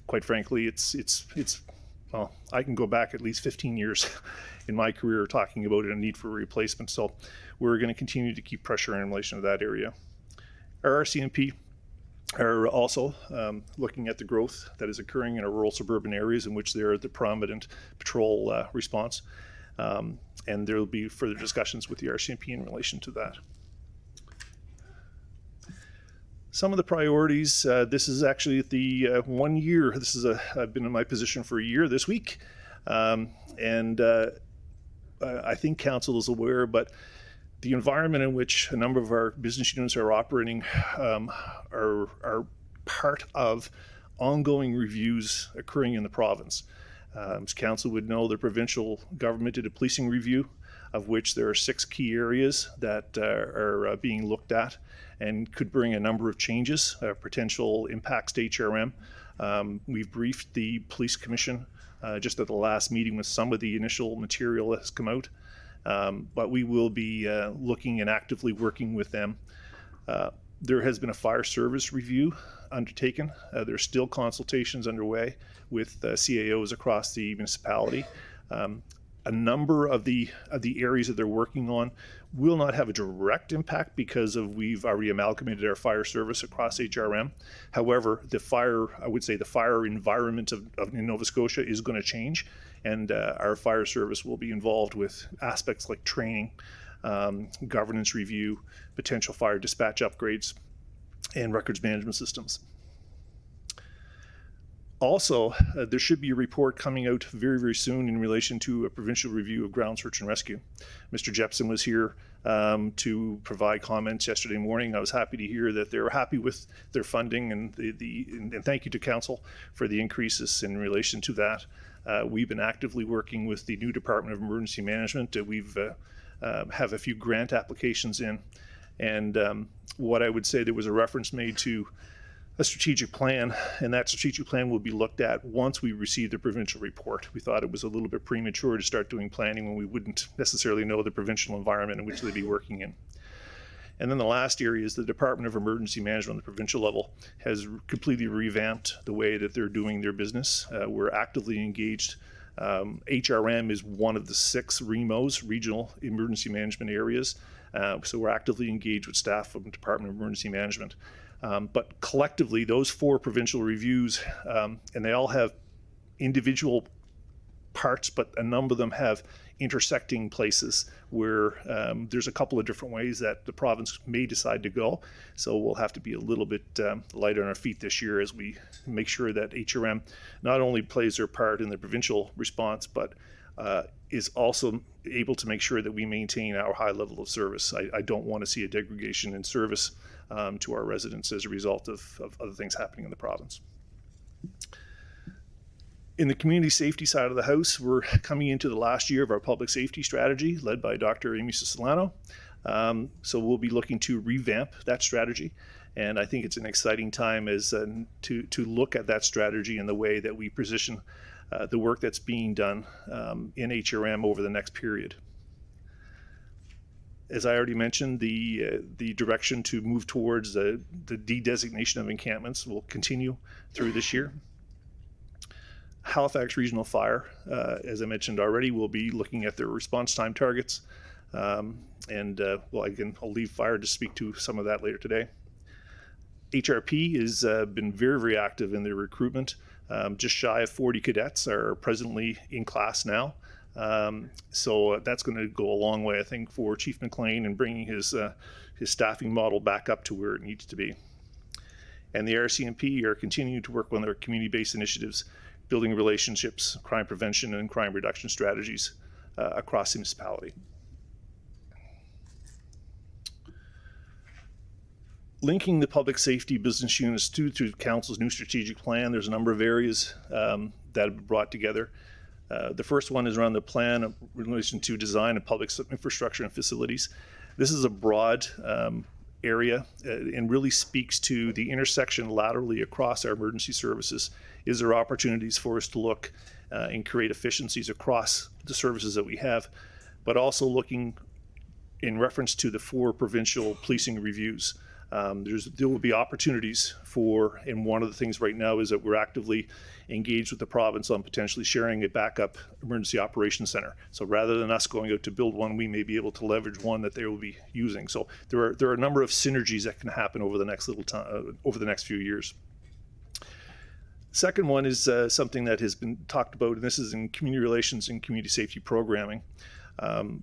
quite frankly, it's well, I can go back at least 15 years in my career talking about a need for replacement. So we're going to continue to keep pressure in relation to that area. Our RCMP are also looking at the growth that is occurring in our rural suburban areas in which they're the prominent patrol response. And there will be further discussions with the RCMP in relation to that. Some of the priorities, this is actually the 1 year. This is I've been in my position for a year this week. And I think council is aware, but the environment in which a number of our business units are operating are part of ongoing reviews occurring in the province. As council would know, the provincial government did a policing review, of which there are 6 key areas that are being looked at and could bring a number of changes, potential impacts to HRM. We've briefed the Police Commission just at the last meeting with some of the initial material that has come out. But we will be looking and actively working with them. There has been a fire service review undertaken. There's still consultations underway with CAOs across the municipality. A number of the areas that they're working on will not have a direct impact because we've already amalgamated our fire service across HRM. However, the fire environment in Nova Scotia is going to change, and our fire service will be involved with aspects like training, governance review, potential fire dispatch upgrades, and records management systems. Also, there should be a report coming out very, very soon in relation to a provincial review of ground search and rescue. Mr. Jepson was here to provide comments yesterday morning. I was happy to hear that they were happy with their funding, and and thank you to Council for the increases in relation to that. We've been actively working with the new Department of Emergency Management. We've have a few grant applications in, and what I would say, there was a reference made to a strategic plan, and that strategic plan will be looked at once we receive the provincial report. We thought it was a little bit premature to start doing planning when we wouldn't necessarily know the provincial environment in which they'd be working in. And then the last area is the Department of Emergency Management on the provincial level has completely revamped the way that they're doing their business. We're actively engaged. HRM is one of the 6 REMOs, Regional Emergency Management Areas. So we're actively engaged with staff from the Department of Emergency Management. But collectively, those 4 provincial reviews, and they all have individual parts, but a number of them have intersecting places where there's a couple of different ways that the province may decide to go. So we'll have to be a little bit light on our feet this year as we make sure that HRM not only plays their part in the provincial response, but is also able to make sure that we maintain our high level of service. I don't want to see a degradation in service to our residents as a result of other things happening in the province. In the community safety side of the house, we're coming into the last year of our public safety strategy led by Dr. Amy Siciliano. So we'll be looking to revamp that strategy. And I think it's an exciting time as to look at that strategy and the way that we position the work that's being done in HRM over the next period. As I already mentioned, the direction to move towards the de-designation of encampments will continue through this year. Halifax Regional Fire, as I mentioned already, will be looking at their response time targets. Well, again, I'll leave fire to speak to some of that later today. HRP has been very, very active in their recruitment. Just shy of 40 cadets are presently in class now. So that's going to go a long way, I think, for Chief McLean and bringing his staffing model back up to where it needs to be. And the RCMP are continuing to work on their community-based initiatives, building relationships, crime prevention, and crime reduction strategies across the municipality. Linking the public safety business units to Council's new strategic plan, there's a number of areas that have been brought together. The first one is around the plan in relation to design of public infrastructure and facilities. This is a broad area and really speaks to the intersection laterally across our emergency services. Is there opportunities for us to look and create efficiencies across the services that we have, but also looking in reference to the 4 provincial policing reviews. There will be opportunities for, and one of the things right now is that we're actively engaged with the province on potentially sharing a backup emergency operations center. So rather than us going out to build one, we may be able to leverage one that they will be using. So there are a number of synergies that can happen over the next over the next few years. Second one is something that has been talked about, and this is in community relations and community safety programming.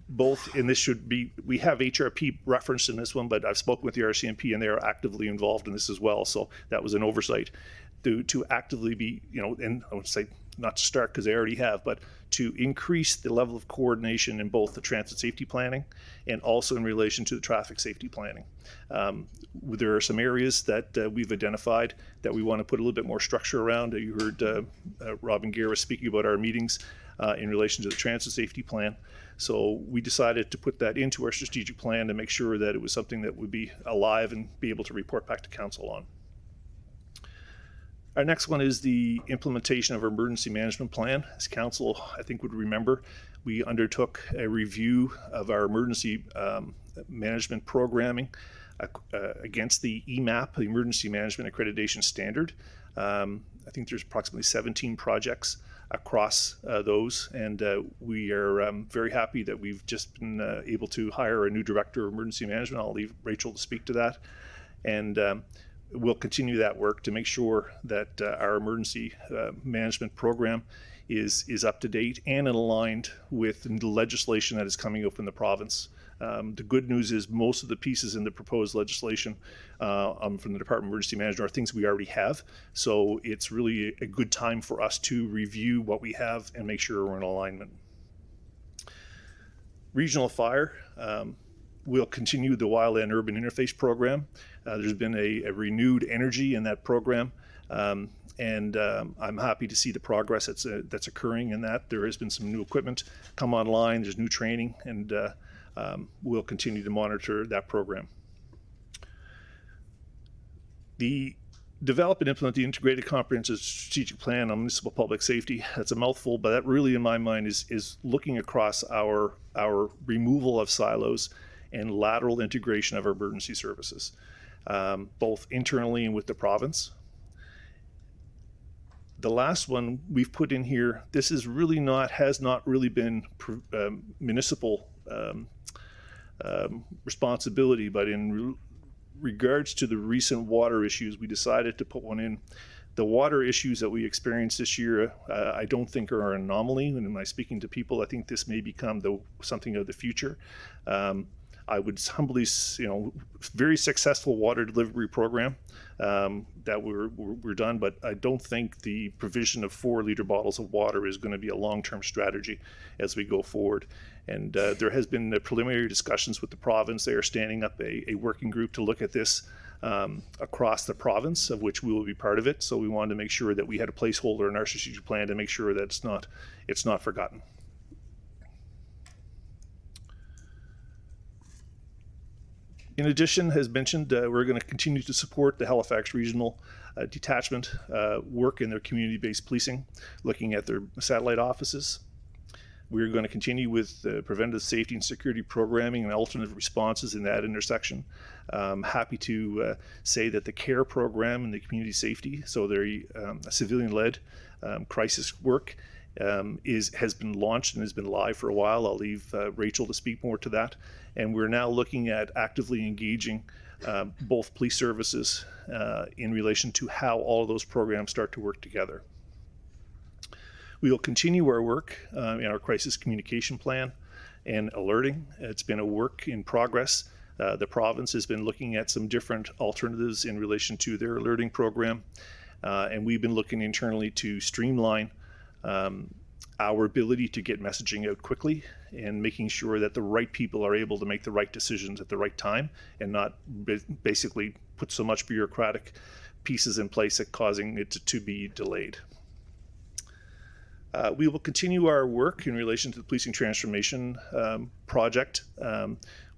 Both, and this should be, we have HRP referenced in this one, but I've spoken with the RCMP and they are actively involved in this as well. So that was an oversight to actively be, and I would say not to start because they already have, but to increase the level of coordination in both the transit safety planning and also in relation to the traffic safety planning. There are some areas that we've identified that we want to put a little bit more structure around. You heard Robin Guerra speaking about our meetings in relation to the transit safety plan. So we decided to put that into our strategic plan to make sure that it was something that would be alive and be able to report back to council on. Our next one is the implementation of our emergency management plan. As council, I think, would remember, we undertook a review of our emergency management programming against the EMAP, the Emergency Management Accreditation Standard. I think there's approximately 17 projects across those, and we are very happy that we've just been able to hire a new director of emergency management. I'll leave Rachel to speak to that, and we'll continue that work to make sure that our emergency management program is up to date and aligned with the legislation that is coming up in the province. The good news is most of the pieces in the proposed legislation from the Department of Emergency Management are things we already have. So it's really a good time for us to review what we have and make sure we're in alignment. Regional fire. We'll continue the Wildland Urban Interface program. There's been a renewed energy in that program. And I'm happy to see the progress that's occurring in that. There has been some new equipment come online, there's new training, and we'll continue to monitor that program. The develop and implement the integrated comprehensive strategic plan on municipal public safety. That's a mouthful, but that really in my mind is looking across our removal of silos and lateral integration of our emergency services, both internally and with the province. The last one we've put in here, this is really has not really been municipal responsibility, but in regards to the recent water issues, we decided to put one in. The water issues that we experienced this year, I don't think are an anomaly. And when I'm speaking to people, I think this may become something of the future. I would humbly, very successful water delivery program that we're done, but I don't think the provision of 4-liter bottles of water is going to be a long-term strategy as we go forward. And there has been preliminary discussions with the province. They are standing up a working group to look at this across the province, of which we will be part of it. So we wanted to make sure that we had a placeholder in our strategic plan to make sure that it's not forgotten. In addition, as mentioned, we're going to continue to support the Halifax Regional Detachment work in their community-based policing, looking at their satellite offices. We're going to continue with preventative safety and security programming and alternate responses in that intersection. Happy to say that the CARE program and the community safety, so they're civilian-led crisis work, has been launched and has been live for a while. I'll leave Rachel to speak more to that. And we're now looking at actively engaging both police services in relation to how all of those programs start to work together. We will continue our work in our crisis communication plan and alerting. It's been a work in progress. The province has been looking at some different alternatives in relation to their alerting program. And we've been looking internally to streamline our ability to get messaging out quickly and making sure that the right people are able to make the right decisions at the right time and not basically put so much bureaucratic pieces in place that causing it to be delayed. We will continue our work in relation to the policing transformation project.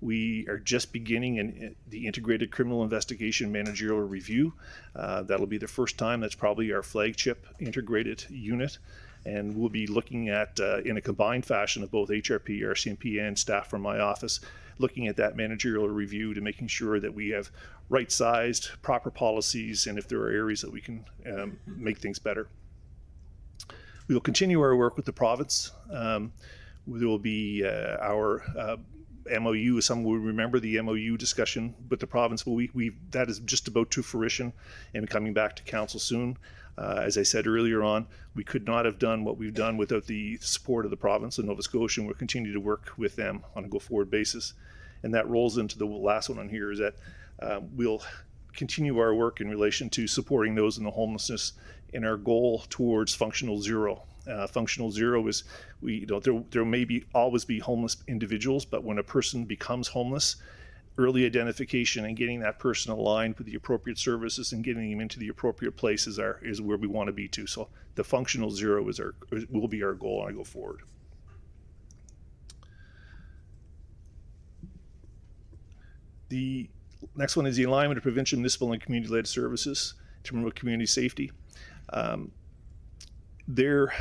We are just beginning in the integrated criminal investigation managerial review. That'll be the first time. That's probably our flagship integrated unit. And we'll be looking at, in a combined fashion of both HRP, RCMP, and staff from my office, looking at that managerial review to making sure that we have right-sized, proper policies, and if there are areas that we can make things better. We will continue our work with the province. There will be our MOU, as some will remember the MOU discussion with the province, but that is just about to fruition and coming back to council soon. As I said earlier on, we could not have done what we've done without the support of the province of Nova Scotia, and we'll continue to work with them on a go-forward basis. And that rolls into the last one on here, is that we'll continue our work in relation to supporting those in the homelessness and our goal towards functional zero. Functional zero is, there may always be homeless individuals, but when a person becomes homeless, early identification and getting that person aligned with the appropriate services and getting them into the appropriate places is where we want to be to. So the functional zero will be our goal as I go forward. The next one is the alignment of provincial, municipal, and community-led services to promote community safety. There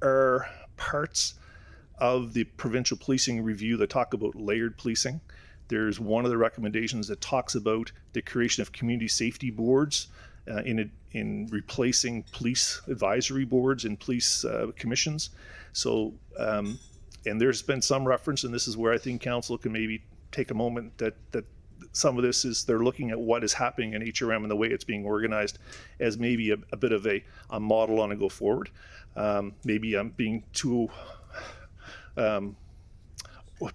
are parts of the provincial policing review that talk about layered policing. There's one of the recommendations that talks about the creation of community safety boards in replacing police advisory boards and police commissions. So, and there's been some reference, and this is where I think council can maybe take a moment that some of this is they're looking at what is happening in HRM and the way it's being organized as maybe a bit of a model on a go forward. Maybe I'm being too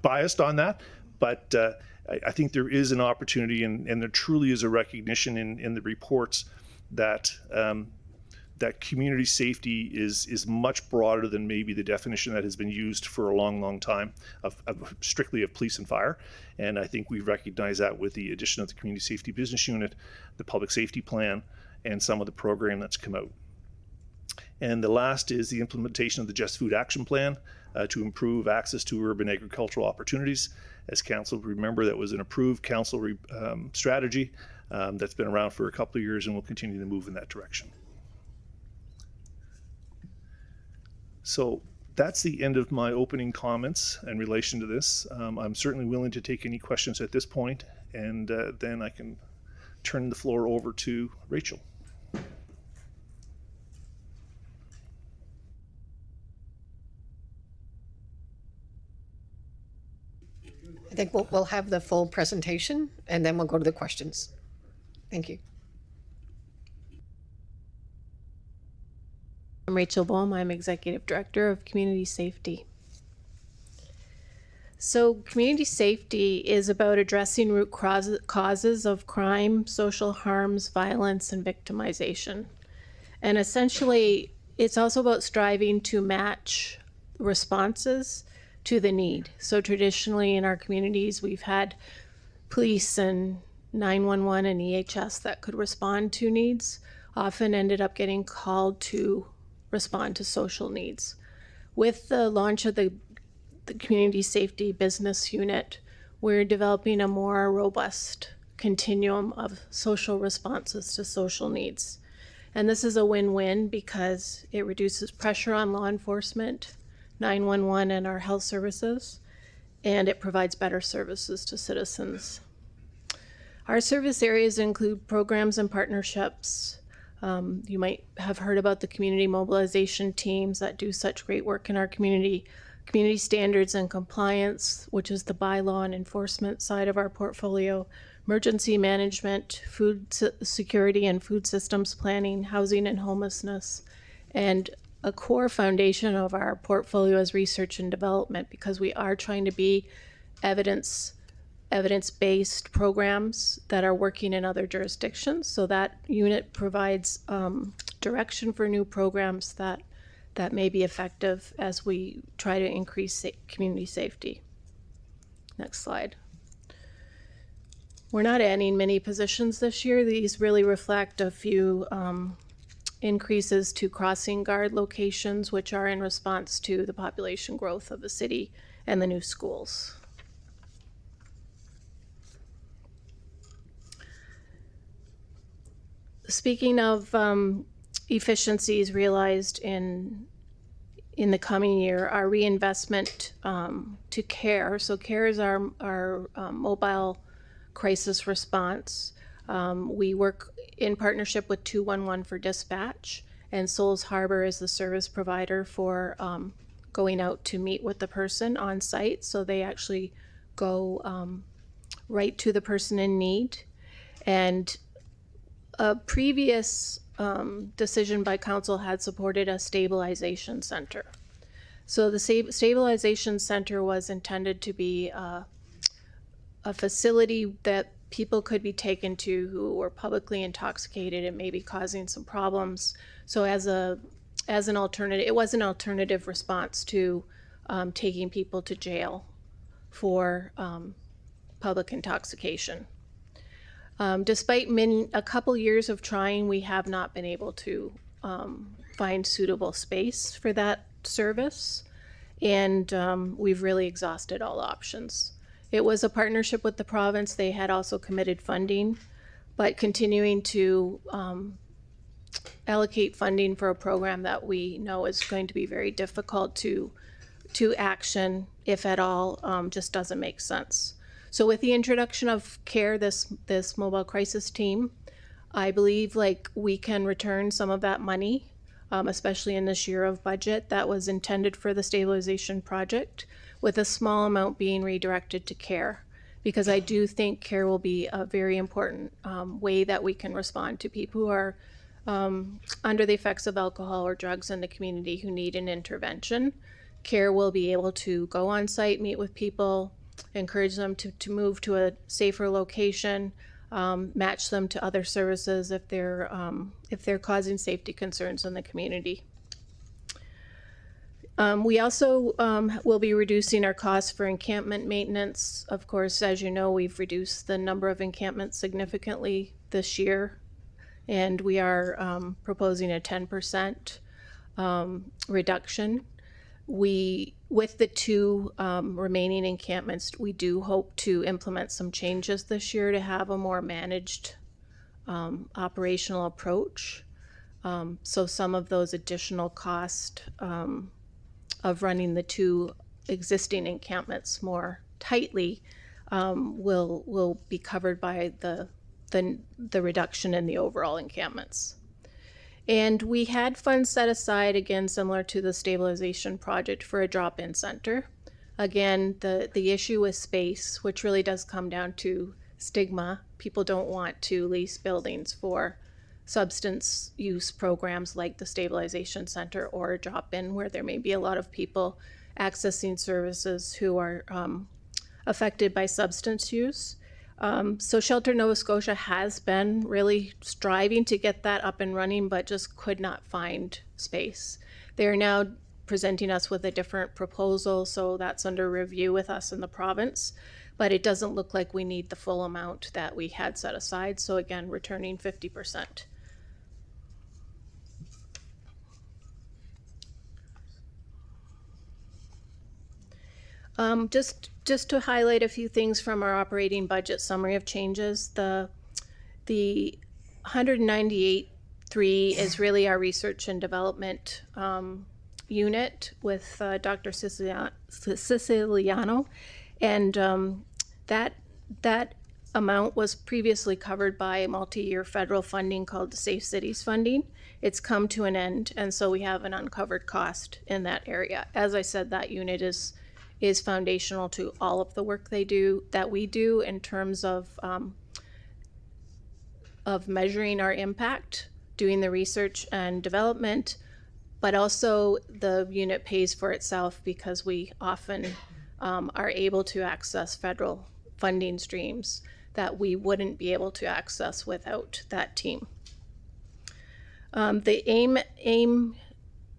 biased on that, but I think there is an opportunity, and there truly is a recognition in the reports that that community safety is much broader than maybe the definition that has been used for a long time of strictly of police and fire. And I think we recognize that with the addition of the Community Safety Business Unit, the Public Safety Plan, and some of the program that's come out. And the last is the implementation of the Just Food Action Plan to improve access to urban agricultural opportunities. As council remember, that was an approved council strategy that's been around for a couple of years and will continue to move in that direction. So that's the end of my opening comments in relation to this. I'm certainly willing to take any questions at this point, and then I can turn the floor over to Rachel. I think we'll have the full presentation, and then we'll go to the questions. Thank you. I'm Rachel Boehm. I'm Executive Director of Community Safety. So community safety is about addressing root causes of crime, social harms, violence, and victimization. And essentially, it's also about striving to match responses to the need. So traditionally in our communities, we've had police and 911 and EHS that could respond to needs, often ended up getting called to respond to social needs. With the launch of the Community Safety Business Unit, we're developing a more robust continuum of social responses to social needs. And this is a win-win because it reduces pressure on law enforcement, 911, and our health services, and it provides better services to citizens. Our service areas include programs and partnerships. You might have heard about the community mobilization teams that do such great work in our community. Community standards and compliance, which is the bylaw and enforcement side of our portfolio. Emergency management, food security and food systems planning, housing and homelessness. And a core foundation of our portfolio is research and development, because we are trying to be evidence-based programs that are working in other jurisdictions. So that unit provides direction for new programs that may be effective as we try to increase community safety. Next slide. We're not adding many positions this year. These really reflect a few increases to crossing guard locations, which are in response to the population growth of the city and the new schools. Speaking of efficiencies realized in the coming year, our reinvestment to CARE. So CARE is our mobile crisis response. We work in partnership with 211 for dispatch, and Souls Harbor is the service provider for going out to meet with the person on site. So they actually go right to the person in need. And a previous decision by council had supported a stabilization center. So the stabilization center was intended to be a facility that people could be taken to who were publicly intoxicated and maybe causing some problems. So as an alternative, it was an alternative response to taking people to jail for public intoxication. Despite a couple years of trying, we have not been able to find suitable space for that service, and we've really exhausted all options. It was a partnership with the province. They had also committed funding, but continuing to allocate funding for a program that we know is going to be very difficult to action, if at all, just doesn't make sense. So with the introduction of CARE, this mobile crisis team, I believe we can return some of that money, especially in this year of budget that was intended for the stabilization project, with a small amount being redirected to CARE. because I do think care will be a very important way that we can respond to people who are under the effects of alcohol or drugs in the community who need an intervention. Care will be able to go on site, meet with people, encourage them to move to a safer location, match them to other services if they're causing safety concerns in the community. We also will be reducing our costs for encampment maintenance. Of course, as you know, we've reduced the number of encampments significantly this year, and we are proposing a 10% reduction. With the two remaining encampments, we do hope to implement some changes this year to have a more managed operational approach. So some of those additional costs of running the two existing encampments more tightly will be covered by the reduction in the overall encampments. And we had funds set aside, again, similar to the stabilization project, for a drop-in center. Again, the issue with space, which really does come down to stigma. People don't want to lease buildings for substance use programs like the stabilization center or a drop-in, where there may be a lot of people accessing services who are affected by substance use. So Shelter Nova Scotia has been really striving to get that up and running, but just could not find space. They are now presenting us with a different proposal, so that's under review with us in the province, but it doesn't look like we need the full amount that we had set aside. So again, returning 50%. Just to highlight a few things from our operating budget summary of changes, the 198.3 is really our research and development unit with Dr. Siciliano, and that amount was previously covered by multi-year federal funding called the Safe Cities funding. It's come to an end, and so we have an uncovered cost in that area. As I said, that unit is foundational to all of the work we do in terms of measuring our impact, doing the research and development, but also the unit pays for itself because we often are able to access federal funding streams that we wouldn't be able to access without that team. The AIM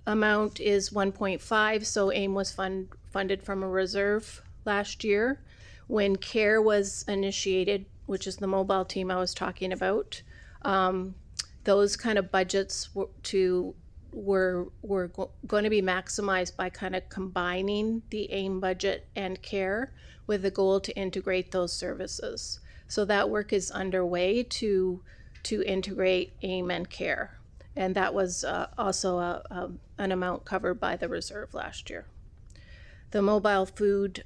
amount is 1.5, so AIM was funded from a reserve last year. When CARE was initiated, which is the mobile team I was talking about, those kind of budgets were going to be maximized by kind of combining the AIM budget and CARE with the goal to integrate those services. So that work is underway to integrate AIM and CARE. And that was also an amount covered by the reserve last year. The mobile food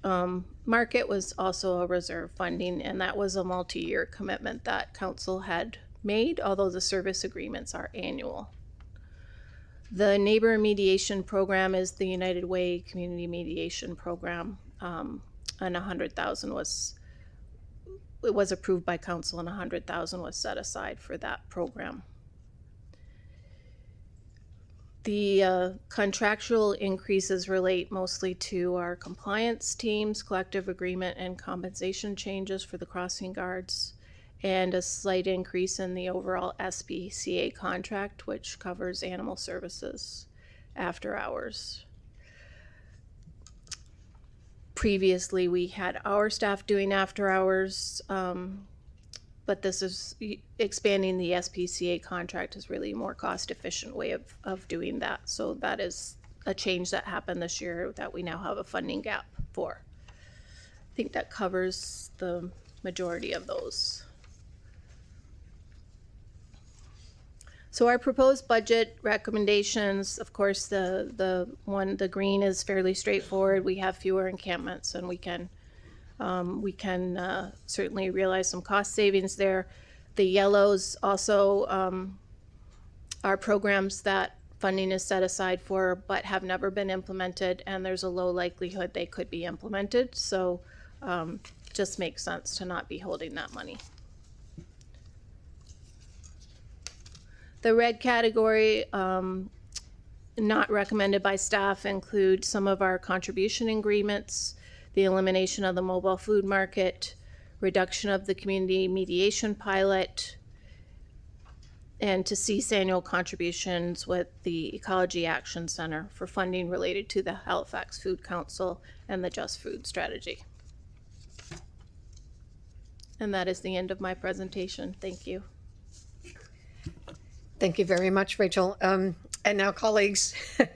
market was also a reserve funding, and that was a multi-year commitment that Council had made, although the service agreements are annual. The neighbor mediation program is the United Way Community Mediation Program, and $100,000 was approved by Council, and $100,000 was set aside for that program. The contractual increases relate mostly to our compliance teams, collective agreement and compensation changes for the crossing guards, and a slight increase in the overall SPCA contract, which covers animal services after hours. Previously, we had our staff doing after hours, but this is expanding the SPCA contract is really a more cost-efficient way of doing that. So that is a change that happened this year that we now have a funding gap for. I think that covers the majority of those. So our proposed budget recommendations, of course, the green is fairly straightforward. We have fewer encampments, and we can certainly realize some cost savings there. The yellows also are programs that funding is set aside for but have never been implemented, and there's a low likelihood they could be implemented. So just makes sense to not be holding that money. The red category, not recommended by staff, include some of our contribution agreements, the elimination of the mobile food market, reduction of the community mediation pilot, and to cease annual contributions with the Ecology Action Center for funding related to the Halifax Food Council and the Just Food Strategy. And that is the end of my presentation. Thank you. Thank you very much, Rachel. And now, colleagues, I'm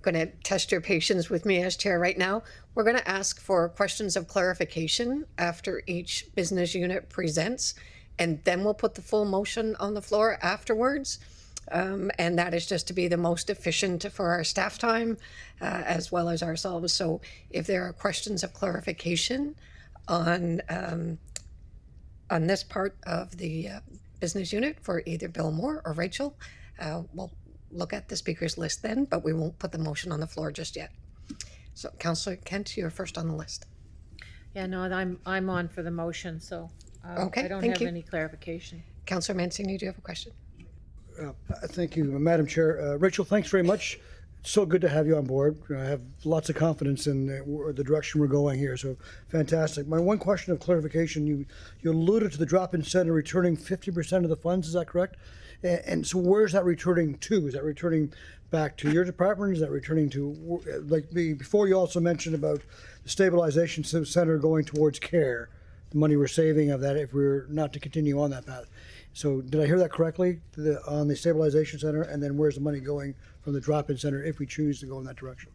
going to test your patience with me as chair right now. We're going to ask for questions of clarification after each business unit presents, and then we'll put the full motion on the floor afterwards. And that is just to be the most efficient for our staff time as well as ourselves. So if there are questions of clarification on this part of the business unit for either Bill Moore or Rachel, we'll look at the speakers list then, but we won't put the motion on the floor just yet. So Councillor Kent, you're first on the list. Yeah, no, I'm on for the motion, so Okay, I don't thank have you. any clarification. Councillor Mancini, do you have a question? Thank you, Madam Chair. Rachel, thanks very much. It's so good to have you on board. I have lots of confidence in the direction we're going here, so fantastic. My one question of clarification, you alluded to the drop-in center returning 50% of the funds, is that correct? And so where's that returning to? Is that returning back to your department? Is that returning to, before you also mentioned about the stabilization center going towards care, the money we're saving of that if we're not to continue on that path. So did I hear that correctly on the stabilization center? And then where's the money going from the drop-in center if we choose to go in that direction?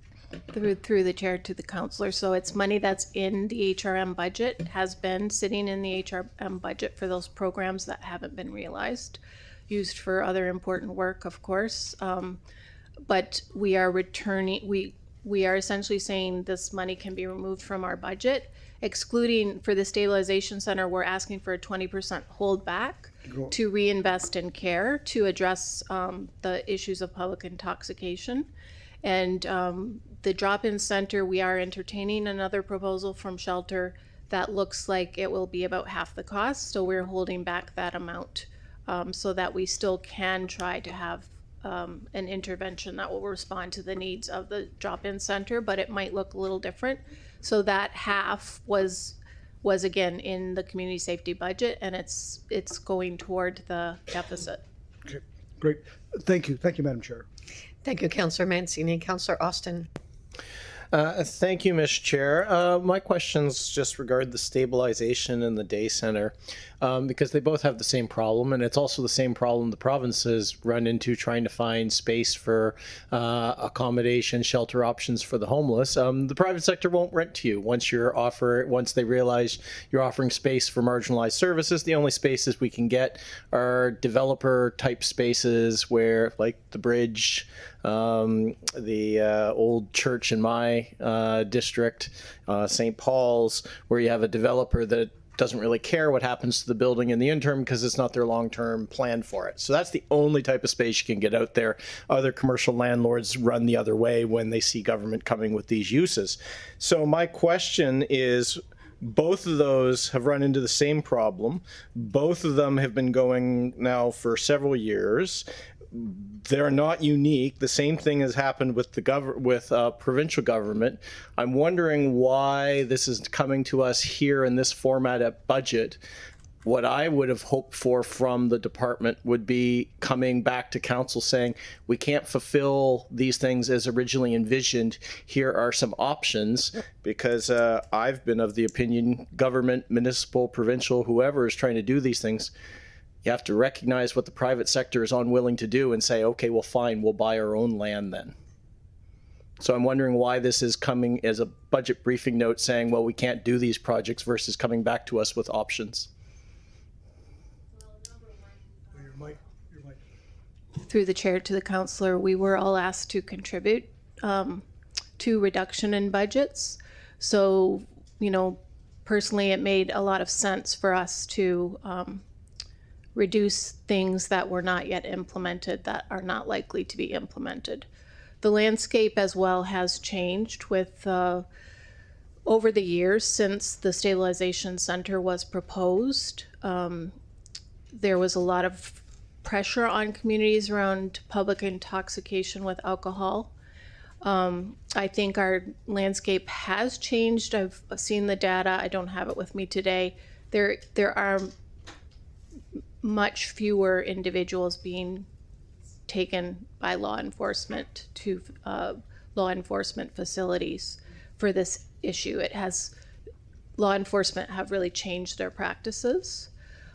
Through the chair to the councillor. So it's money that's in the HRM budget, has been sitting in the HRM budget for those programs that haven't been realized, used for other important work, of course. But we are returning, we are essentially saying this money can be removed from our budget, excluding for the stabilization center, we're asking for a 20% holdback to reinvest in care to address the issues of public intoxication. And the drop-in center, we are entertaining another proposal from Shelter that looks like it will be about half the cost. So we're holding back that amount so that we still can try to have an intervention that will respond to the needs of the drop-in center, but it might look a little different. So that half was again in the community safety budget, and it's going toward the deficit. Okay, great. Thank you, Madam Chair. Thank you, Councillor Mancini. Councillor Austin. Thank you, Ms. Chair. My questions just regard the stabilization and the day center because they both have the same problem, and it's also the same problem the provinces run into trying to find space for accommodation, shelter options for the homeless. The private sector won't rent to you once they realize you're offering space for marginalized services. The only spaces we can get are developer type spaces where, like the bridge, the old church in my district, St. Paul's, where you have a developer that doesn't really care what happens to the building in the interim because it's not their long-term plan for it. So that's the only type of space you can get out there. Other commercial landlords run the other way when they see government coming with these uses. So my question is, both of those have run into the same problem. Both of them have been going now for several years. They're not unique. The same thing has happened with the provincial government. I'm wondering why this is coming to us here in this format at budget. What I would have hoped for from the department would be coming back to council saying, we can't fulfill these things as originally envisioned. Here are some options, because I've been of the opinion government, municipal, provincial, whoever is trying to do these things, you have to recognize what the private sector is unwilling to do and say, okay, well, fine, we'll buy our own land then. So I'm wondering why this is coming as a budget briefing note saying, well, we can't do these projects versus coming back to us with options. Through the chair to the councillor, we were all asked to contribute to reduction in budgets. So, personally, it made a lot of sense for us to reduce things that were not yet implemented, that are not likely to be implemented. The landscape as well has changed with over the years since the stabilization center was proposed, there was a lot of pressure on communities around public intoxication with alcohol. I think our landscape has changed. I've seen the data. I don't have it with me today. There are much fewer individuals being taken by law enforcement to law enforcement facilities for this issue. Law enforcement have really changed their practices.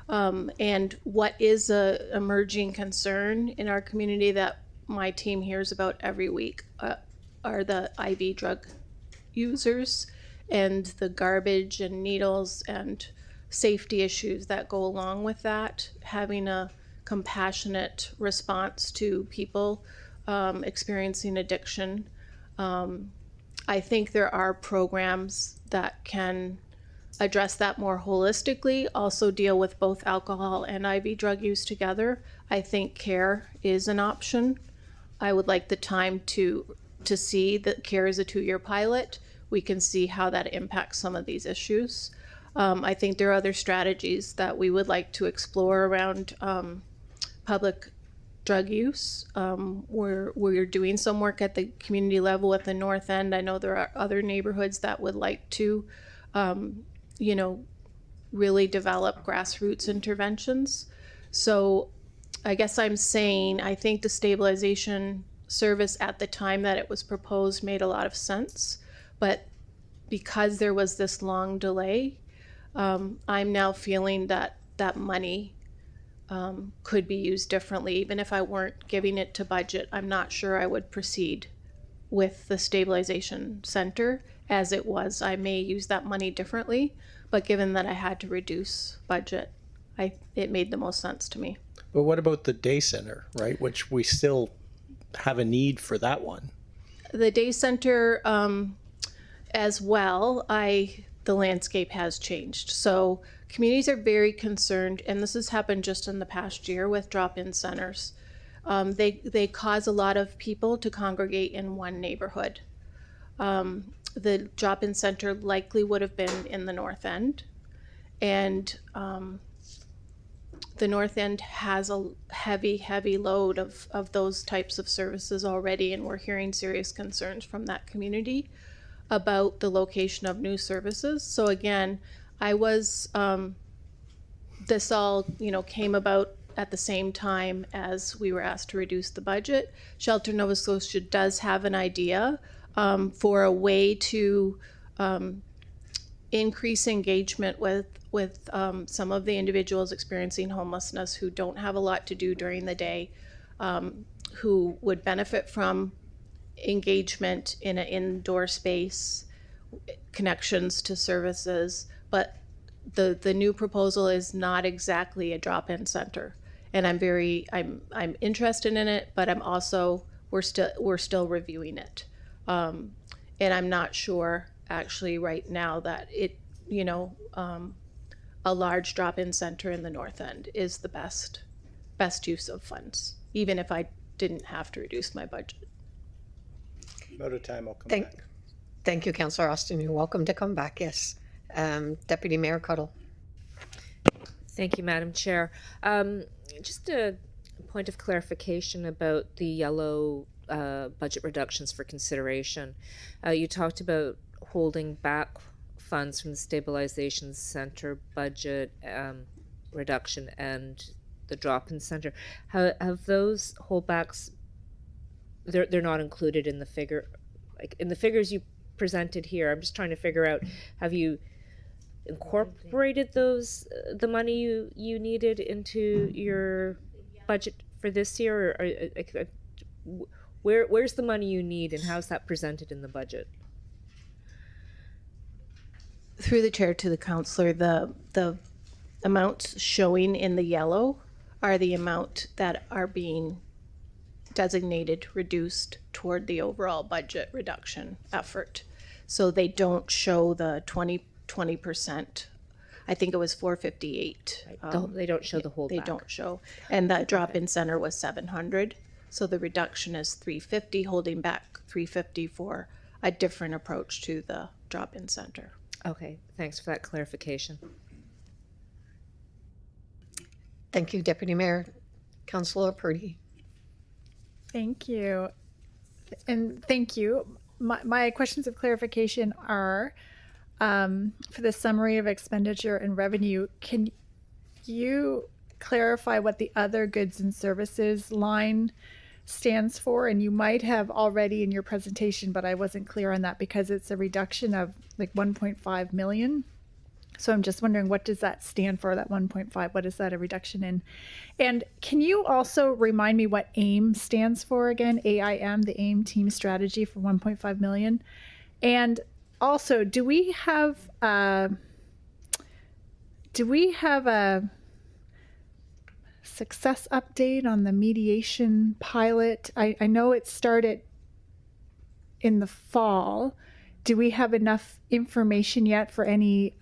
And what is a emerging concern in our community that my team hears about every week are the IV drug users and the garbage and needles and safety issues that go along with that. Having a compassionate response to people experiencing addiction. I think there are programs that can address that more holistically, also deal with both alcohol and IV drug use together. I think CARE is an option. I would like the time to see that CARE is a 2-year pilot. We can see how that impacts some of these issues. I think there are other strategies that we would like to explore around public drug use. We're doing some work at the community level at the North End. I know there are other neighborhoods that would like to, really develop grassroots interventions. So I guess I'm saying I think the stabilization service at the time that it was proposed made a lot of sense, but because there was this long delay, I'm now feeling that that money could be used differently. Even if I weren't giving it to budget, I'm not sure I would proceed with the stabilization center as it was. I may use that money differently, but given that I had to reduce budget, it made the most sense to me. But what about the day center, right? Which we still have a need for that one. The day center as well, the landscape has changed. So communities are very concerned, and this has happened just in the past year with drop-in centers. They cause a lot of people to congregate in one neighborhood. The drop-in center likely would have been in the North End, and the North End has a heavy load of those types of services already, and we're hearing serious concerns from that community about the location of new services. So again, this all came about at the same time as we were asked to reduce the budget. Shelter Nova Scotia does have an idea for a way to increase engagement with some of the individuals experiencing homelessness who don't have a lot to do during the day, who would benefit from engagement in an indoor space, connections to services. But the new proposal is not exactly a drop-in center, and I'm interested in it, but I'm also we're still reviewing it. And I'm not sure actually right now that a large drop-in center in the North End is the best use of funds, even if I didn't have to reduce my budget. About a time I'll come back. Thank you, Councillor Austin. You're welcome to come back, yes. Deputy Mayor Cuddle. Thank you, Madam Chair. Just a point of clarification about the yellow budget reductions for consideration. You talked about holding back funds from the stabilization center budget reduction and the drop-in center. Have those holdbacks, they're not included in the figure, like in the figures you presented here? I'm just trying to figure out, have you incorporated those, the money you needed into your budget for this year, or where's the money you need, and how's that presented in the budget? Through the chair to the councillor, the amounts showing in the yellow are the amount that are being designated reduced toward the overall budget reduction effort. So they don't show the 20%. I think it was 458. They don't show the whole. They don't show, and that drop-in center was 700. So the reduction is 350, holding back 350 for a different approach to the drop-in center. Okay, thanks for that clarification. Thank you, Deputy Mayor. Councillor Purdy. Thank you. And thank you. My questions of clarification are for the summary of expenditure and revenue, can you clarify what the other goods and services line stands for? And you might have already in your presentation, but I wasn't clear on that because it's a reduction of like 1.5 million. So I'm just wondering, what does that stand for, that 1.5? What is that a reduction in? And can you also remind me what AIM stands for again? AIM, the AIM team strategy for 1.5 million. And also, do we have a success update on the mediation pilot? I know it started in the fall. Do we have enough information yet for any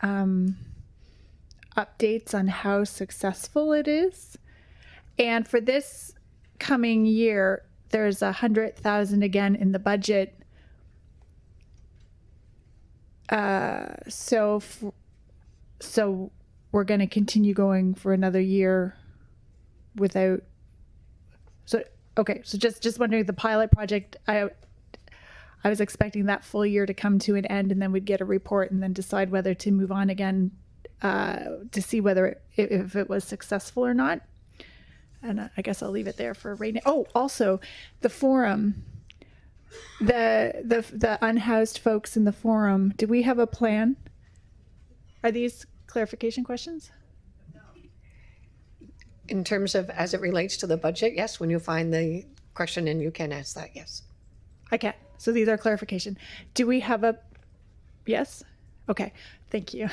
updates on how successful it is? And for this coming year, there's 100,000 again in the budget. So we're going to continue going for another year without. So okay, so just wondering, the pilot project, I was expecting that full year to come to an end, and then we'd get a report and then decide whether to move on again to see whether if it was successful or not. And I guess I'll leave it there for right now. Oh, also the forum, the unhoused folks in the forum. Do we have a plan? Are these clarification questions? In terms of as it relates to the budget, yes, when you find the question and you can ask that, yes. I can. So these are clarification. Do we have a, yes? Okay, thank you.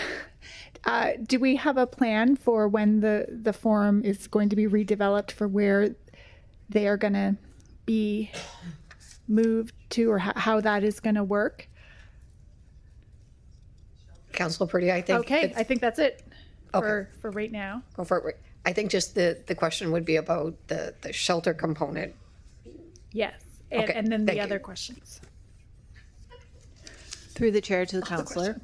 Do we have a plan for when the forum is going to be redeveloped for where they are going to be moved to, or how that is going to work? Councillor Purdy, I think. Okay, I think that's it Okay. for right now. Go for it. I think just the question would be about the shelter component. Yes, and, Okay, and then thank the other you. questions. Through the chair to the councillor.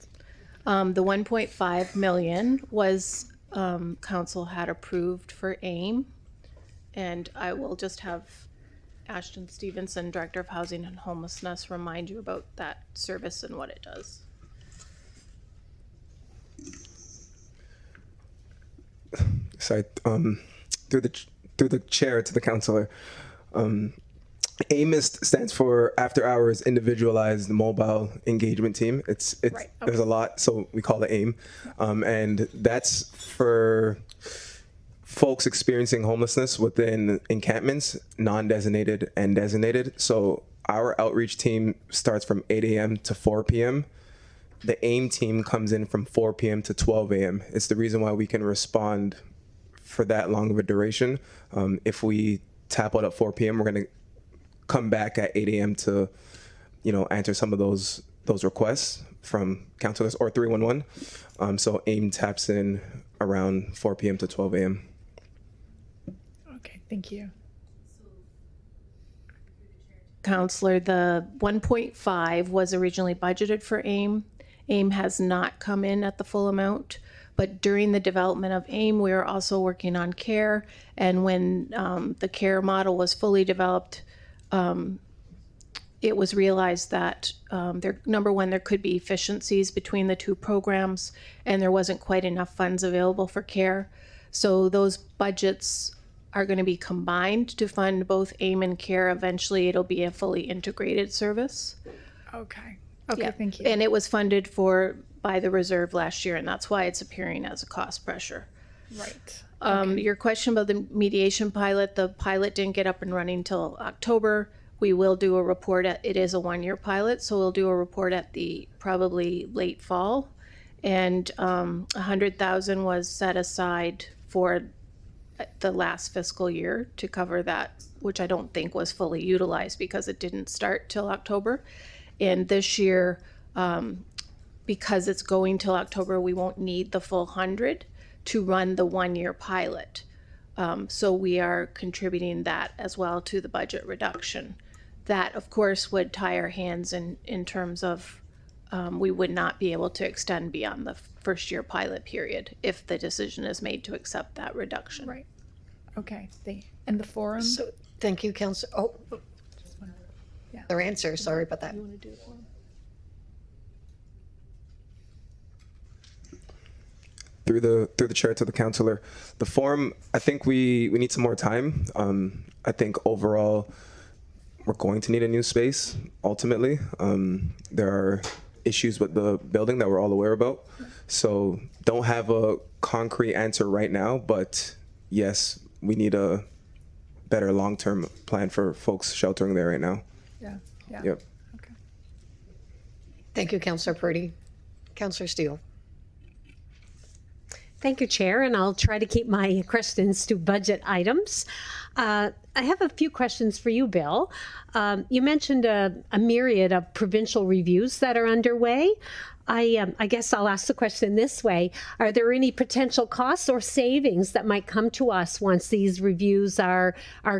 The 1.5 million was council had approved for AIM, and I will just have Ashton Stevenson, Director of Housing and Homelessness, remind you about that service and what it does. Sorry, through the chair to the councillor. AIM stands for After Hours Individualized Mobile Engagement Team. It's right, okay. There's a lot, so we call it AIM, and that's for folks experiencing homelessness within encampments, non-designated and designated. So our outreach team starts from 8 a.m. to 4 p.m. The AIM team comes in from 4 p.m. to 12 a.m. It's the reason why we can respond for that long of a duration. If we tap out at 4 p.m., we're going to come back at 8 a.m. to, answer some of those requests from counselors or 311. So AIM taps in around 4 p.m. to 12 a.m. Okay, thank you. Counselor, the 1.5 was originally budgeted for AIM. AIM has not come in at the full amount, but during the development of AIM, we are also working on CARE. And when the CARE model was fully developed, it was realized that number one, there could be efficiencies between the two programs, and there wasn't quite enough funds available for CARE. So those budgets are going to be combined to fund both AIM and CARE. Eventually, it'll be a fully integrated service. Okay. Okay, Yeah. thank you. And it was funded by the reserve last year, and that's why it's appearing as a cost pressure. Right. Your question about the mediation pilot, the pilot didn't get up and running until October. We will do a report it is a 1-year pilot, so we'll do a report at the probably late fall. And 100,000 was set aside for the last fiscal year to cover that, which I don't think was fully utilized because it didn't start till October. And this year, because it's going till October, we won't need the full 100 to run the 1-year pilot. So we are contributing that as well to the budget reduction. That, of course, would tie our hands in terms of we would not be able to extend beyond the first year pilot period if the decision is made to accept that reduction. Right. Okay. And the forum? So, thank you, Councillor. Oh, Yeah. their answer. Sorry about that. You want to do the forum? Through the chair to the councillor, the forum, I think we need some more time. I think overall we're going to need a new space ultimately. There are issues with the building that we're all aware about, so don't have a concrete answer right now, but yes, we need a better long-term plan for folks sheltering there right now. Yeah. Yep. Okay. Thank you, Councillor Purdy. Councillor Steele. Thank you, Chair, and I'll try to keep my questions to budget items. I have a few questions for you, Bill. You mentioned a myriad of provincial reviews that are underway. I guess I'll ask the question this way. Are there any potential costs or savings that might come to us once these reviews are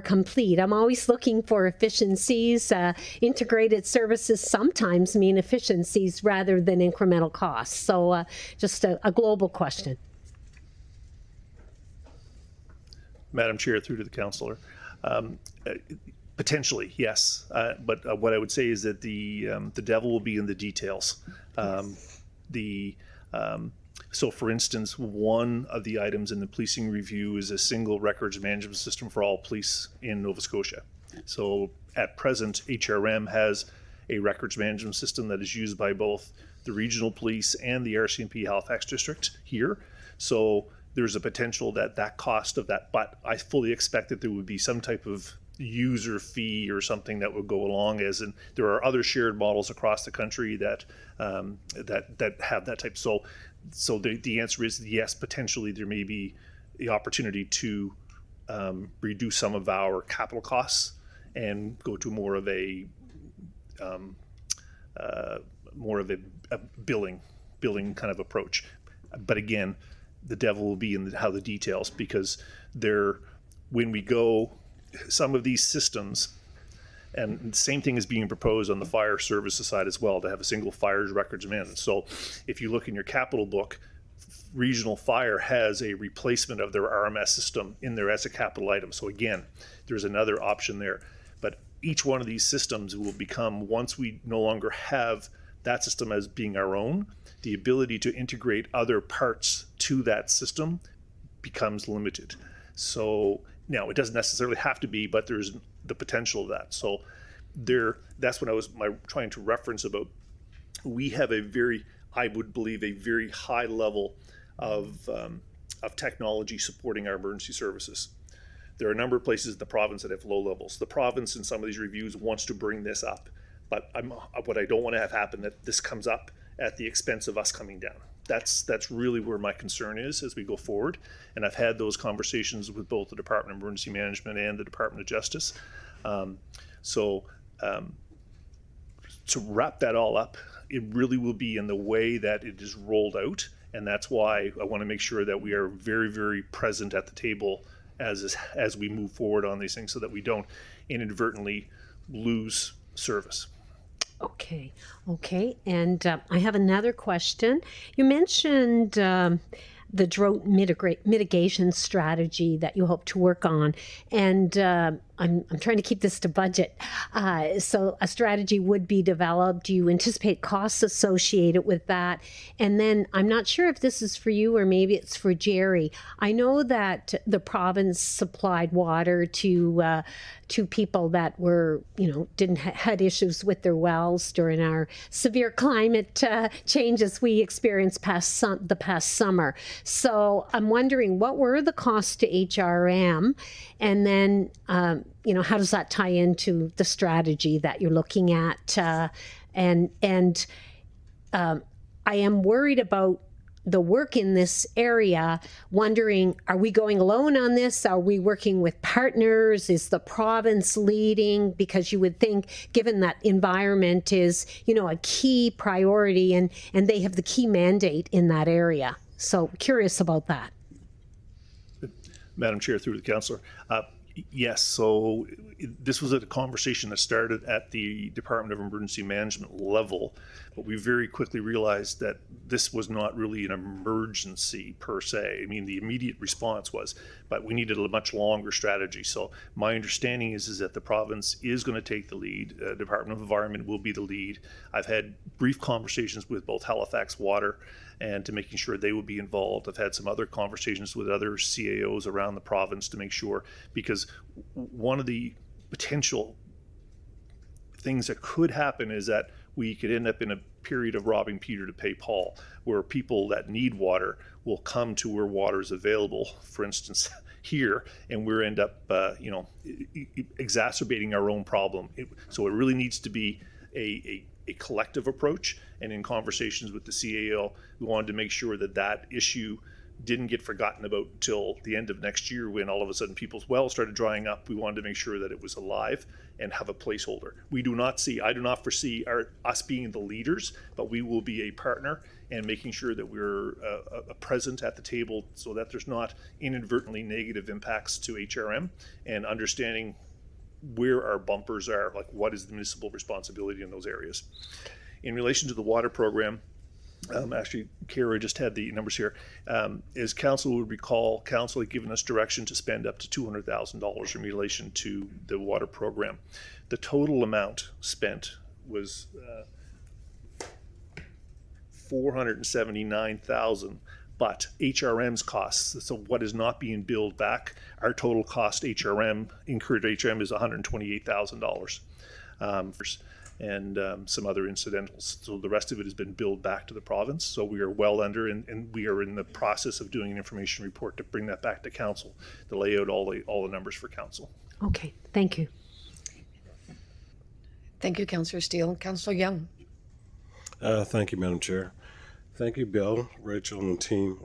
complete? I'm always looking for efficiencies. Integrated services sometimes mean efficiencies rather than incremental costs. So just a global question. Madam Chair, through to the councillor. Potentially, yes. But what I would say is that the devil will be in the details. So, for instance, one of the items in the policing review is a single records management system for all police in Nova Scotia. So, at present, HRM has a records management system that is used by both the regional police and the RCMP Halifax district here. So, there's a potential that cost of that, but I fully expect that there would be some type of user fee or something that would go along, as in there are other shared models across the country that that have that type. So the answer is yes, potentially there may be the opportunity to reduce some of our capital costs and go to more of a billing kind of approach. But again, the devil will be in how the details, because when we go, some of these systems, and the same thing is being proposed on the fire services side as well, to have a single fires records management. So if you look in your capital book, regional fire has a replacement of their RMS system in there as a capital item. So again, there's another option there. But each one of these systems will become, once we no longer have that system as being our own, the ability to integrate other parts to that system becomes limited. So now it doesn't necessarily have to be, but there's the potential of that. So that's what I was trying to reference about. We have I would believe, a very high level of technology supporting our emergency services. There are a number of places in the province that have low levels. The province in some of these reviews wants to bring this up, but what I don't want to have happen, that this comes up at the expense of us coming down. That's really where my concern is as we go forward. And I've had those conversations with both the Department of Emergency Management and the Department of Justice. To wrap that all up, it really will be in the way that it is rolled out. And that's why I want to make sure that we are very, very present at the table as we move forward on these things, so that we don't inadvertently lose service. Okay. And I have another question. You mentioned the drought mitigation strategy that you hope to work on, and I'm trying to keep this to budget. So a strategy would be developed. Do you anticipate costs associated with that? And then I'm not sure if this is for you or maybe it's for Jerry. I know that the province supplied water to people that were, had issues with their wells during our severe climate changes we experienced the past summer. So I'm wondering, what were the costs to HRM? And then, how does that tie into the strategy that you're looking at? I am worried about the work in this area, wondering, are we going alone on this? Are we working with partners? Is the province leading? Because you would think, given that environment is, a key priority, and they have the key mandate in that area. So curious about that. Madam Chair, through the councillor. Yes, so this was a conversation that started at the Department of Emergency Management level, but we very quickly realized that this was not really an emergency per se. I mean, the immediate response was, but we needed a much longer strategy. So my understanding is that the province is going to take the lead. Department of Environment will be the lead. I've had brief conversations with both Halifax Water and to making sure they will be involved. I've had some other conversations with other CAOs around the province to make sure, because one of the potential things that could happen is that we could end up in a period of robbing Peter to pay Paul, where people that need water will come to where water is available, for instance, here, and we're end up, exacerbating our own problem. So it really needs to be a collective approach, and in conversations with the CAO, we wanted to make sure that that issue didn't get forgotten about until the end of next year, when all of a sudden people's wells started drying up. We wanted to make sure that it was alive and have a placeholder. I do not foresee us being the leaders, but we will be a partner and making sure that we're present at the table so that there's not inadvertently negative impacts to HRM, and understanding where our bumpers are, like what is the municipal responsibility in those areas. In relation to the water program, actually, Kara just had the numbers here. As council would recall, council had given us direction to spend up to $200,000 in relation to the water program. The total amount spent was $479,000, but HRM's costs, so what is not being billed back, our total cost incurred HRM is $128,000. And some other incidentals. So the rest of it has been billed back to the province. So we are well under, and we are in the process of doing an information report to bring that back to council, to lay out all the numbers for council. Okay, thank you. Thank you, Councillor Steele. Councillor Young. Thank you, Madam Chair. Thank you, Bill, Rachel, and team.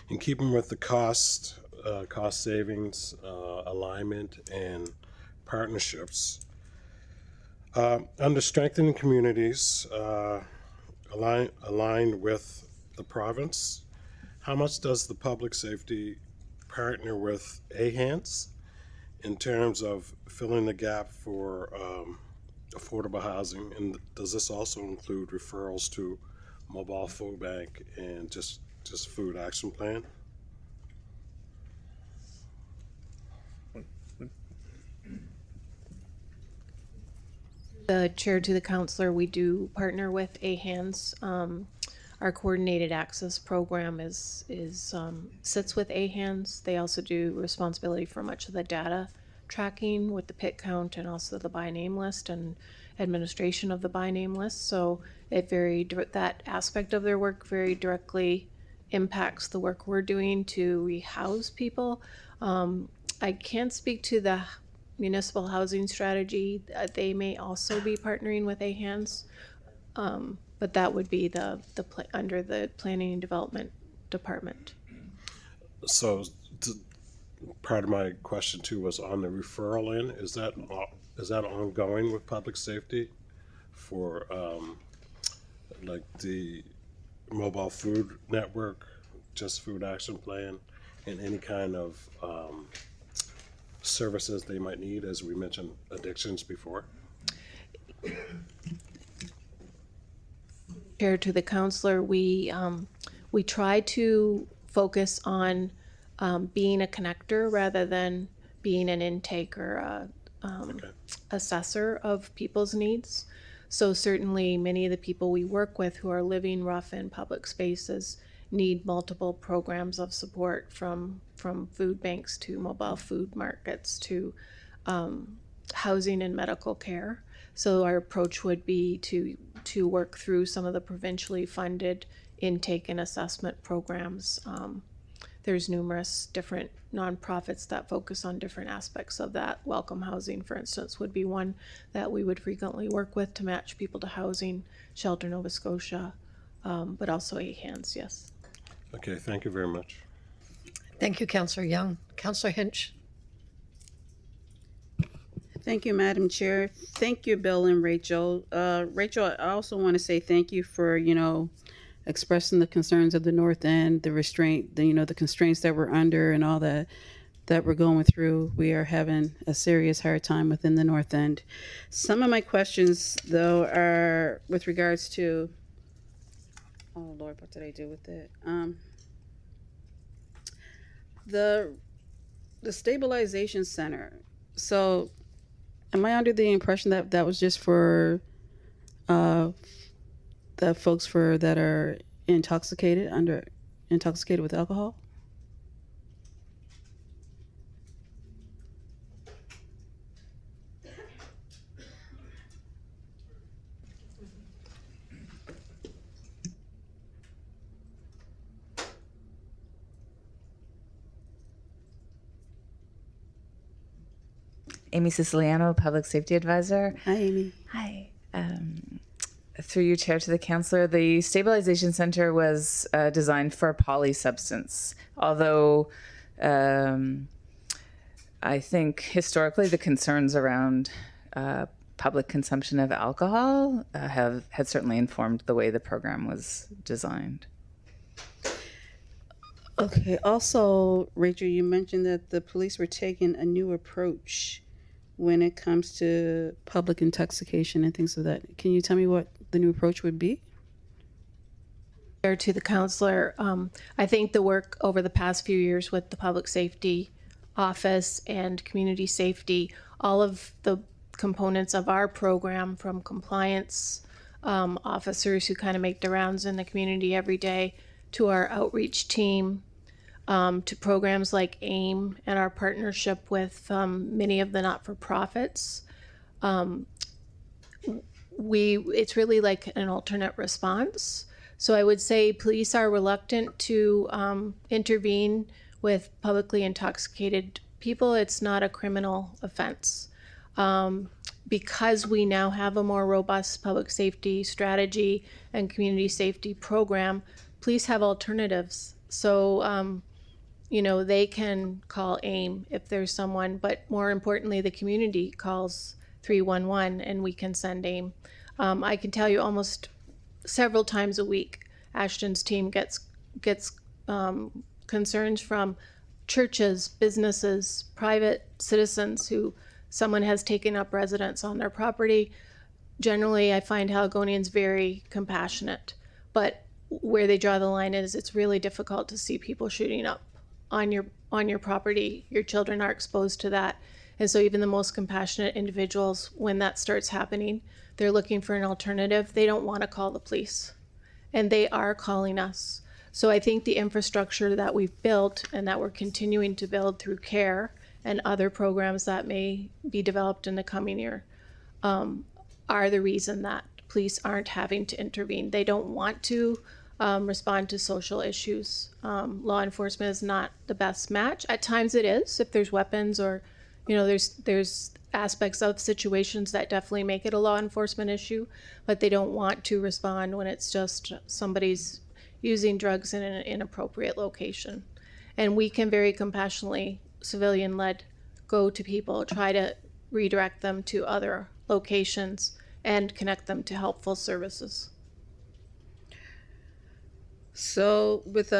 In keeping with the cost savings, alignment, and partnerships, under strengthening communities aligned with the province, how much does the public safety partner with AHANS in terms of filling the gap for affordable housing? And does this also include referrals to mobile food bank and just food action plan? The chair to the councillor, we do partner with AHANS. Our coordinated access program sits with AHANS. They also do responsibility for much of the data tracking with the pit count and also the by name list and administration of the by name list. So that aspect of their work very directly impacts the work we're doing to rehouse people. I can't speak to the municipal housing strategy. They may also be partnering with AHANS, but that would be under the Planning and Development Department. So part of my question too was on the referral end. Is that ongoing with public safety for like the mobile food network, just food action plan, and any kind of services they might need, as we mentioned addictions before? Chair to the councillor, we try to focus on being a connector rather than being an intake or assessor of people's needs. So certainly many of the people we work with who are living rough in public spaces need multiple programs of support, from food banks to mobile food markets to housing and medical care. So our approach would be to work through some of the provincially funded intake and assessment programs. There's numerous different nonprofits that focus on different aspects of that. Welcome Housing, for instance, would be one that we would frequently work with to match people to housing. Shelter Nova Scotia, but also AHANS, yes. Okay, thank you very much. Thank you, Councillor Young. Councillor Hinch. Thank you, Madam Chair. Thank you, Bill and Rachel. Rachel, I also want to say thank you for, expressing the concerns of the North End, the constraints that we're under and all that. that we're going through. We are having a serious hard time within the North End. Some of my questions, though, are with regards to, oh Lord, what did I do with it? The stabilization center. So, am I under the impression that that was just for the folks that are intoxicated with alcohol? Amy Siciliano, Public Safety Advisor. Hi, Amy. Hi. Through you, Chair, to the Councillor, the Stabilization Center was designed for polysubstance, although I think historically the concerns around public consumption of alcohol had certainly informed the way the program was designed. Okay. Also, Rachel, you mentioned that the police were taking a new approach when it comes to public intoxication and things of that. Can you tell me what the new approach would be? To the counselor, I think the work over the past few years with the public safety office and community safety, all of the components of our program, from compliance officers who kind of make the rounds in the community every day, to our outreach team, to programs like AIM and our partnership with many of the not-for-profits. It's really like an alternate response. So I would say police are reluctant to intervene with publicly intoxicated people. It's not a criminal offense. Because we now have a more robust public safety strategy and community safety program, police have alternatives. So, they can call AIM if there's someone, but more importantly, the community calls 311 and we can send AIM. I can tell you almost several times a week, Ashton's team gets concerns from churches, businesses, private citizens who someone has taken up residence on their property. Generally, I find Haligonians very compassionate, but where they draw the line is it's really difficult to see people shooting up on your property. Your children are exposed to that. And so even the most compassionate individuals, when that starts happening, they're looking for an alternative. They don't want to call the police, and they are calling us. So I think the infrastructure that we've built and that we're continuing to build through CARE and other programs that may be developed in the coming year are the reason that police aren't having to intervene. They don't want to respond to social issues. Law enforcement is not the best match. At times it is, if there's weapons or, there's aspects of situations that definitely make it a law enforcement issue, but they don't want to respond when it's just somebody's using drugs in an inappropriate location. And we can very compassionately, civilian-led, go to people, try to redirect them to other locations and connect them to helpful services. So with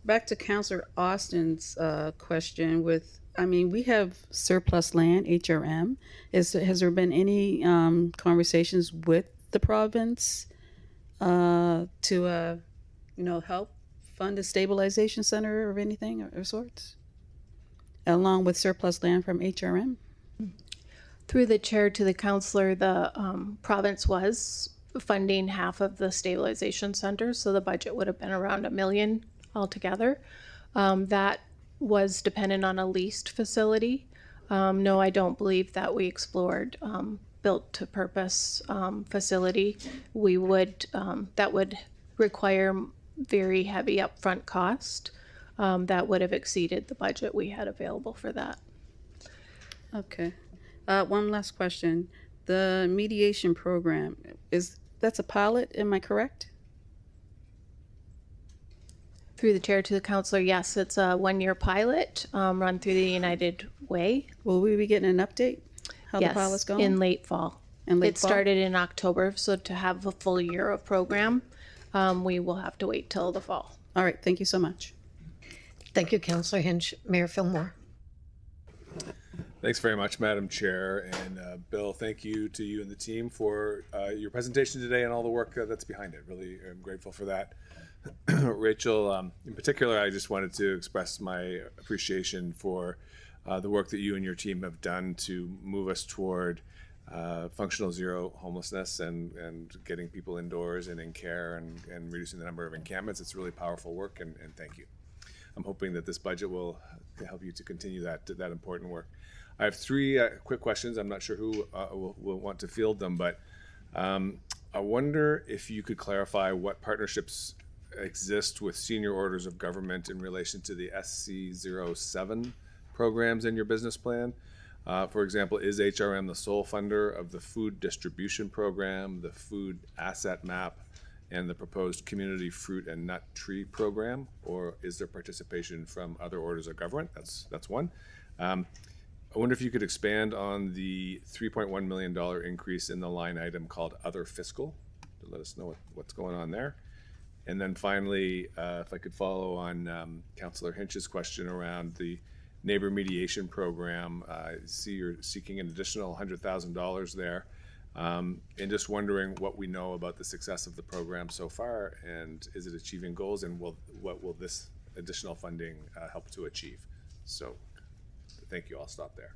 back to Councillor Austin's question, we have surplus land, HRM. Has there been any conversations with the province to help fund a stabilization center or anything of sorts, along with surplus land from HRM? Through the chair to the councillor, the province was funding half of the stabilization center, so the budget would have been around $1 million altogether. That was dependent on a leased facility. No, I don't believe that we explored built to purpose facility. We would that would require very heavy upfront cost that would have exceeded the budget we had available for that. Okay. One last question. The mediation program, that's a pilot, am I correct? Through the chair to the councillor, yes, it's a 1-year pilot run through the United Way. Will we be getting an update how the pilot's going? In late fall. It started in October, so to have a full year of program, we will have to wait till the fall. All right, thank you so much. Thank you, Councillor Hinch. Mayor Fillmore. Thanks very much, Madam Chair. And Bill, thank you to you and the team for your presentation today and all the work that's behind it. Really, I'm grateful for that. Rachel, in particular, I just wanted to express my appreciation for the work that you and your team have done to move us toward functional zero homelessness and getting people indoors and in care and reducing the number of encampments. It's really powerful work, and thank you. I'm hoping that this budget will help you to continue that important work. I have three quick questions. I'm not sure who will want to field them, but I wonder if you could clarify what partnerships exist with senior orders of government in relation to the SC07 programs in your business plan. For example, is HRM the sole funder of the food distribution program, the food asset map, and the proposed community fruit and nut tree program, or is there participation from other orders of government? That's one. I wonder if you could expand on the $3.1 million increase in the line item called Other Fiscal to let us know what's going on there. And then finally, if I could follow on Councillor Hinch's question around the neighbor mediation program. I see you're seeking an additional $100,000 there. And just wondering what we know about the success of the program so far, and is it achieving goals, and what will this additional funding help to achieve? So thank you. I'll stop there.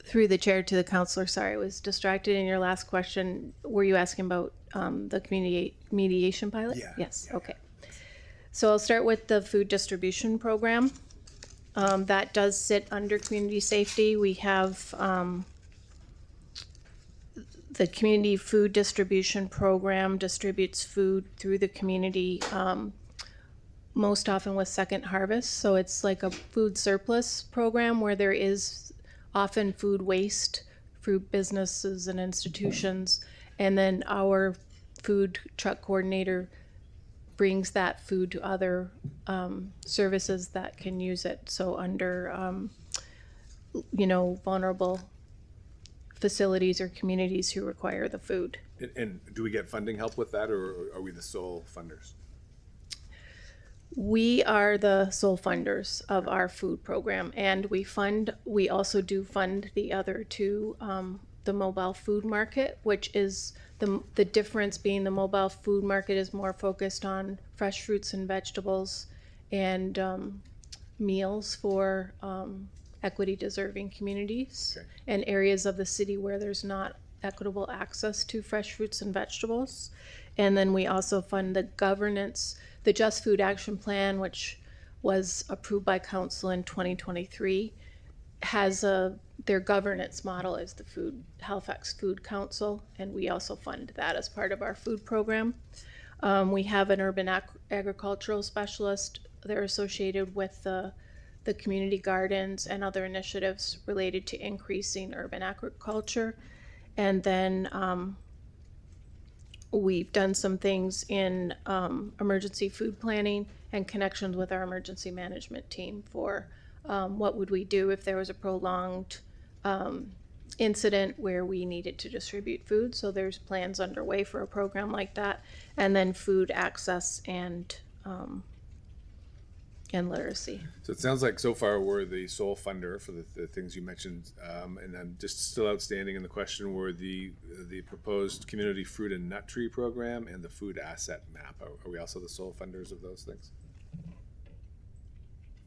Through the chair to the counselor, sorry, I was distracted in your last question. Were you asking about the community mediation pilot? Yeah. Yes, okay. So I'll start with the food distribution program. That does sit under community safety. We have the community food distribution program distributes food through the community, most often with Second Harvest. So it's like a food surplus program where there is often food waste through businesses and institutions, and then our food truck coordinator brings that food to other services that can use it. So under vulnerable facilities or communities who require the food. And do we get funding help with that, or are we the sole funders? We are the sole funders of our food program, and we also do fund the other two, the mobile food market, which is the difference being the mobile food market is more focused on fresh fruits and vegetables and meals for equity deserving communities and areas of the city where there's not equitable access to fresh fruits and vegetables. And then we also fund the governance, the Just Food Action Plan, which was approved by council in 2023, has their governance model is the Halifax Food Council, and we also fund that as part of our food program. We have an urban agricultural specialist. They're associated with the community gardens and other initiatives related to increasing urban agriculture. And then we've done some things in emergency food planning and connections with our emergency management team for what would we do if there was a prolonged incident where we needed to distribute food. So there's plans underway for a program like that. And then food access and literacy. So it sounds like so far we're the sole funder for the things you mentioned, and then just still outstanding in the question were the proposed community fruit and nut tree program and the food asset map. Are we also the sole funders of those things?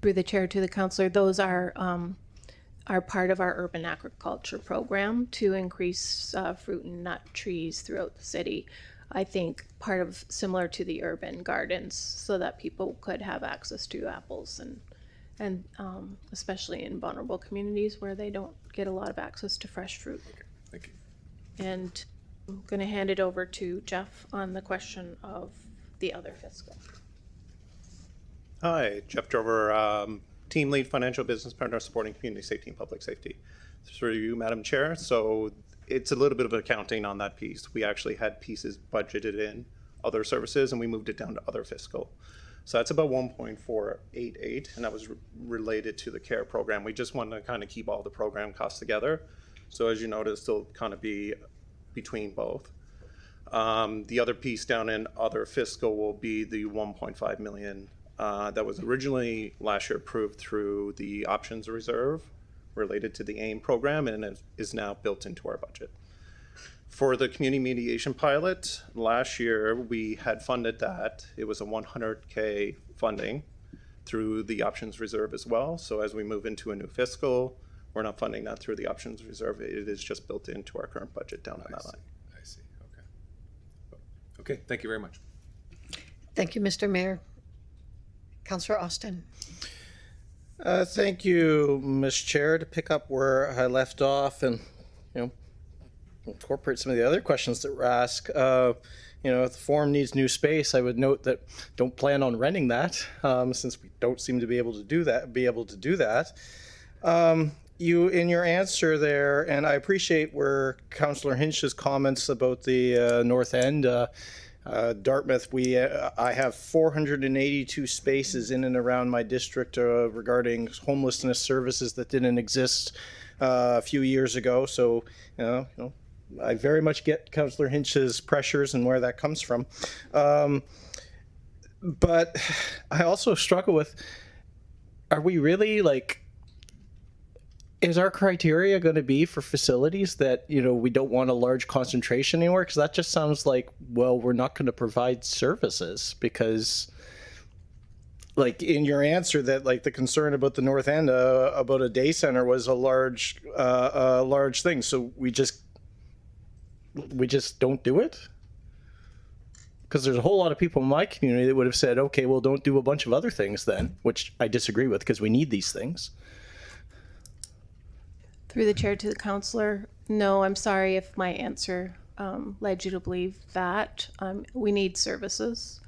Through the chair to the councillor, those are part of our urban agriculture program to increase fruit and nut trees throughout the city. I think part of similar to the urban gardens, so that people could have access to apples and especially in vulnerable communities where they don't get a lot of access to fresh fruit. Okay, thank you. And I'm going to hand it over to Jeff on the question of the other fiscal. Hi, Jeff Drover, Team Lead Financial Business Partner supporting community safety and public safety. Through you, Madam Chair. So it's a little bit of accounting on that piece. We actually had pieces budgeted in other services, and we moved it down to other fiscal. So that's about 1.488, and that was related to the CARE program. We just wanted to kind of keep all the program costs together. So as you noticed, they'll kind of be between both. The other piece down in other fiscal will be the 1.5 million that was originally last year approved through the options reserve related to the AIM program, and is now built into our budget. For the community mediation pilot, last year we had funded that. It was a 100K funding through the options reserve as well. So as we move into a new fiscal, we're not funding that through the options reserve. It is just built into our current budget down on that line. I see. Okay, thank you very much. Thank you, Mr. Mayor. Councillor Austin. Thank you, Ms. Chair. To pick up where I left off and, incorporate some of the other questions that were asked. If the forum needs new space, I would note that don't plan on renting that, since we don't seem to be able to do that. You, in your answer there, and I appreciate where Councillor Hinch's comments about the North End, Dartmouth, I have 482 spaces in and around my district regarding homelessness services that didn't exist a few years ago. So, I very much get Councillor Hinch's pressures and where that comes from. But I also struggle with, are we really is our criteria going to be for facilities that, we don't want a large concentration anywhere? Because that just sounds like, well, we're not going to provide services because, in your answer that, the concern about the North End, about a day center was a large thing. So we just don't do it? Because there's a whole lot of people in my community that would have said, okay, well, don't do a bunch of other things then, which I disagree with because we need these things. Through the chair to the councillor, no, I'm sorry if my answer led you to believe that. We need services,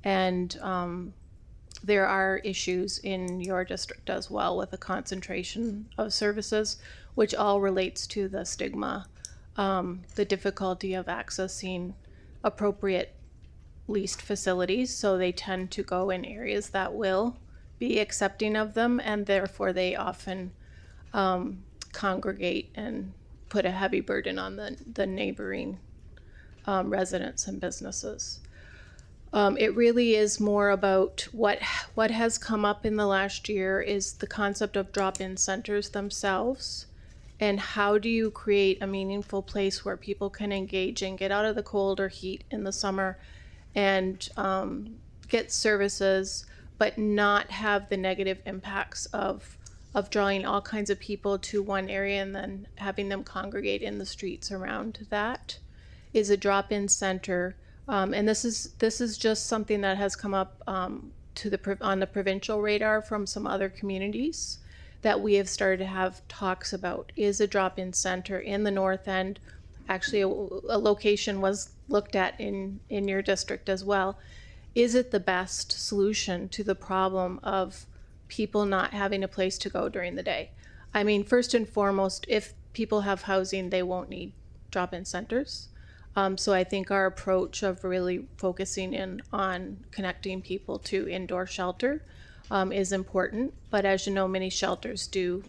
and there are issues in your district as well with a concentration of services, which all relates to the stigma, the difficulty of accessing appropriate leased facilities. So they tend to go in areas that will be accepting of them, and therefore they often congregate and put a heavy burden on the neighboring residents and businesses. It really is more about what has come up in the last year is the concept of drop-in centers themselves, and how do you create a meaningful place where people can engage and get out of the cold or heat in the summer and get services, but not have the negative impacts of drawing all kinds of people to one area and then having them congregate in the streets around that. Is a drop-in center, and this is just something that has come up on the provincial radar from some other communities that we have started to have talks about. Is a drop-in center in the North End, actually a location was looked at in your district as well. Is it the best solution to the problem of people not having a place to go during the day? I mean, first and foremost, if people have housing, they won't need drop-in centers. So I think our approach of really focusing in on connecting people to indoor shelter is important. But as you know, many shelters do,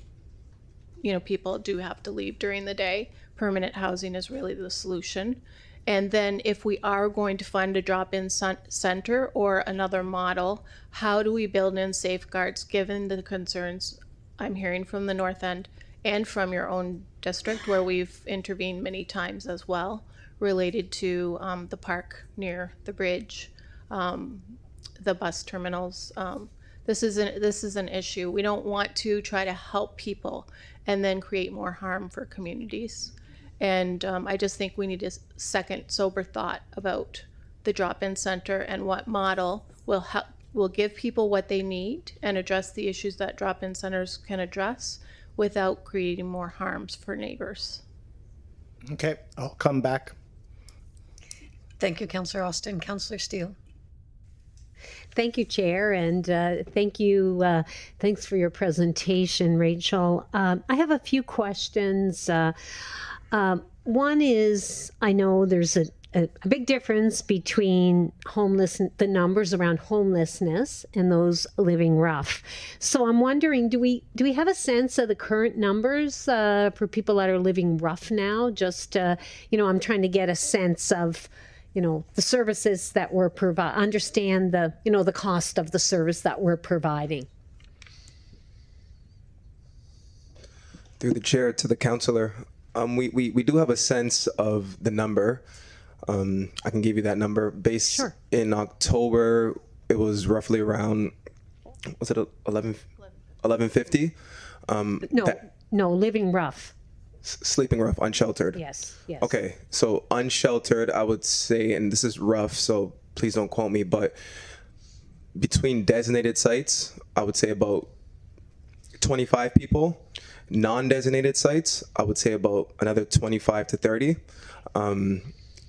people do have to leave during the day. Permanent housing is really the solution. And then if we are going to fund a drop-in center or another model, how do we build in safeguards given the concerns I'm hearing from the North End and from your own district, where we've intervened many times as well, related to the park near the bridge, the bus terminals. This is an issue. We don't want to try to help people and then create more harm for communities. And I just think we need a second sober thought about the drop-in center and what model will give people what they need and address the issues that drop-in centers can address without creating more harms for neighbors. Okay, I'll come back. Thank you, Councillor Austin. Councillor Steele. Thank you, Chair, and thanks for your presentation, Rachel. I have a few questions. One is, I know there's a big difference between the numbers around homelessness and those living rough. So I'm wondering, do we have a sense of the current numbers for people that are living rough now? Just I'm trying to get a sense of the services that we're understand the cost of the service that we're providing. Through the chair to the councillor, we do have a sense of the number. I can give you that number. In October, it was roughly around, was it 1150? No, living rough. Sleeping rough, unsheltered. Yes. Okay, so unsheltered, I would say, and this is rough, so please don't quote me, but between designated sites, I would say about 25 people. Non-designated sites, I would say about another 25 to 30.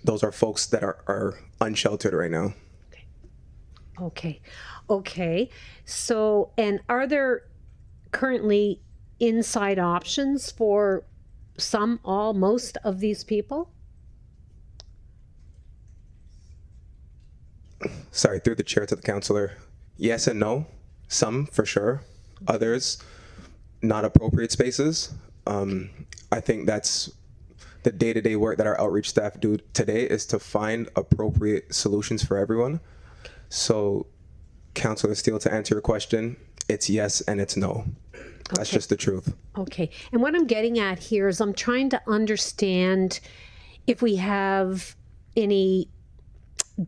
Those are folks that are unsheltered right now. Okay. So, and are there currently inside options for most of these people? Sorry, through the chair to the councillor. Yes and no. Some for sure. Others, not appropriate spaces. I think that's the day-to-day work that our outreach staff do today, is to find appropriate solutions for everyone. So, Councillor Steele, to answer your question, it's yes and it's no. That's just the truth. Okay. And what I'm getting at here is I'm trying to understand if we have any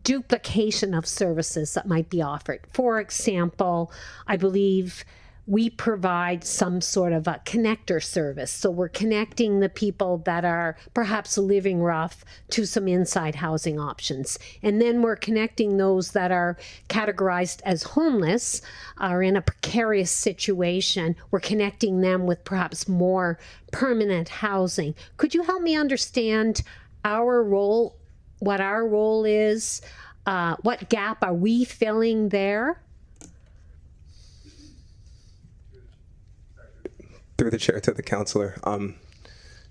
duplication of services that might be offered. For example, I believe we provide some sort of a connector service. So we're connecting the people that are perhaps living rough to some inside housing options. And then we're connecting those that are categorized as homeless or in a precarious situation. We're connecting them with perhaps more permanent housing. Could you help me understand our role, what our role is? What gap are we filling there? Through the chair to the councillor,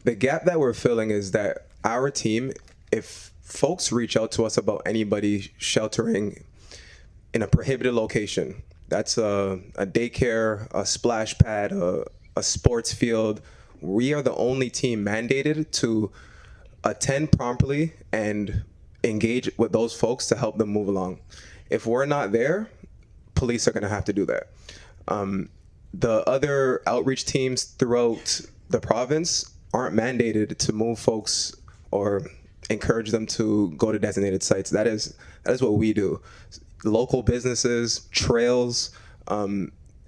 the gap that we're filling is that our team, if folks reach out to us about anybody sheltering in a prohibited location, that's a daycare, a splash pad, a sports field, we are the only team mandated to attend promptly and engage with those folks to help them move along. If we're not there, police are going to have to do that. The other outreach teams throughout the province aren't mandated to move folks or encourage them to go to designated sites. That is what we do. Local businesses, trails,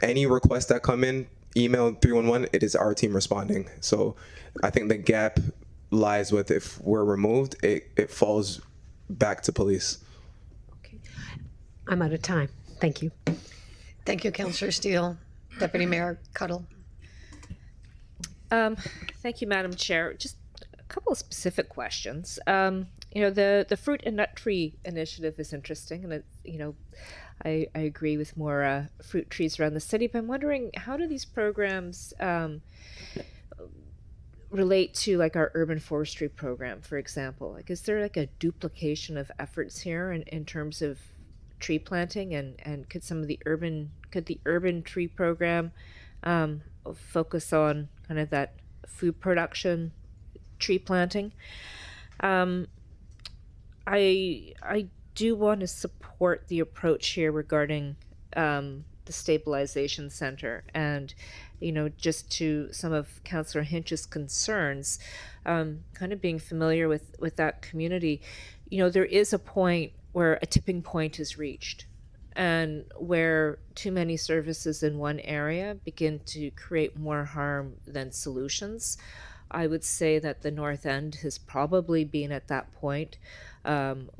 any requests that come in, email 311, it is our team responding. So I think the gap lies with, if we're removed, it falls back to police. Okay. I'm out of time. Thank you. Thank you, Councillor Steele. Deputy Mayor Cuddle. Thank you, Madam Chair. Just a couple of specific questions. The fruit and nut tree initiative is interesting, and I agree with more fruit trees around the city. But I'm wondering, how do these programs relate to like our urban forestry program, for example? Like, is there like a duplication of efforts here in terms of tree planting, and could the urban tree program focus on kind of that food production tree planting? I do want to support the approach here regarding the stabilization center, and just to some of Councillor Hinch's concerns, kind of being familiar with that community, there is a point where a tipping point is reached, and where too many services in one area begin to create more harm than solutions. I would say that the North End has probably been at that point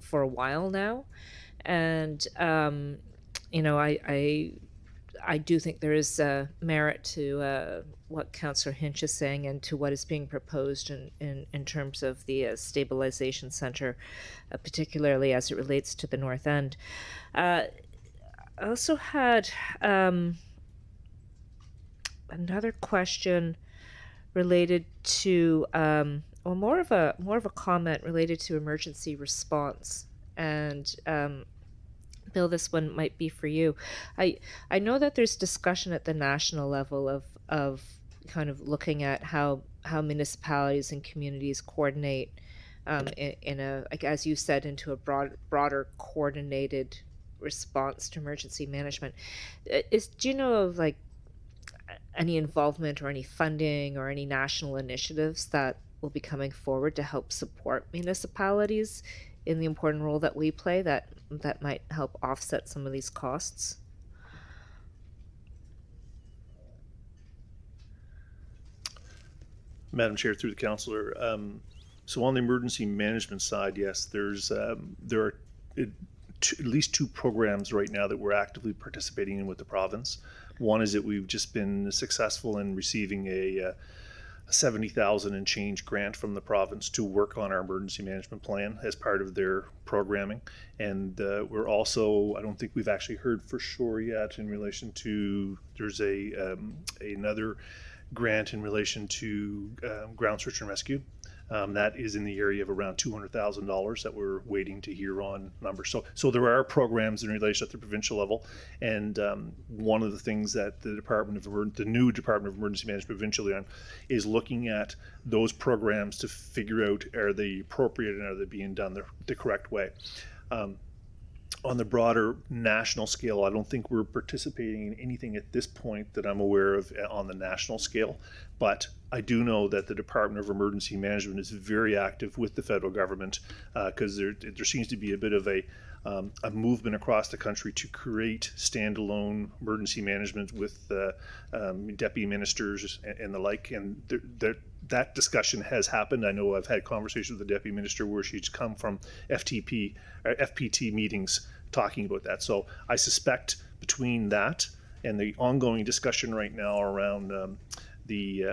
for a while now, and I do think there is merit to what Councillor Hinch is saying and to what is being proposed in terms of the stabilization center, particularly as it relates to the North End. I also had another question related to more of a comment related to emergency response. And Bill, this one might be for you. I know that there's discussion at the national level of kind of looking at how municipalities and communities coordinate in a, like, as you said, into a broader coordinated response to emergency management. Do you know of like any involvement or any funding or any national initiatives that will be coming forward to help support municipalities in the important role that we play that might help offset some of these costs? Madam Chair, through the councillor, so on the emergency management side, yes, there are at least two programs right now that we're actively participating in with the province. One is that we've just been successful in receiving a 70,000 and change grant from the province to work on our emergency management plan as part of their programming. And we're also, I don't think we've actually heard for sure yet in relation to, there's another grant in relation to ground search and rescue. That is in the area of around $200,000 that we're waiting to hear on numbers. So there are programs in relation at the provincial level, and one of the things that the new Department of Emergency Management provincially on is looking at those programs to figure out, are they appropriate and are they being done the correct way. On the broader national scale, I don't think we're participating in anything at this point that I'm aware of on the national scale, but I do know that the Department of Emergency Management is very active with the federal government because there seems to be a bit of a movement across the country to create standalone emergency management with deputy ministers and the like, and that discussion has happened. I know I've had conversations with the deputy minister where she's come from FPT meetings talking about that. So I suspect between that and the ongoing discussion right now around the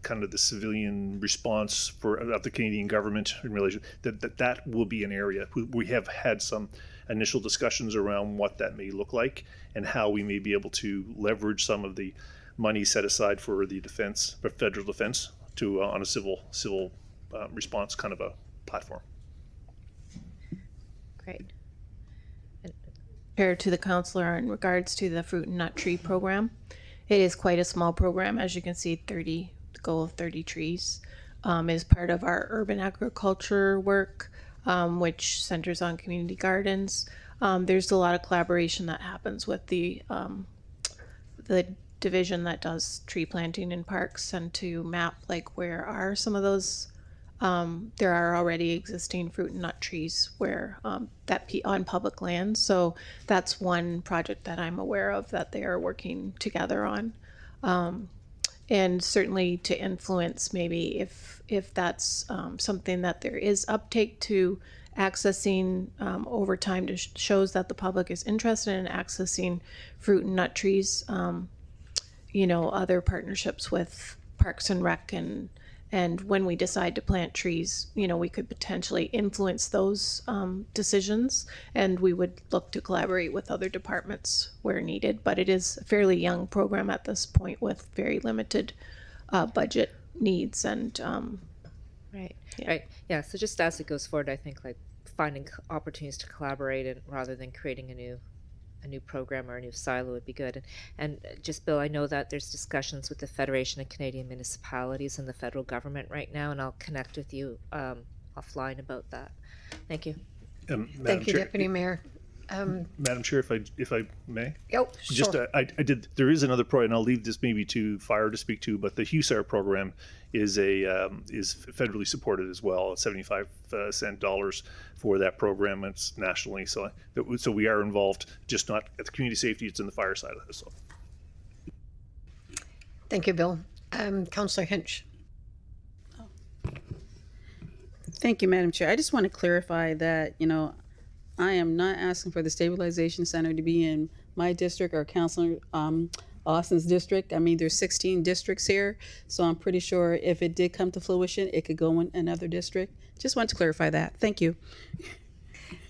kind of the civilian response of the Canadian government in relation that will be an area. We have had some initial discussions around what that may look like and how we may be able to leverage some of the money set aside for the defense, for federal defense, to on a civil response kind of a platform. Great. Chair, to the councillor, in regards to the fruit and nut tree program, it is quite a small program. As you can see, the goal of 30 trees is part of our urban agriculture work, which centers on community gardens. There's a lot of collaboration that happens with the division that does tree planting in parks, and to map like where are some of those. There are already existing fruit and nut trees where on public land. So that's one project that I'm aware of that they are working together on. And certainly to influence maybe if that's something that there is uptake to accessing over time, to shows that the public is interested in accessing fruit and nut trees. Other partnerships with Parks and Rec, and when we decide to plant trees, we could potentially influence those decisions, and we would look to collaborate with other departments where needed. But it is a fairly young program at this point with very limited budget needs. And Right. So just as it goes forward, I think like finding opportunities to collaborate and rather than creating a new program or a new silo would be good. And just, Bill, I know that there's discussions with the Federation of Canadian Municipalities and the federal government right now, and I'll connect with you offline about that. Thank you. Thank you, Deputy Mayor. Madam Chair, if I may. Yep, Just sure. there is another program, and I'll leave this maybe to Fire to speak to, but the HUSAR program is federally supported as well. 75 cent dollars for that program. It's nationally, so we are involved, just not at the community safety. It's in the fire side of it. So. Thank you, Bill. Councillor Hinch. Thank you, Madam Chair. I just want to clarify that, I am not asking for the stabilization center to be in my district or Councillor Austin's district. I mean, there's 16 districts here, so I'm pretty sure if it did come to fruition, it could go in another district. Just want to clarify that. Thank you.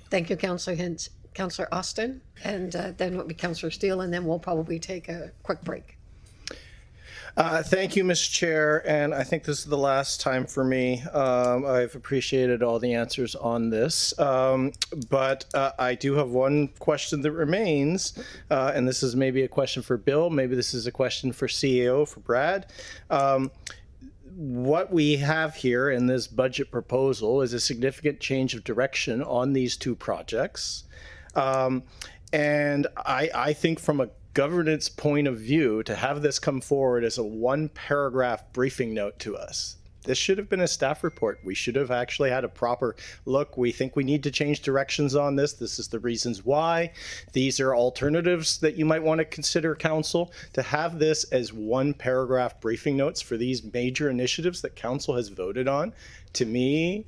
Thank you, Councillor Hinch. Councillor Austin, and then it will be Councillor Steele, and then we'll probably take a quick break. Thank you, Mr. Chair, and I think this is the last time for me. I've appreciated all the answers on this, but I do have one question that remains, and this is maybe a question for Bill, maybe this is a question for CAO, for Brad. What we have here in this budget proposal is a significant change of direction on these two projects. And I think from a governance point of view, to have this come forward as a one paragraph briefing note to us, this should have been a staff report. We should have actually had a proper look. We think we need to change directions on this. This is the reasons why. These are alternatives that you might want to consider, council. To have this as one paragraph briefing notes for these major initiatives that council has voted on, to me,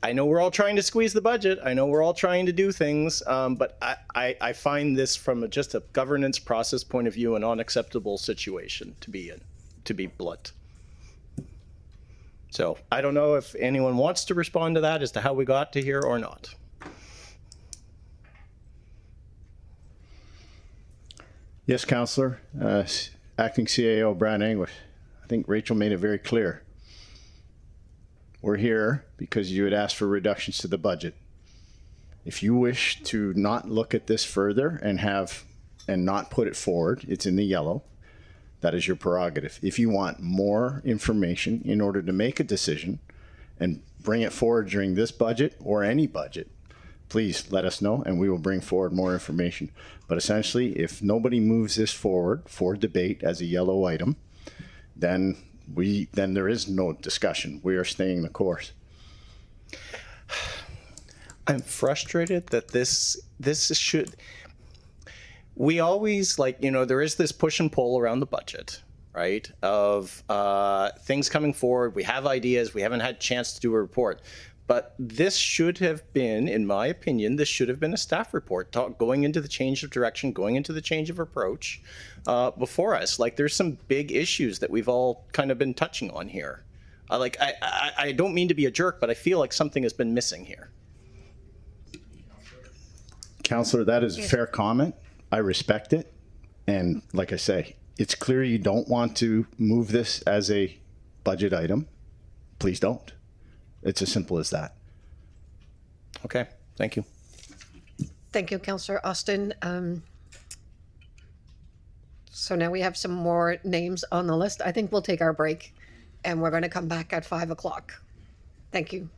I know we're all trying to squeeze the budget. I know we're all trying to do things, but I find this from just a governance process point of view an unacceptable situation to be in, to be blunt. So I don't know if anyone wants to respond to that as to how we got to here or not. Yes, Councillor. Acting CAO Brad English. I think Rachel made it very clear. We're here because you had asked for reductions to the budget. If you wish to not look at this further and not put it forward, it's in the yellow. That is your prerogative. If you want more information in order to make a decision and bring it forward during this budget or any budget, please let us know and we will bring forward more information. But essentially, if nobody moves this forward for debate as a yellow item, then there is no discussion. We are staying the course. I'm frustrated that this should. We always, there is this push and pull around the budget, right? Of things coming forward. We have ideas. We haven't had a chance to do a report. But this should have been, in my opinion, this should have been a staff report going into the change of direction, going into the change of approach before us. There's some big issues that we've all kind of been touching on here. I don't mean to be a jerk, but I feel like something has been missing here. Councillor, that is a fair comment. I respect it. And like I say, it's clear you don't want to move this as a budget item. Please don't. It's as simple as that. Okay, thank you. Thank you, Councillor Austin. So now we have some more names on the list. I think we'll take our break and we're going to come back at 5 o'clock. Thank you.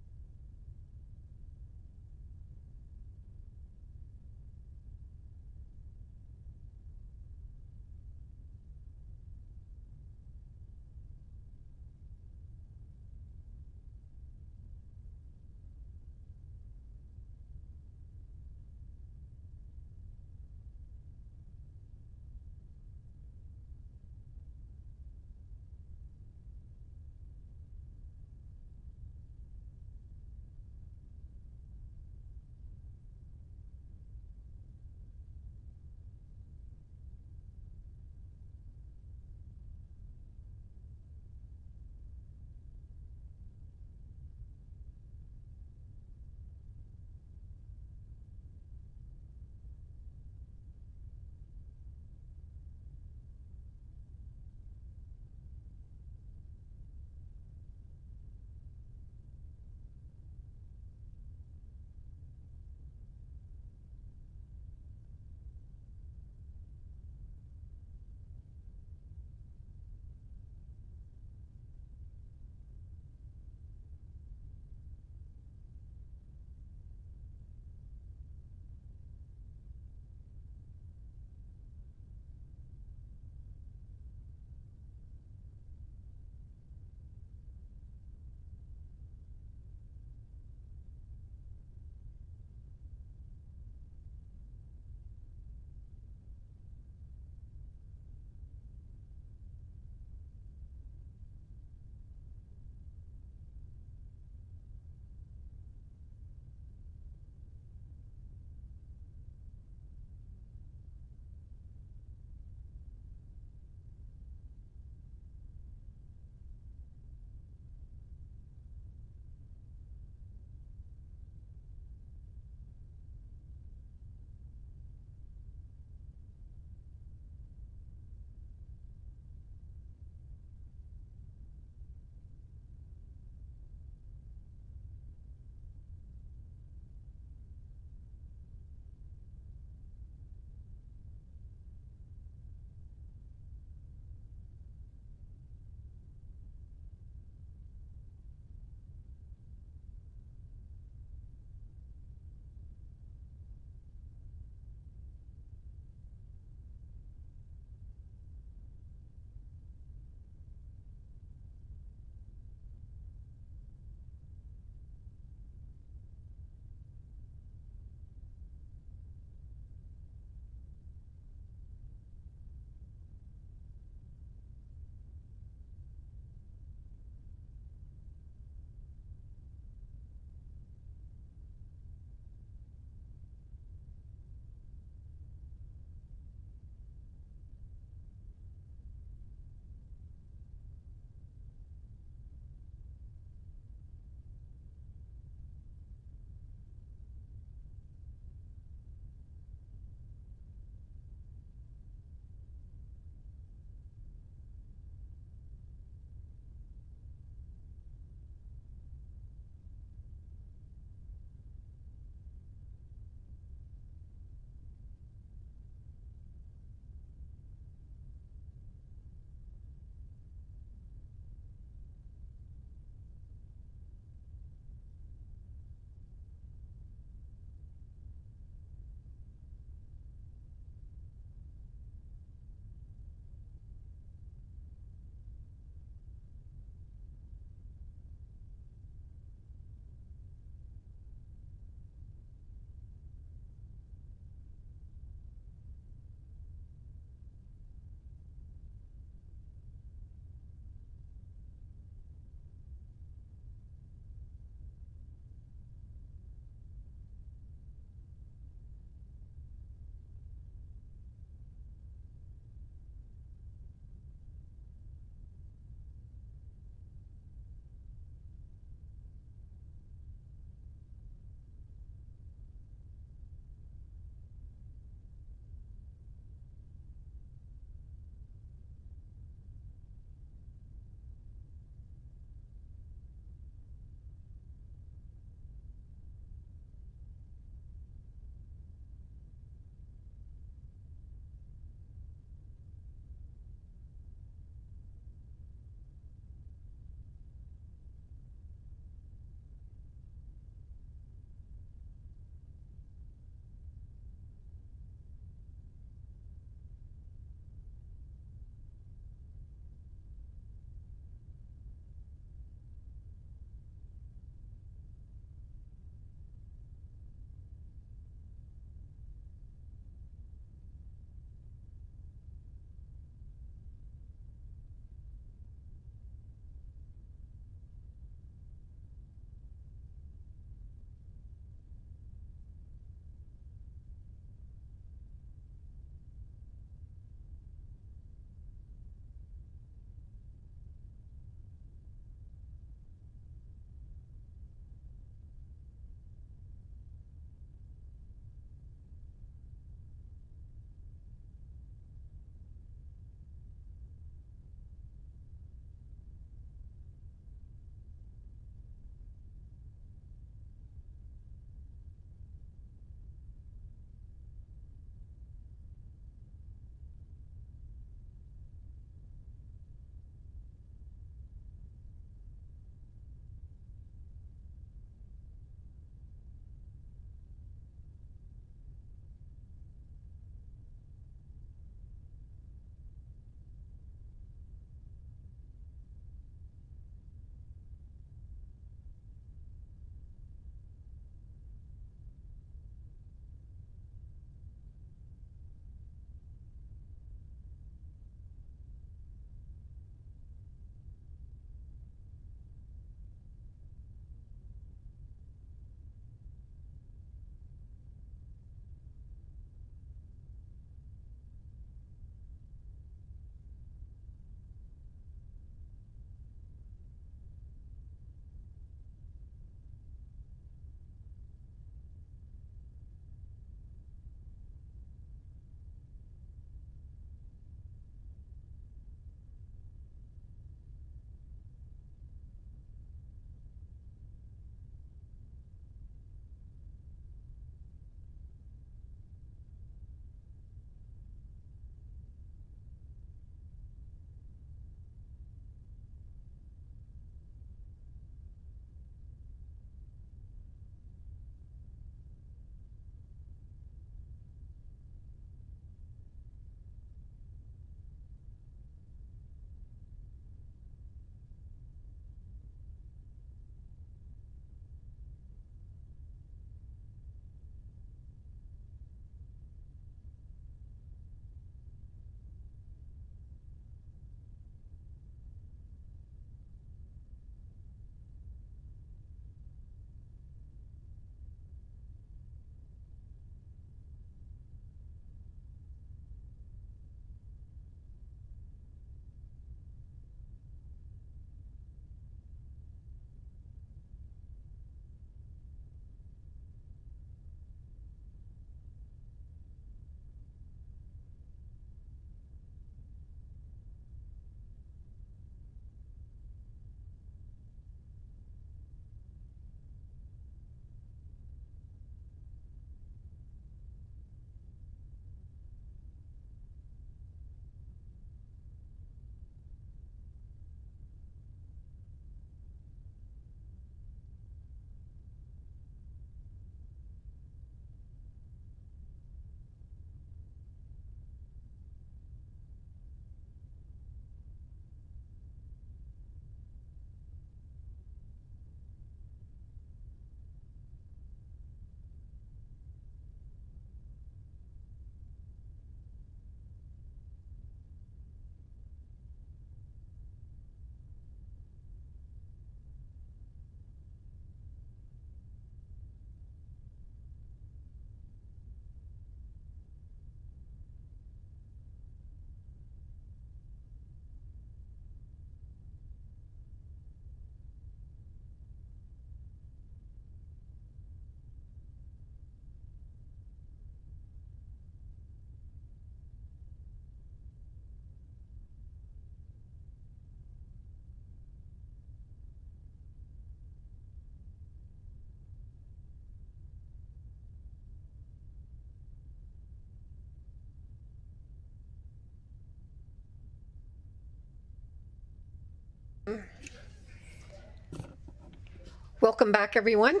Welcome back, everyone.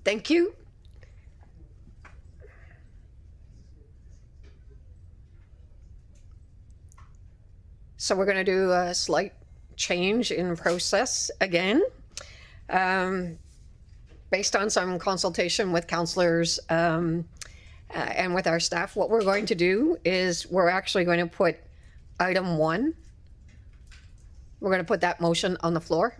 Thank you. So we're going to do a slight change in process again. Based on some consultation with counselors and with our staff, what we're going to do is we're actually going to put item 1. We're going to put that motion on the floor,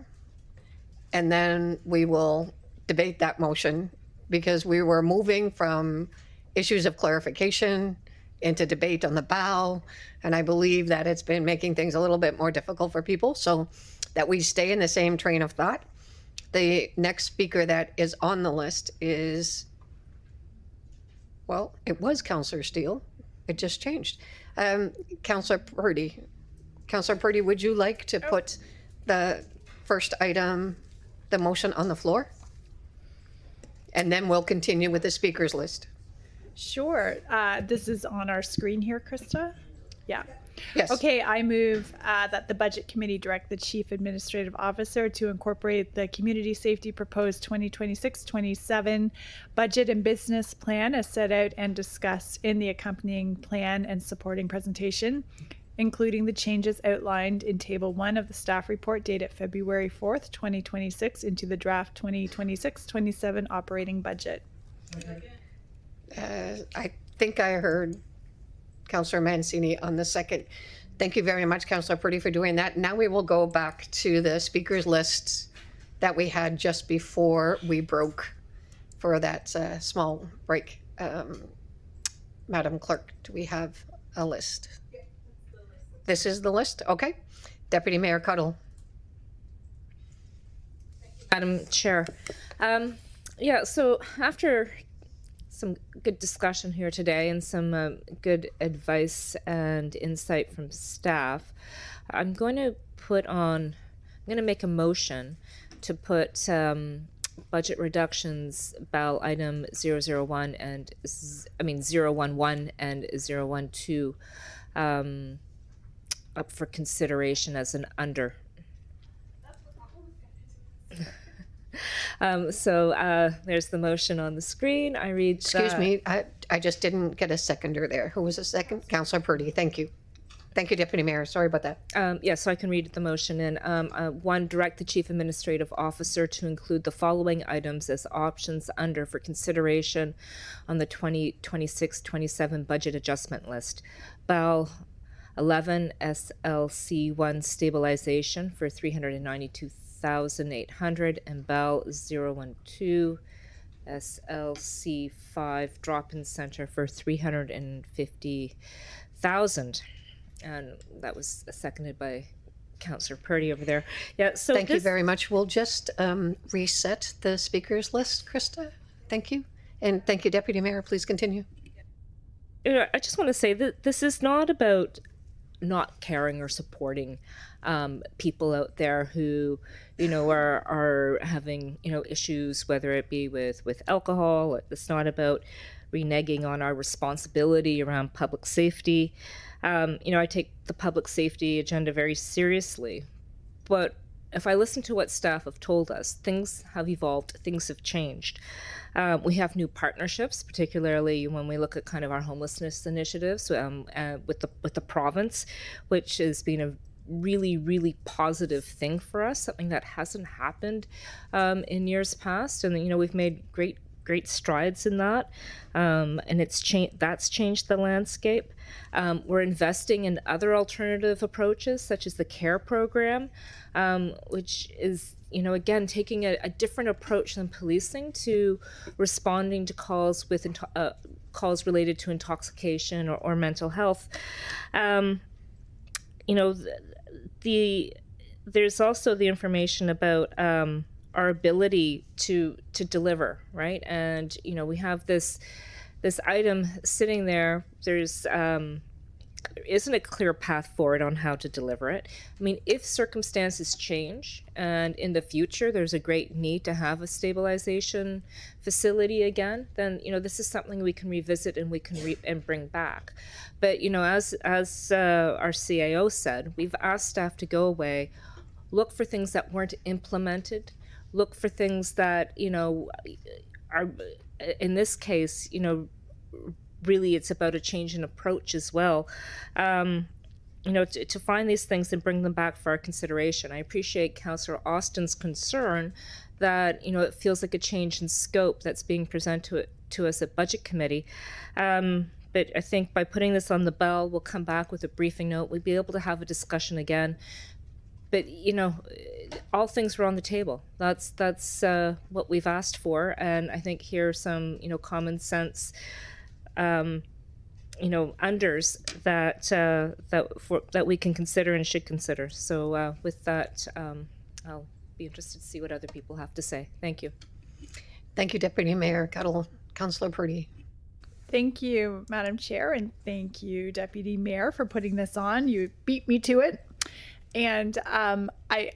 and then we will debate that motion, because we were moving from issues of clarification into debate on the BAL, and I believe that it's been making things a little bit more difficult for people, so that we stay in the same train of thought. The next speaker that is on the list is, well, it was Councillor Steele. It just changed. Councillor Purdy. Councillor Purdy, would you like to put the first item, the motion, on the floor? And then we'll continue with the speakers list. Sure. This is on our screen here, Krista. Yeah. Yes. Okay, I move that the Budget Committee direct the Chief Administrative Officer to incorporate the Community Safety Proposed 2026-27 Budget and Business Plan as set out and discussed in the accompanying plan and supporting presentation, including the changes outlined in Table 1 of the staff report dated February 4th, 2026 into the draft 2026-27 operating budget. I think I heard Councillor Mancini on the second. Thank you very much, Councillor Purdy, for doing that. Now we will go back to the speakers lists that we had just before we broke for that small break. Madam Clerk, do we have a list? This is the list? Okay. Deputy Mayor Cuddle. Madam Chair. Yeah, so after some good discussion here today and some good advice and insight from staff, I'm going to make a motion to put budget reductions BAL item 001 and 011 and 012 up for consideration as an under. There's the motion on the screen. I read. Excuse me, I just didn't get a seconder there. Who was a second? Councillor Purdy. Thank you. Thank you, Deputy Mayor. Sorry about that. Yeah, so I can read the motion in. 1, direct the Chief Administrative Officer to include the following items as options under for consideration on the 2026-27 budget adjustment list. BAL 11 SLC1 stabilization for $392,800 and BAL 012 SLC5 drop-in center for $350,000. And that was seconded by Councillor Purdy over there. Yeah. So thank you very much. We'll just reset the speakers list, Krista. Thank you, and thank you, Deputy Mayor. Please continue. I just want to say that this is not about not caring or supporting people out there who, are having, issues, whether it be with alcohol. It's not about reneging on our responsibility around public safety. I take the public safety agenda very seriously, but if I listen to what staff have told us, things have evolved, things have changed. We have new partnerships, particularly when we look at kind of our homelessness initiatives with the province, which has been a really, really positive thing for us, something that hasn't happened in years past. And, we've made great strides in that, and that's changed the landscape. We're investing in other alternative approaches, such as the CARE program, which is, again, taking a different approach than policing to responding to calls calls related to intoxication or mental health. There's also the information about our ability to deliver, right? And we have this item sitting there. There isn't a clear path forward on how to deliver it. I mean, if circumstances change and in the future there's a great need to have a stabilization facility again, then this is something we can revisit and we can bring back. But as our CAO said, we've asked staff to go away, look for things that weren't implemented, look for things that, are, in this case, really it's about a change in approach as well. To find these things and bring them back for our consideration. I appreciate Councillor Austin's concern that, it feels like a change in scope that's being presented to us at Budget Committee. But I think by putting this on the bell, we'll come back with a briefing note. We'll be able to have a discussion again. But, all things were on the table. That's what we've asked for. And I think here are some, common sense, unders that we can consider and should consider. So with that, I'll be interested to see what other people have to say. Thank you. Thank you, Deputy Mayor Councillor Purdy. Thank you, Madam Chair, and thank you, Deputy Mayor, for putting this on. You beat me to it. And I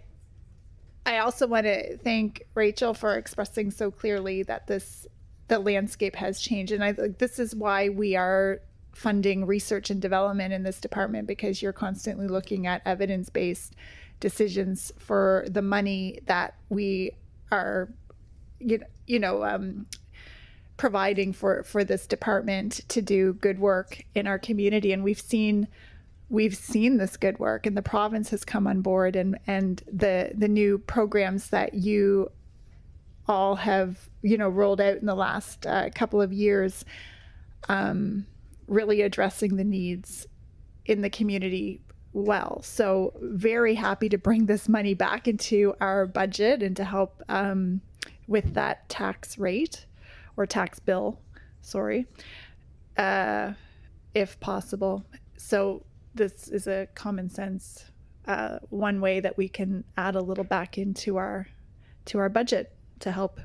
also want to thank Rachel for expressing so clearly that the landscape has changed. And I think this is why we are funding research and development in this department, because you're constantly looking at evidence-based decisions for the money that we are, providing for this department to do good work in our community. And we've seen this good work, and the province has come on board, and the new programs that you all have rolled out in the last couple of years, really addressing the needs in the community well. So very happy to bring this money back into our budget and to help with that tax rate or tax bill, if possible. So this is a common sense one way that we can add a little back into our budget to help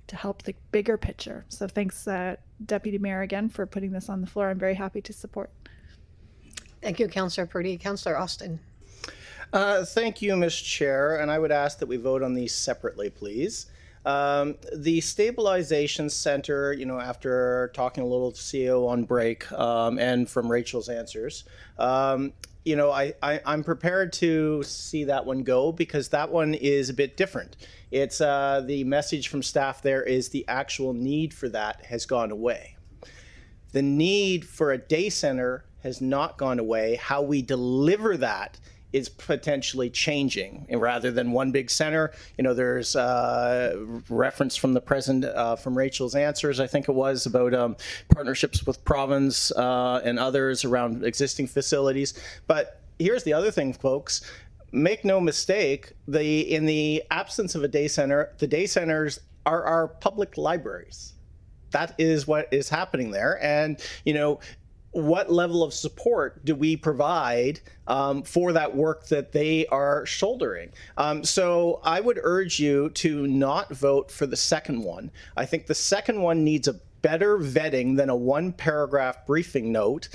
the bigger picture. So thanks, Deputy Mayor, again for putting this on the floor. I'm very happy to support. Thank you, Councillor Purdy. Councillor Austin. Thank you, Ms. Chair, and I would ask that we vote on these separately, please. The Stabilization Center, after talking a little with CEO on break and from Rachel's answers, I'm prepared to see that one go, because that one is a bit different. It's the message from staff there is the actual need for that has gone away. The need for a day center has not gone away. How we deliver that is potentially changing. And rather than one big center, there's reference from the president, from Rachel's answers, I think it was, about partnerships with province and others around existing facilities. But here's the other thing, folks. Make no mistake, in the absence of a day center, the day centers are our public libraries. That is what is happening there. And, what level of support do we provide for that work that they are shouldering? So I would urge you to not vote for the second one. I think the second one needs a better vetting than a one-paragraph briefing note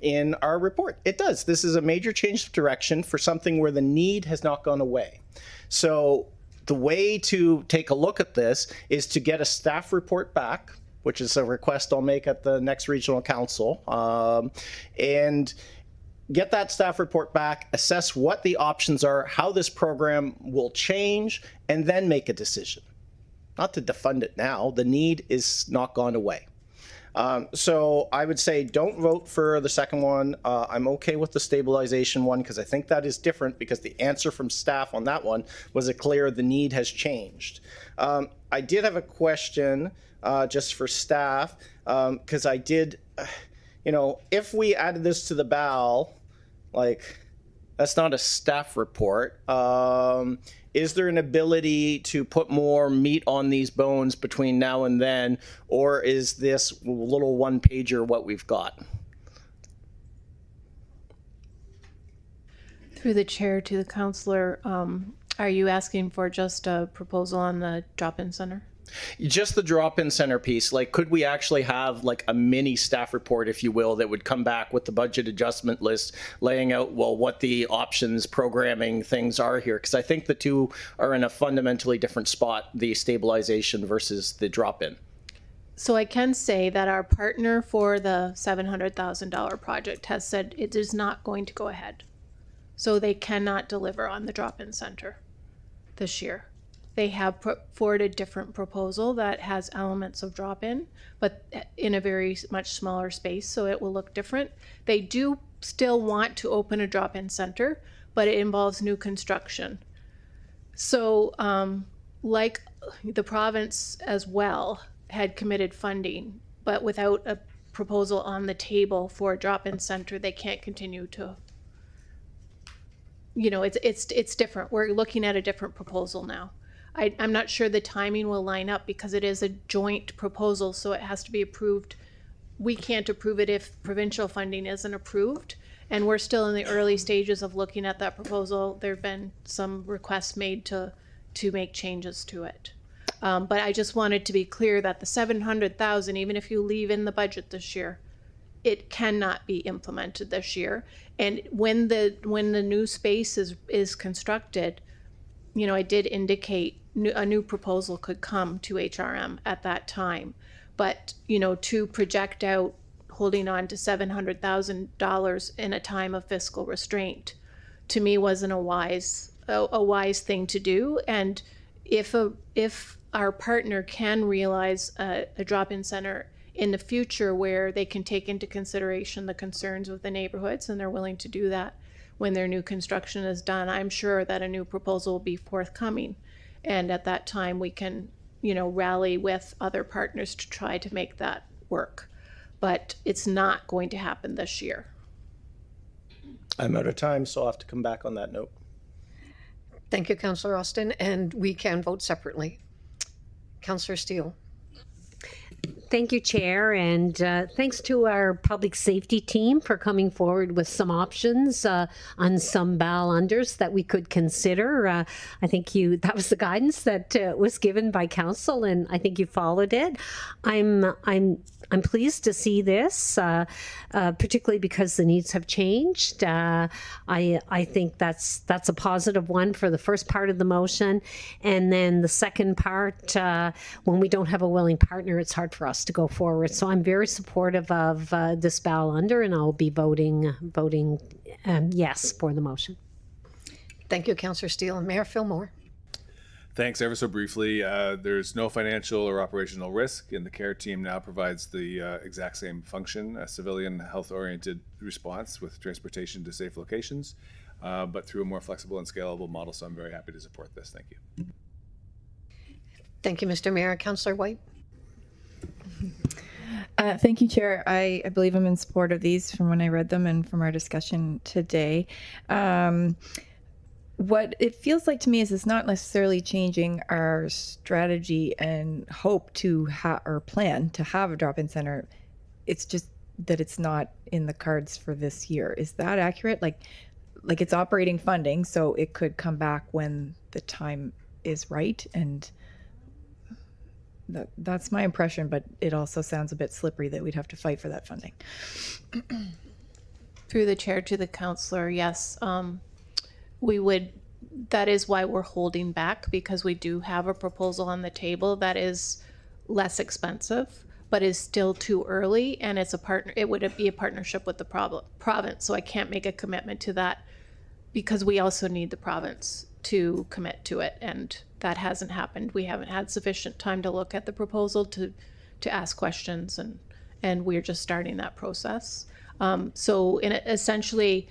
in our report. It does. This is a major change of direction for something where the need has not gone away. So the way to take a look at this is to get a staff report back, which is a request I'll make at the next regional council, and get that staff report back, assess what the options are, how this program will change, and then make a decision. Not to defund it now. The need is not gone away. So I would say don't vote for the second one. I'm okay with the stabilization one, because I think that is different, because the answer from staff on that one was clear the need has changed. I did have a question just for staff, because I did, if we added this to the BAL, that's not a staff report. Is there an ability to put more meat on these bones between now and then, or is this little one-pager what we've got? Through the chair to the councillor, are you asking for just a proposal on the drop-in center? Just the drop-in center piece. Could we actually have a mini staff report, if you will, that would come back with the budget adjustment list, laying out, what the options, programming things are here? Because I think the two are in a fundamentally different spot, the stabilization versus the drop-in. So I can say that our partner for the $700,000 project has said it is not going to go ahead. So they cannot deliver on the drop-in center this year. They have put forward a different proposal that has elements of drop-in, but in a very much smaller space, so it will look different. They do still want to open a drop-in center, but it involves new construction. So like the province as well had committed funding, but without a proposal on the table for a drop-in center, they can't continue to, you know, it's different. We're looking at a different proposal now. I'm not sure the timing will line up because it is a joint proposal, so it has to be approved. We can't approve it if provincial funding isn't approved, and we're still in the early stages of looking at that proposal. There have been some requests made to make changes to it. But I just wanted to be clear that the $700,000, even if you leave in the budget this year, it cannot be implemented this year. And when the new space is constructed, you know, I did indicate a new proposal could come to HRM at that time. But, you know, to project out holding on to $700,000 in a time of fiscal restraint, to me wasn't a wise thing to do. And if our partner can realize a drop-in center in the future where they can take into consideration the concerns of the neighborhoods, and they're willing to do that when their new construction is done, I'm sure that a new proposal will be forthcoming. And at that time, we can, you know, rally with other partners to try to make that work. But it's not going to happen this year. I'm out of time, so I'll have to come back on that note. Thank you, Councillor Austin, and we can vote separately. Councillor Steele. Thank you, Chair, and thanks to our public safety team for coming forward with some options on some BAL unders that we could consider. I think that was the guidance that was given by Council, and I think you followed it. I'm pleased to see this, particularly because the needs have changed. I think that's a positive one for the first part of the motion, and then the second part, when we don't have a willing partner, it's hard for us to go forward. So I'm very supportive of this BAL under, and I'll be voting yes for the motion. Thank you, Councillor Steele. And Mayor Fillmore. Thanks. Ever so briefly, there's no financial or operational risk, and the CARE team now provides the exact same function, a civilian health-oriented response with transportation to safe locations, but through a more flexible and scalable model. So I'm very happy to support this. Thank you. Thank you, Mr. Mayor. Councillor White. Thank you, Chair. I believe I'm in support of these from when I read them and from our discussion today. What it feels like to me is it's not necessarily changing our strategy and hope to or plan to have a drop-in center. It's just that it's not in the cards for this year. Is that accurate? Like it's operating funding, so it could come back when the time is right, and that's my impression, but it also sounds a bit slippery that we'd have to fight for that funding. Through the chair to the councillor, yes. We would, that is why we're holding back, because we do have a proposal on the table that is less expensive, but is still too early, and it's it would be a partnership with the province, so I can't make a commitment to that because we also need the province to commit to it, and that hasn't happened. We haven't had sufficient time to look at the proposal to ask questions, and we're just starting that process. So essentially,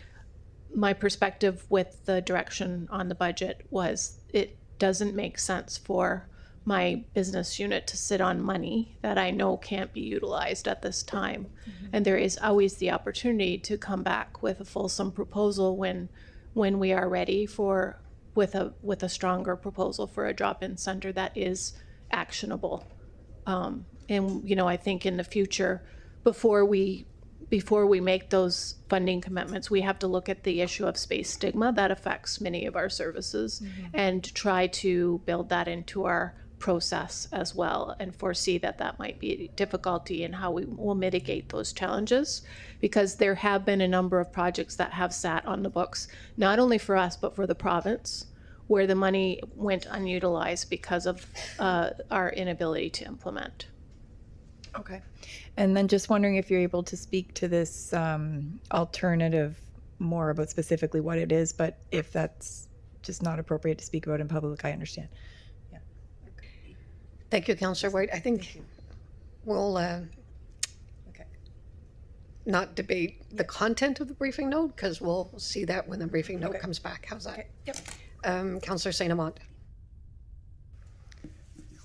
my perspective with the direction on the budget was it doesn't make sense for my business unit to sit on money that I know can't be utilized at this time. Mm-hmm. And there is always the opportunity to come back with a fulsome proposal when we are ready with a stronger proposal for a drop-in center that is actionable. And you know, I think in the future, before we make those funding commitments, we have to look at the issue of space stigma that affects many of our services, mm-hmm. and try to build that into our process as well, and foresee that might be a difficulty in how we will mitigate those challenges, because there have been a number of projects that have sat on the books, not only for us, but for the province, where the money went unutilized because of our inability to implement. Okay. And then just wondering if you're able to speak to this alternative more about specifically what it is, but if that's just not appropriate to speak about in public, I understand. Thank you, Councillor White. I think we'll not debate the content of the briefing note, because we'll see that when the briefing note comes back. How's that? Yep. Councillor St. Amant.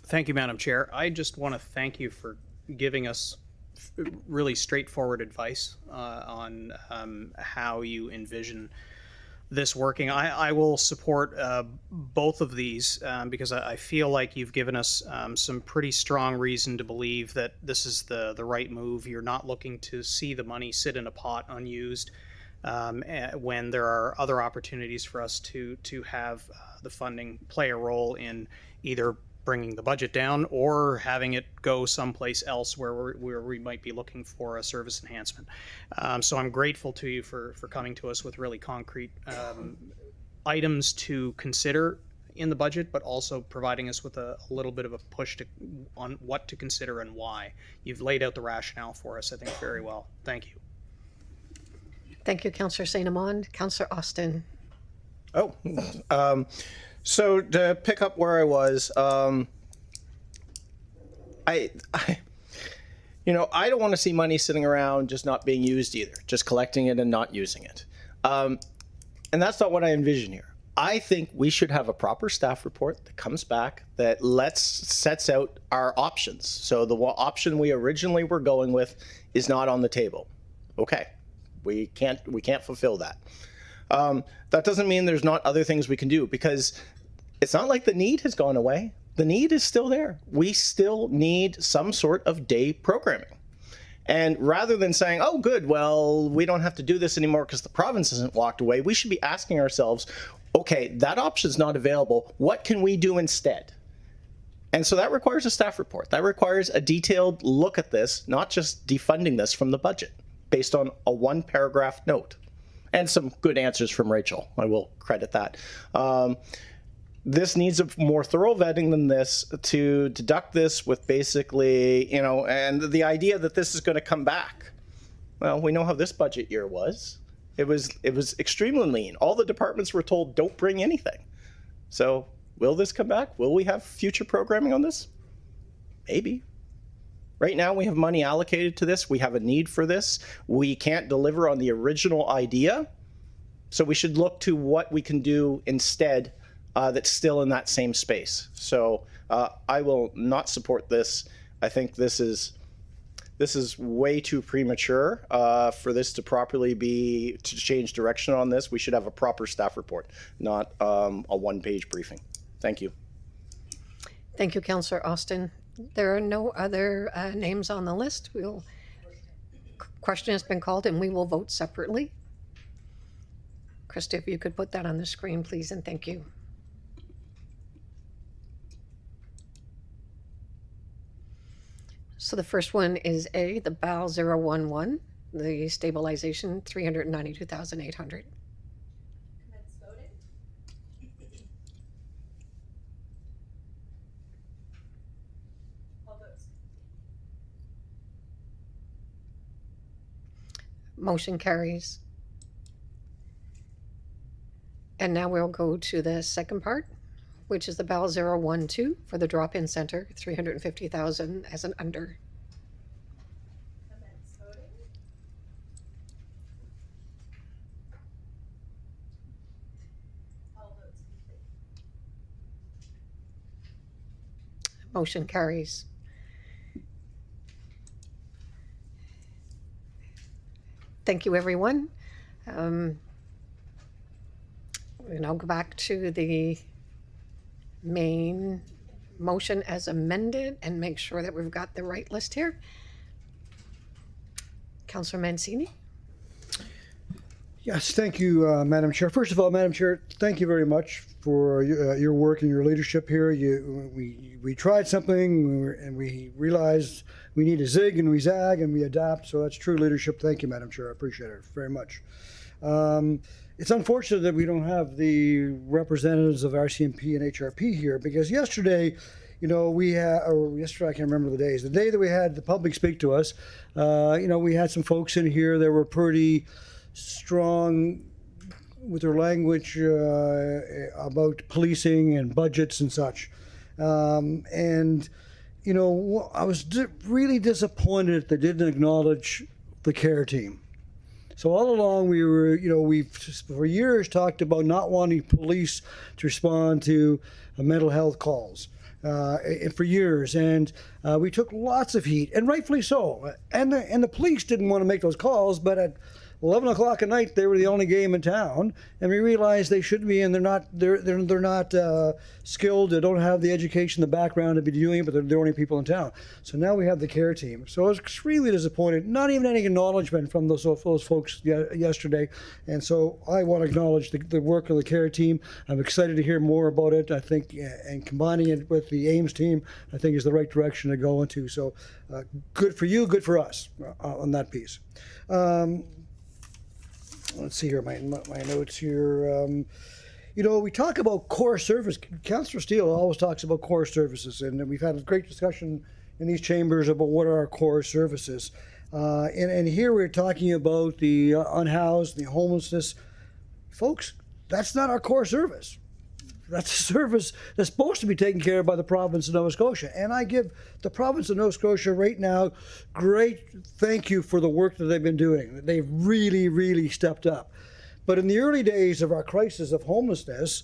Thank you, Madam Chair. I just want to thank you for giving us really straightforward advice on how you envision this working. I will support both of these because I feel like you've given us some pretty strong reason to believe that this is the right move. You're not looking to see the money sit in a pot unused when there are other opportunities for us to have the funding play a role in either bringing the budget down or having it go someplace else where we might be looking for a service enhancement. So I'm grateful to you for coming to us with really concrete items to consider in the budget, but also providing us with a little bit of a push on what to consider and why. You've laid out the rationale for us, I think, very well. Thank you. Thank you, Councillor St. Amand. Councillor Austin. So to pick up where I was, I don't want to see money sitting around just not being used either, just collecting it and not using it. And that's not what I envision here. I think we should have a proper staff report that comes back that sets out our options. So the option we originally were going with is not on the table. Okay, we can't fulfill that. That doesn't mean there's not other things we can do, because it's not like the need has gone away. The need is still there. We still need some sort of day programming. And rather than saying, oh, good, well, we don't have to do this anymore because the province hasn't walked away, we should be asking ourselves, okay, that option's not available. What can we do instead? And so that requires a staff report. That requires a detailed look at this, not just defunding this from the budget based on a one-paragraph note. And some good answers from Rachel. I will credit that. This needs a more thorough vetting than this to deduct this with basically, and the idea that this is going to come back. Well, we know how this budget year was. It was extremely lean. All the departments were told, don't bring anything. So will this come back? Will we have future programming on this? Maybe. Right now we have money allocated to this. We have a need for this. We can't deliver on the original idea. So we should look to what we can do instead that's still in that same space. So I will not support this. I think this is way too premature for this to properly to change direction on this. We should have a proper staff report, not a one-page briefing. Thank you. Thank you, Councillor Austin. There are no other names on the list. Question has been called and we will vote separately. Krista, if you could put that on the screen, please, and thank you. So the first one is A, the BAL 011, the stabilization, 392,800. Motion carries. And now we'll go to the second part, which is the BAL 012 for the drop-in center, 350,000 as an under. Motion carries. Thank you, everyone. We'll now go back to the main motion as amended and make sure that we've got the right list here. Councillor Mancini. Yes, thank you, Madam Chair. First of all, Madam Chair, thank you very much for your work and your leadership here. We tried something and we realized we need to zig and we zag and we adapt. So that's true leadership. Thank you, Madam Chair. I appreciate it very much. It's unfortunate that we don't have the representatives of RCMP and HRP here, because yesterday, yesterday, I can't remember the days, the day that we had the public speak to us, we had some folks in here that were pretty strong with their language about policing and budgets and such. And, you know, I was really disappointed that they didn't acknowledge the care team. So all along we were, you know, we've for years talked about not wanting police to respond to mental health calls for years, and we took lots of heat, and rightfully so. And the police didn't want to make those calls, but at 11 o'clock at night, they were the only game in town, and we realized they shouldn't be, and they're not skilled. They don't have the education, the background to be doing it, but they're the only people in town. So now we have the care team. So I was extremely disappointed. Not even any acknowledgement from those folks yesterday, and so I want to acknowledge the work of the care team. I'm excited to hear more about it. I think, and combining it with the AIMS team, I think is the right direction to go into. So good for you, good for us on that piece. Let's see here, my notes here. You know, we talk about core service. Councillor Steele always talks about core services, and we've had a great discussion in these chambers about what are our core services. And here we're talking about the unhoused, the homelessness. Folks, that's not our core service. That's a service that's supposed to be taken care of by the province of Nova Scotia. And I give the province of Nova Scotia right now great thank you for the work that they've been doing. They've really, really stepped up. But in the early days of our crisis of homelessness,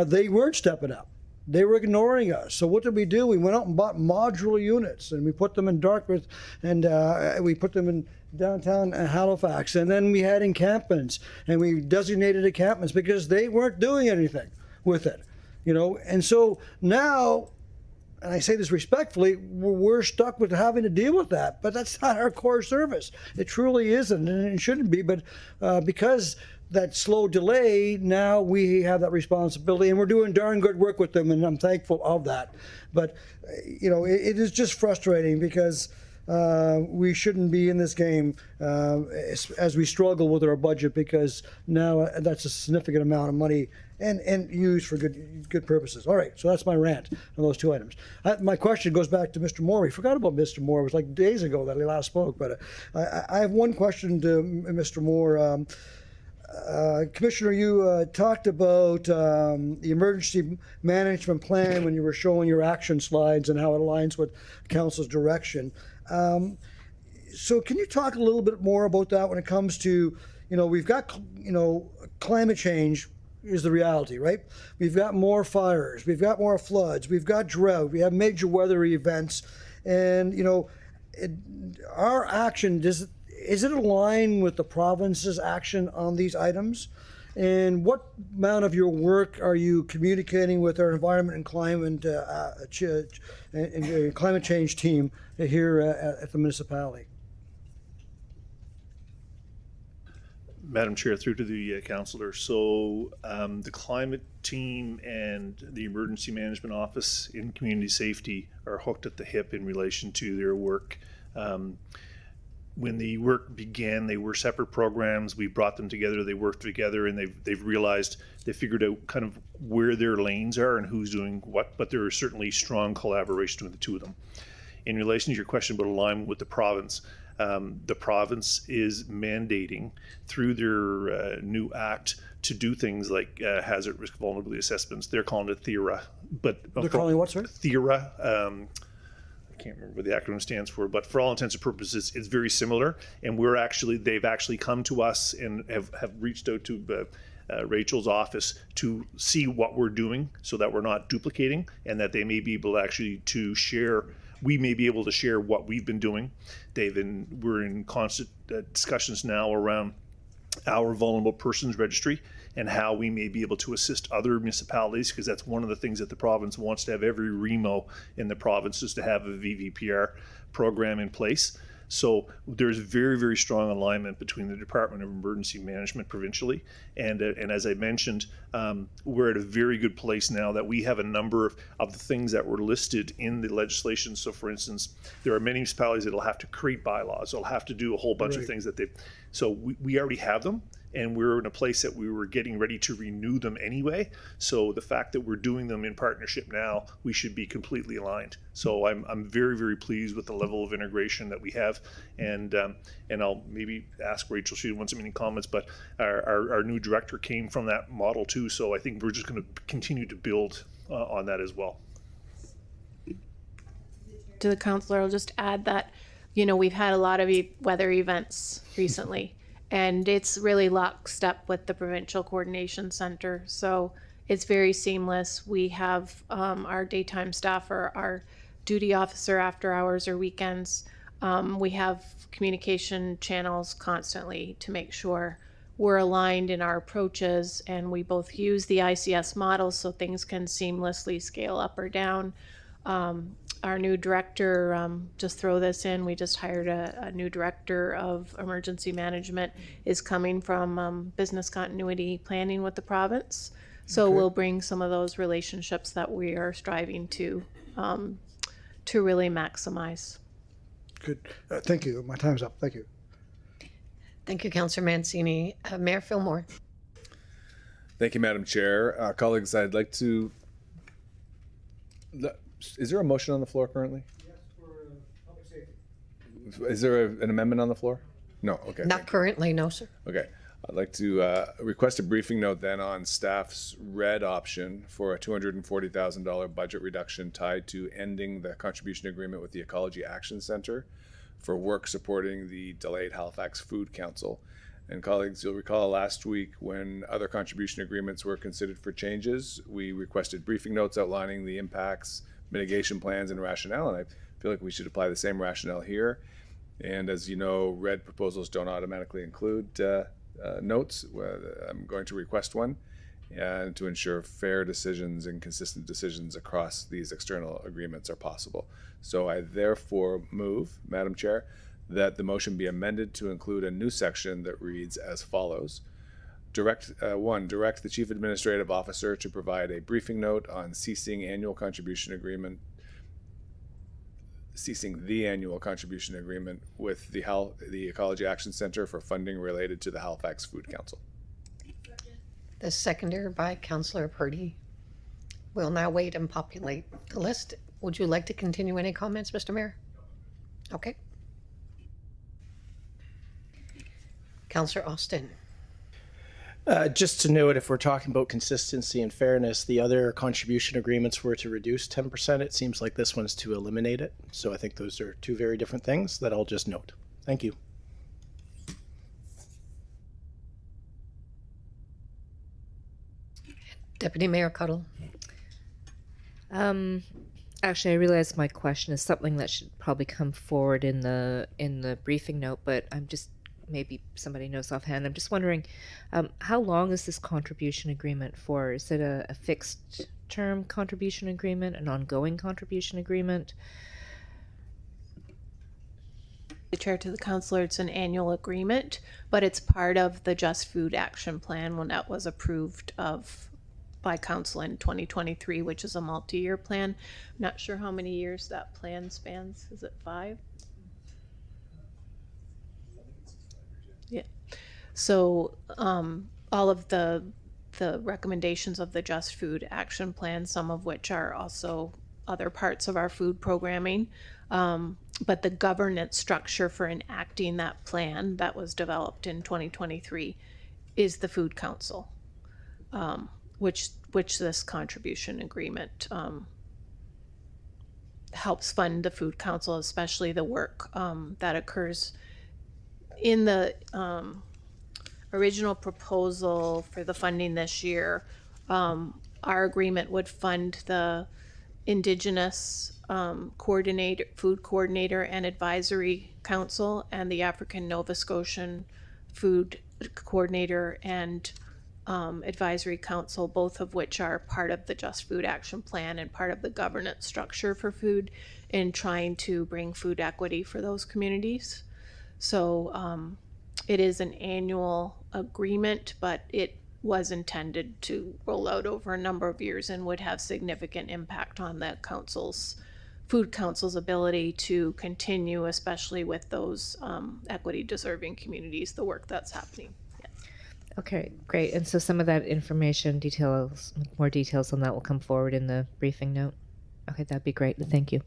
they weren't stepping up. They were ignoring us. So what did we do? We went out and bought modular units, and we put them in Dartmouth, and we put them in downtown Halifax. And then we had encampments, and we designated encampments because they weren't doing anything with it, you know. And so now, and I say this respectfully, we're stuck with having to deal with that, but that's not our core service. It truly isn't, and it shouldn't be. But because that slow delay, now we have that responsibility, and we're doing darn good work with them, and I'm thankful of that. But you know, it is just frustrating because we shouldn't be in this game as we struggle with our budget, because now that's a significant amount of money and used for good purposes. All right, so that's my rant on those two items. My question goes back to Mr. Moore. We forgot about Mr. Moore. It was like days ago that he last spoke, but I have one question to Mr. Moore. Commissioner, you talked about the emergency management plan when you were showing your action slides and how it aligns with Council's direction. So can you talk a little bit more about that when it comes to, you know, we've got, you know, climate change is the reality, right? We've got more fires, we've got more floods, we've got drought, we have major weather events, and, you know, our action, is it aligned with the province's action on these items? And what amount of your work are you communicating with our environment and climate climate change team here at the municipality? Madam Chair, through to the councillor. So the climate team and the emergency management office in community safety are hooked at the hip in relation to their work. When the work began, they were separate programs. We brought them together, they worked together, and they've realized, they figured out kind of where their lanes are and who's doing what, but there is certainly strong collaboration with the two of them. In relation to your question about alignment with the province is mandating through their new act to do things like hazard risk vulnerability assessments. They're calling it THERA. But they're calling what, sorry? THERA. I can't remember what the acronym stands for, but for all intents and purposes, it's very similar. And they've actually come to us and have reached out to Rachel's office to see what we're doing so that we're not duplicating, and that they may be able actually to share. We may be able to share what we've been doing. We're in constant discussions now around our vulnerable persons registry and how we may be able to assist other municipalities, because that's one of the things that the province wants to have. Every REMO in the province is to have a VVPR program in place. So there's very, very strong alignment between the Department of Emergency Management provincially, and as I mentioned, we're at a very good place now that we have a number of the things that were listed in the legislation. So for instance, there are many municipalities that will have to create bylaws, they'll have to do a whole bunch of things that so we already have them, and we're in a place that we were getting ready to renew them anyway. So the fact that we're doing them in partnership now, we should be completely aligned. So I'm very, very pleased with the level of integration that we have, and I'll maybe ask Rachel, she wants any comments, but our new director came from that model too, so I think we're just going to continue to build on that as well. To the counselor, I'll just add that, we've had a lot of weather events recently, and it's really lockstep with the Provincial Coordination Center. So it's very seamless. We have our daytime staff or our duty officer after hours or weekends. We have communication channels constantly to make sure we're aligned in our approaches, and we both use the ICS model so things can seamlessly scale up or down. Our new director, just throw this in, we just hired a new director of emergency management, is coming from business continuity planning with the province. So we'll bring some of those relationships that we are striving to really maximize. Good. Thank you. My time's up. Thank you. Thank you, Councillor Mancini. Mayor Fillmore. Thank you, Madam Chair. Colleagues, I'd like to... Is there a motion on the floor currently? Yes, for public safety. Is there an amendment on the floor? No, okay. Not currently, no, sir. Okay. I'd like to request a briefing note then on staff's red option for a $240,000 budget reduction tied to ending the contribution agreement with the Ecology Action Centre for work supporting the delayed Halifax Food Council. And colleagues, you'll recall last week when other contribution agreements were considered for changes, we requested briefing notes outlining the impacts, mitigation plans, and rationale, and I feel like we should apply the same rationale here. And as you know, red proposals don't automatically include notes. I'm going to request one, and to ensure fair decisions and consistent decisions across these external agreements are possible. So I therefore move, Madam Chair, that the motion be amended to include a new section that reads as follows. Direct the Chief Administrative Officer to provide a briefing note on ceasing the annual contribution agreement with the Ecology Action Centre for funding related to the Halifax Food Council. The seconder by Councillor Purdy. We'll now wait and populate the list. Would you like to continue any comments, Mr. Mayor? Okay. Councillor Austin. Just to note, if we're talking about consistency and fairness, the other contribution agreements were to reduce 10%. It seems like this one's to eliminate it. So I think those are two very different things that I'll just note. Thank you. Deputy Mayor Cuddle. Actually, I realize my question is something that should probably come forward in the briefing note, but I'm just, maybe somebody knows offhand. I'm just wondering, how long is this contribution agreement for? Is it a fixed term contribution agreement, an ongoing contribution agreement? The chair to the councillor, it's an annual agreement, but it's part of the Just Food Action Plan when that was approved by council in 2023, which is a multi-year plan. I'm not sure how many years that plan spans. Is it 5? Yeah. So all of the recommendations of the Just Food Action Plan, some of which are also other parts of our food programming, but the governance structure for enacting that plan that was developed in 2023 is the Food Council, which this contribution agreement helps fund the Food Council, especially the work that occurs in the original proposal for the funding this year. Our agreement would fund the Indigenous food coordinator and advisory council, and the African Nova Scotian food coordinator and advisory council, both of which are part of the Just Food Action Plan and part of the governance structure for food in trying to bring food equity for those communities. So it is an annual agreement, but it was intended to roll out over a number of years and would have significant impact on the Food Council's ability to continue, especially with those equity deserving communities, the work that's happening. Okay, great. And so some of that information, more details on that will come forward in the briefing note. Okay, that'd be great. Thank you.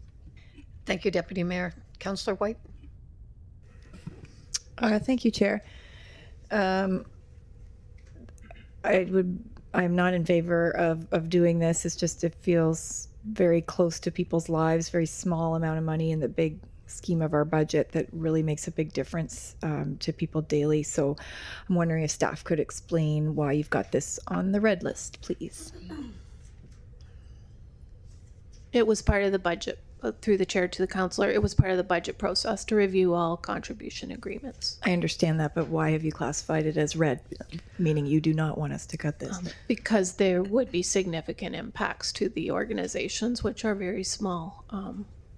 Thank you, Deputy Mayor. Councillor White? Thank you, Chair. I'm not in favor of doing this. It's just, it feels very close to people's lives, very small amount of money in the big scheme of our budget that really makes a big difference to people daily. So I'm wondering if staff could explain why you've got this on the red list, please. It was part of the budget, through the chair to the councillor, it was part of the budget process to review all contribution agreements. I understand that, but why have you classified it as red, meaning you do not want us to cut this? Because there would be significant impacts to the organizations, which are very small,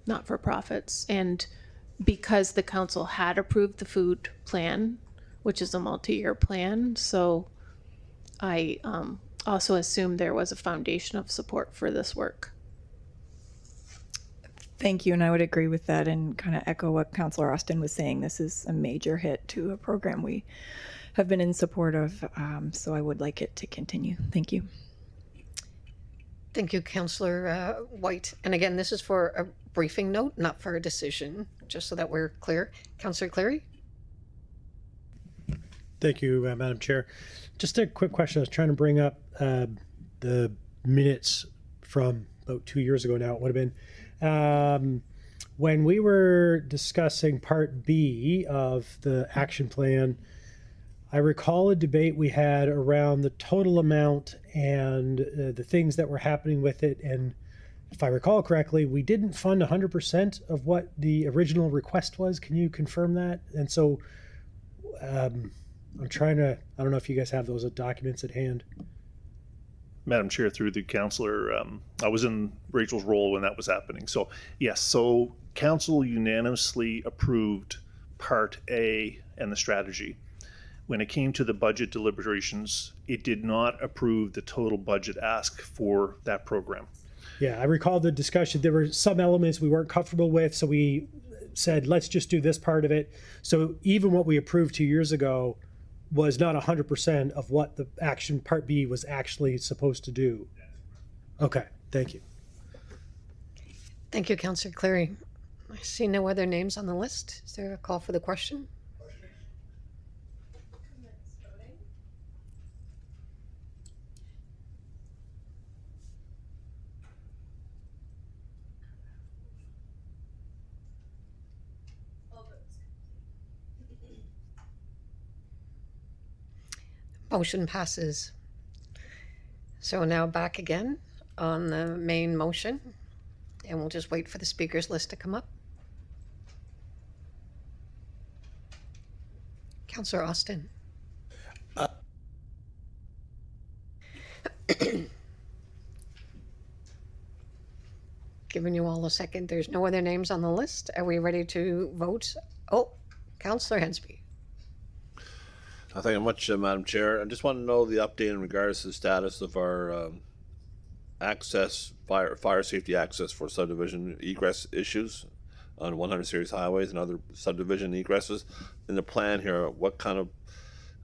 not-for-profits. And because the council had approved the food plan, which is a multi-year plan, so I also assumed there was a foundation of support for this work. Thank you, and I would agree with that and kind of echo what Councillor Austin was saying. This is a major hit to a program we have been in support of, so I would like it to continue. Thank you. Thank you, Councillor White. And again, this is for a briefing note, not for a decision, just so that we're clear. Councillor Cleary? Thank you, Madam Chair. Just a quick question. I was trying to bring up the minutes from about 2 years ago now, it would have been. When we were discussing Part B of the action plan, I recall a debate we had around the total amount and the things that were happening with it. And if I recall correctly, we didn't fund 100% of what the original request was. Can you confirm that? And so I'm trying to, I don't know if you guys have those documents at hand. Madam Chair, through the councillor, I was in Rachel's role when that was happening. So yes, so council unanimously approved Part A and the strategy. When it came to the budget deliberations, it did not approve the total budget ask for that program. Yeah, I recall the discussion. There were some elements we weren't comfortable with, so we said, let's just do this part of it. So even what we approved 2 years ago was not 100% of what the action Part B was actually supposed to do. Okay, thank you. Thank you, Councillor Cleary. I see no other names on the list. Is there a call for the question? Motion passes. So now back again on the main motion, and we'll just wait for the speakers list to come up. Councillor Austin. Giving you all a second. There's no other names on the list. Are we ready to vote? Oh, Councillor Hensby. Thank you much, Madam Chair. I just want to know the update in regards to the status of our fire safety access for subdivision egress issues on 100 series highways and other subdivision egresses. In the plan here, what kind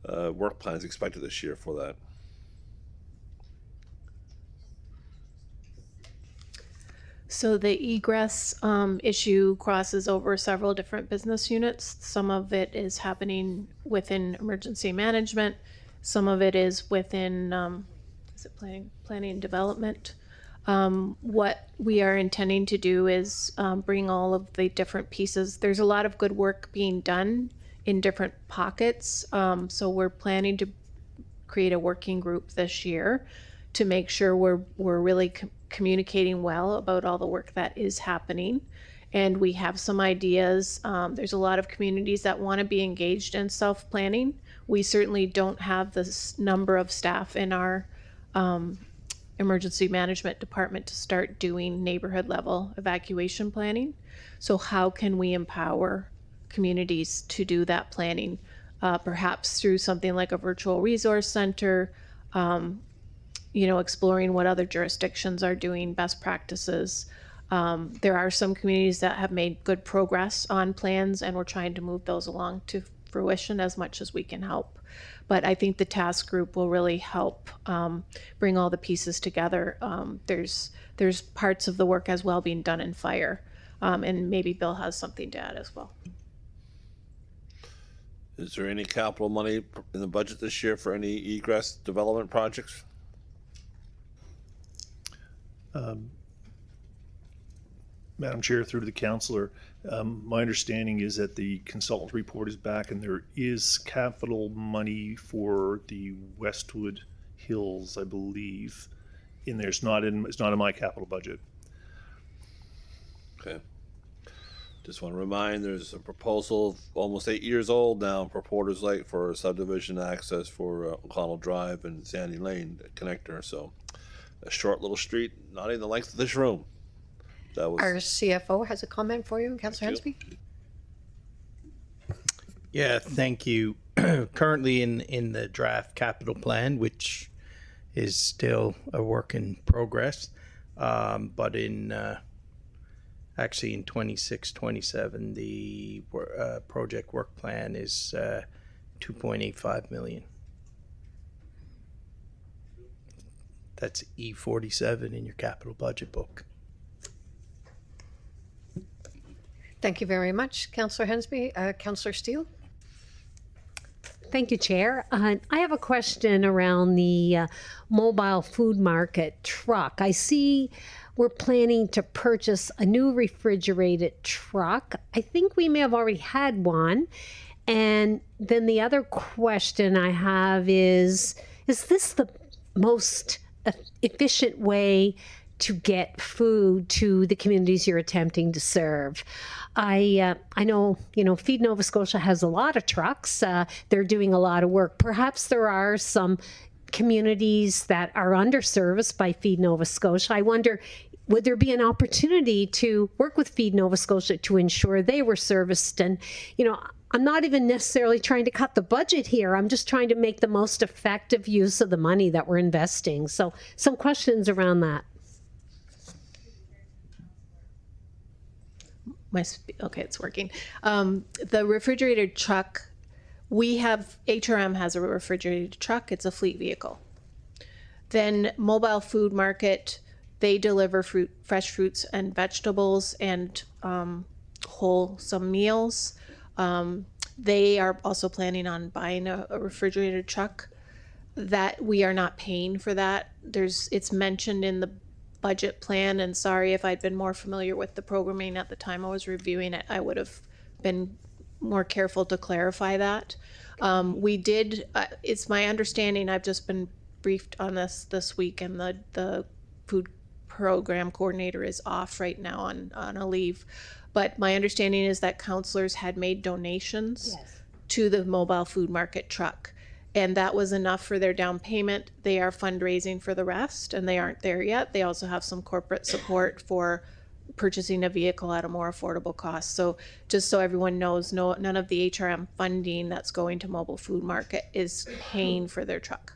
of work plan is expected this year for that? So the egress issue crosses over several different business units. Some of it is happening within emergency management. Some of it is within planning and development. What we are intending to do is bring all of the different pieces. There's a lot of good work being done in different pockets. So we're planning to create a working group this year to make sure we're really communicating well about all the work that is happening. And we have some ideas. There's a lot of communities that want to be engaged in self-planning. We certainly don't have this number of staff in our emergency management department to start doing neighborhood level evacuation planning. So how can we empower communities to do that planning? Perhaps through something like a virtual resource center, exploring what other jurisdictions are doing, best practices. There are some communities that have made good progress on plans, and we're trying to move those along to fruition as much as we can help. But I think the task group will really help bring all the pieces together. There's parts of the work as well being done in fire, and maybe Bill has something to add as well. Is there any capital money in the budget this year for any egress development projects? Madam Chair, through to the councillor, my understanding is that the consultant report is back and there is capital money for the Westwood Hills, I believe, in there. It's not in my capital budget. Okay. Just want to remind, there's a proposal almost 8 years old now for Porter's Lake for subdivision access for O'Connell Drive and Sandy Lane connector. So a short little street, not even the length of this room. That was Our CFO has a comment for you, Councillor Hensby. Yeah, thank you. Currently in the draft capital plan, which is still a work in progress, but in actually in 26-27, the project work plan is 2.85 million. That's E47 in your capital budget book. Thank you very much, Councillor Hensby. Councillor Steele. Thank you, Chair. I have a question around the mobile food market truck. I see we're planning to purchase a new refrigerated truck. I think we may have already had one. And then the other question I have is this the most efficient way to get food to the communities you're attempting to serve? I know, Feed Nova Scotia has a lot of trucks. They're doing a lot of work. Perhaps there are some communities that are underserviced by Feed Nova Scotia. I wonder, would there be an opportunity to work with Feed Nova Scotia to ensure they were serviced? And, I'm not even necessarily trying to cut the budget here. I'm just trying to make the most effective use of the money that we're investing. So some questions around that. Okay, it's working. The refrigerated truck, HRM has a refrigerated truck. It's a fleet vehicle. Then Mobile Food Market, they deliver fresh fruits and vegetables and wholesome meals. They are also planning on buying a refrigerated truck. That we are not paying for that. It's mentioned in the budget plan, and sorry if I'd been more familiar with the programming at the time I was reviewing it, I would have been more careful to clarify that. It's my understanding, I've just been briefed on this week, and the food program coordinator is off right now on a leave. But my understanding is that councillors had made donations to the Mobile Food Market truck. And that was enough for their down payment. They are fundraising for the rest, and they aren't there yet. They also have some corporate support for purchasing a vehicle at a more affordable cost. So just so everyone knows, none of the HRM funding that's going to Mobile Food Market is paying for their truck.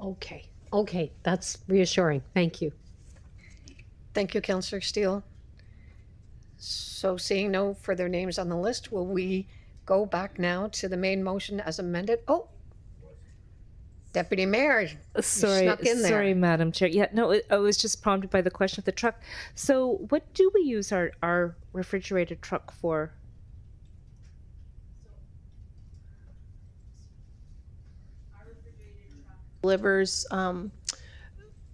Okay, that's reassuring. Thank you. Thank you, Councillor Steele. So seeing no further names on the list, will we go back now to the main motion as amended? Oh, Deputy Mayor, snuck in there. Sorry, Madam Chair. Yeah, no, I was just prompted by the question of the truck. So what do we use our refrigerated truck for? Delivers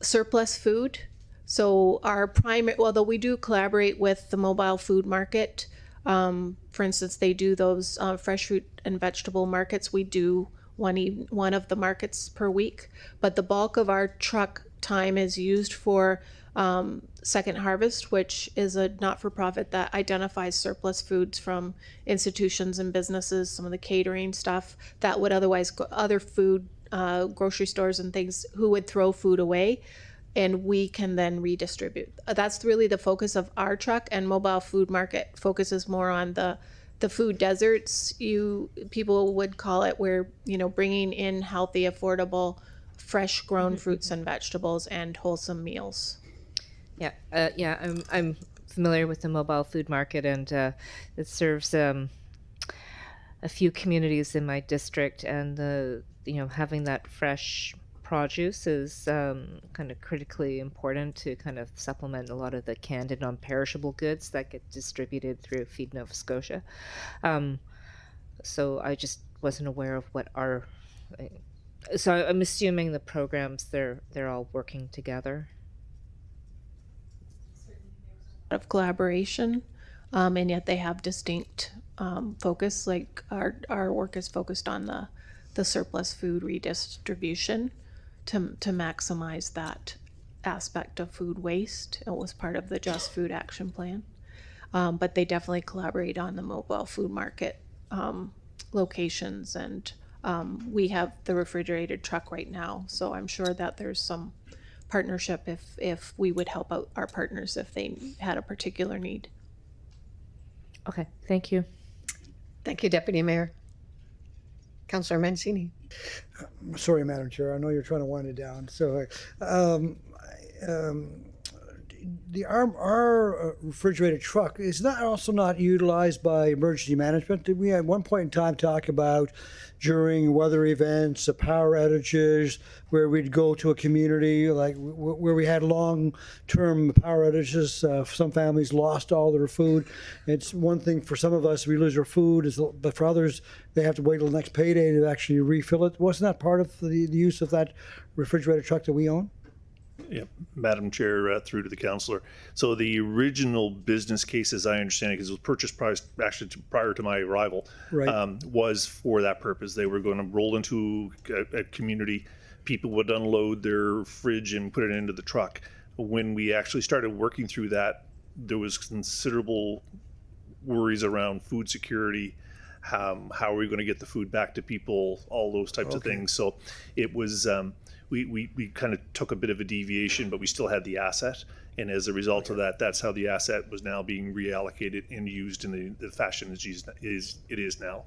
surplus food. So our primary, although we do collaborate with the Mobile Food Market, for instance, they do those fresh fruit and vegetable markets. We do one of the markets per week, but the bulk of our truck time is used for Second Harvest, which is a not-for-profit that identifies surplus foods from institutions and businesses, some of the catering stuff that would otherwise go, other food, grocery stores and things who would throw food away, and we can then redistribute. That's really the focus of our truck, and Mobile Food Market focuses more on the food deserts, people would call it, where bringing in healthy, affordable, fresh grown fruits and vegetables and wholesome meals. I'm familiar with the Mobile Food Market, and it serves a few communities in my district, and having that fresh produce is kind of critically important to kind of supplement a lot of the canned and non-perishable goods that get distributed through Feed Nova Scotia. So I just wasn't aware of what our. So I'm assuming the programs they're all working together. Of collaboration, and yet they have distinct focus. Like our work is focused on the surplus food redistribution to maximize that aspect of food waste. It was part of the Just Food Action Plan, but they definitely collaborate on the mobile food market locations, and we have the refrigerated truck right now, so I'm sure that there's some partnership if we would help out our partners if they had a particular need. Okay, thank you. Thank you, Deputy Mayor. Councillor Mancini. Sorry, Madam Chair. I know you're trying to wind it down. So, our refrigerated truck, is that also not utilized by emergency management? Did we at one point in time talk about during weather events, power outages, where we'd go to a community like where we had long-term power outages? Some families lost all their food. It's one thing for some of us, we lose our food, but for others, they have to wait till the next payday to actually refill it. Wasn't that part of the use of that refrigerated truck that we own? Yeah, Madam Chair, through to the councillor. So the original business case, as I understand it, because it was purchased prior to my arrival, right. Was for that purpose. They were going to roll into a community. People would unload their fridge and put it into the truck. When we actually started working through that, there was considerable worries around food security. How are we going to get the food back to people? All those types of things. So it was. We kind of took a bit of a deviation, but we still had the asset. And as a result of that, that's how the asset was now being reallocated and used in the fashion it is now.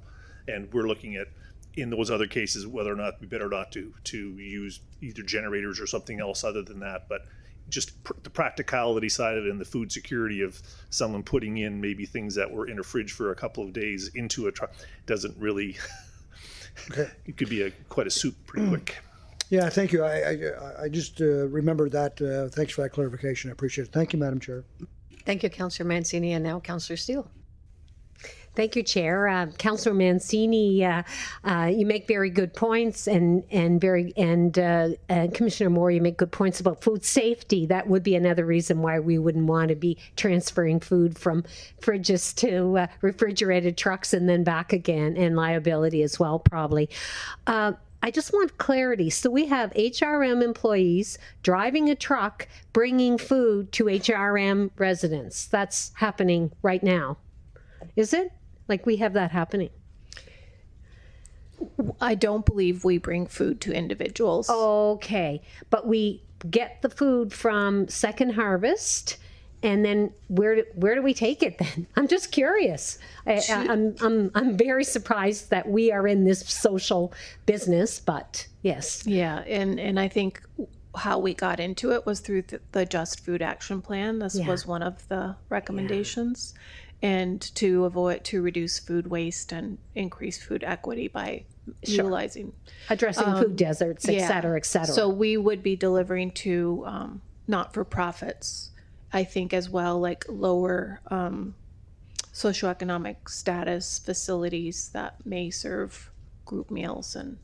And we're looking at, in those other cases, whether or not we better not to use either generators or something else other than that. But just the practicality side of it and the food security of someone putting in maybe things that were in a fridge for a couple of days into a truck doesn't really, it could be quite a soup pretty quick. Yeah, thank you. I just remembered that. Thanks for that clarification. I appreciate it. Thank you, Madam Chair. Thank you, Councillor Mancini, and now Councillor Steele. Thank you, Chair. Councillor Mancini, you make very good points, and Commissioner Moore, you make good points about food safety. That would be another reason why we wouldn't want to be transferring food from fridges to refrigerated trucks and then back again, and liability as well, probably. I just want clarity. So we have HRM employees driving a truck, bringing food to HRM residents. That's happening right now. Is it? Like we have that happening? I don't believe we bring food to individuals. Okay. But we get the food from Second Harvest, and then where do we take it then? I'm just curious. I'm very surprised that we are in this social business, but yes. Yeah, and I think how we got into it was through the Just Food Action Plan. This was one of the recommendations, and to reduce food waste and increase food equity by utilizing, addressing food deserts, et cetera, et cetera. So we would be delivering to not-for-profits. I think as well, like lower socioeconomic status facilities that may serve group meals, and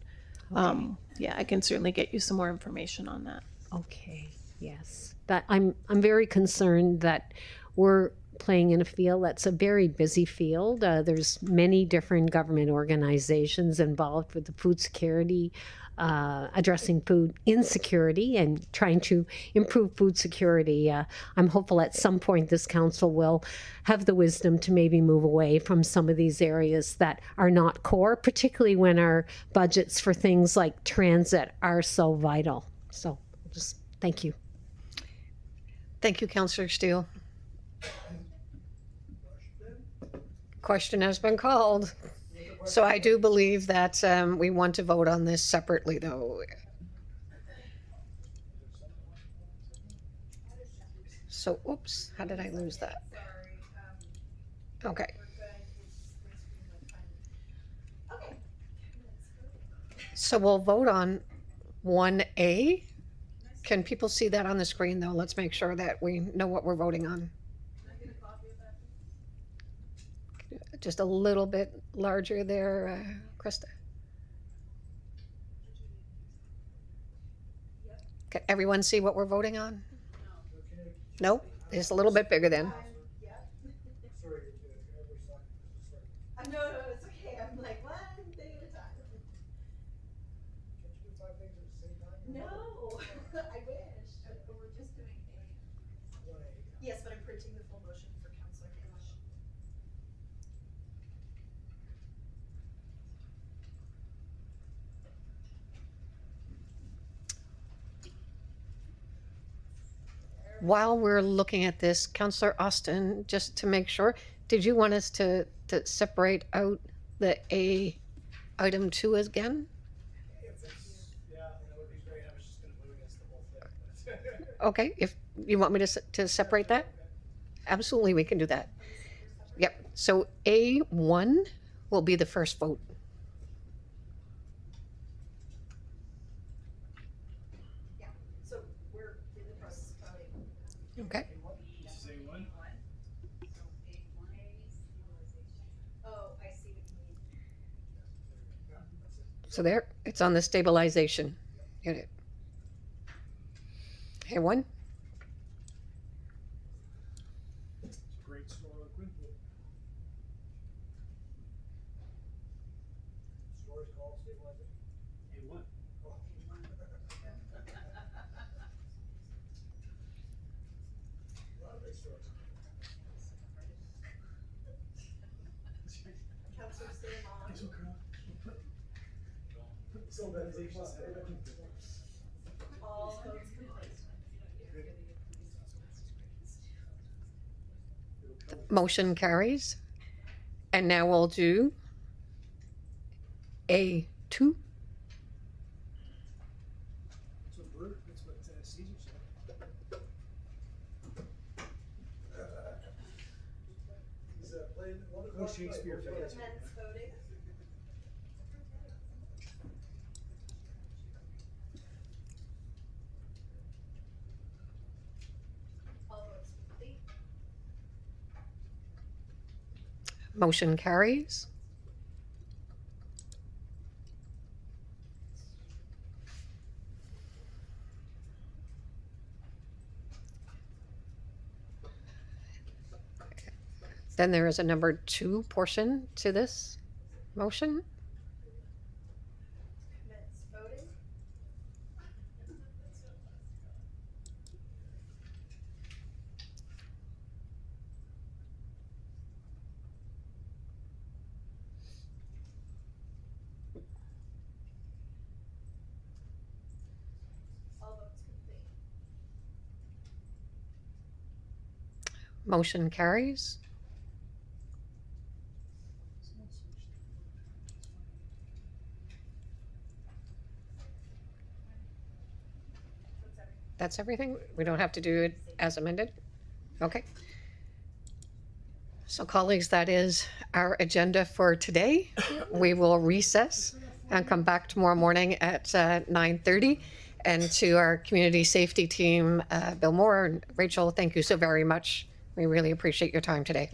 I can certainly get you some more information on that. Okay, yes. That I'm very concerned that we're playing in a field that's a very busy field. There's many different government organizations involved with the food security, addressing food insecurity and trying to improve food security. I'm hopeful at some point this council will have the wisdom to maybe move away from some of these areas that are not core, particularly when our budgets for things like transit are so vital. So just thank you. Thank you, Councillor Steele. Question has been called. So I do believe that we want to vote on this separately, though. So, oops, how did I lose that? Okay. So we'll vote on 1A. Can people see that on the screen, though? Let's make sure that we know what we're voting on. Just a little bit larger there, Krista. Can everyone see what we're voting on? No? Just a little bit bigger then. No, it's okay. I'm like, one thing at a time. Can't you do 5 things at the same time? No, I wish. But we're just doing A. Yes, but I'm printing the full motion for Councillor English. While we're looking at this, Councillor Austin, just to make sure, did you want us to separate out the A item 2 again? Okay, if you want me to separate that? Absolutely, we can do that. Yep, so A1 will be the first vote. Yeah, so we're in the process of voting. Okay. This is A1? Oh, I see what you mean. So there, it's on the stabilization unit. A1? Great store open. Store's called stabilization. A1. A lot of big stores. Councillor Sam. Stabilization. All votes complete. Motion carries. And now we'll do A2. That's what Caesar said. He's playing one of Shakespeare fans. Commence voting. All votes complete. Motion carries. Then there is a number 2 portion to this motion. Commence voting. All votes complete. Motion carries. That's everything? We don't have to do it as amended? Okay. So colleagues, that is our agenda for today. We will recess and come back tomorrow morning at 9:30. And to our community safety team, Bill Moore and Rachel, thank you so very much. We really appreciate your time today.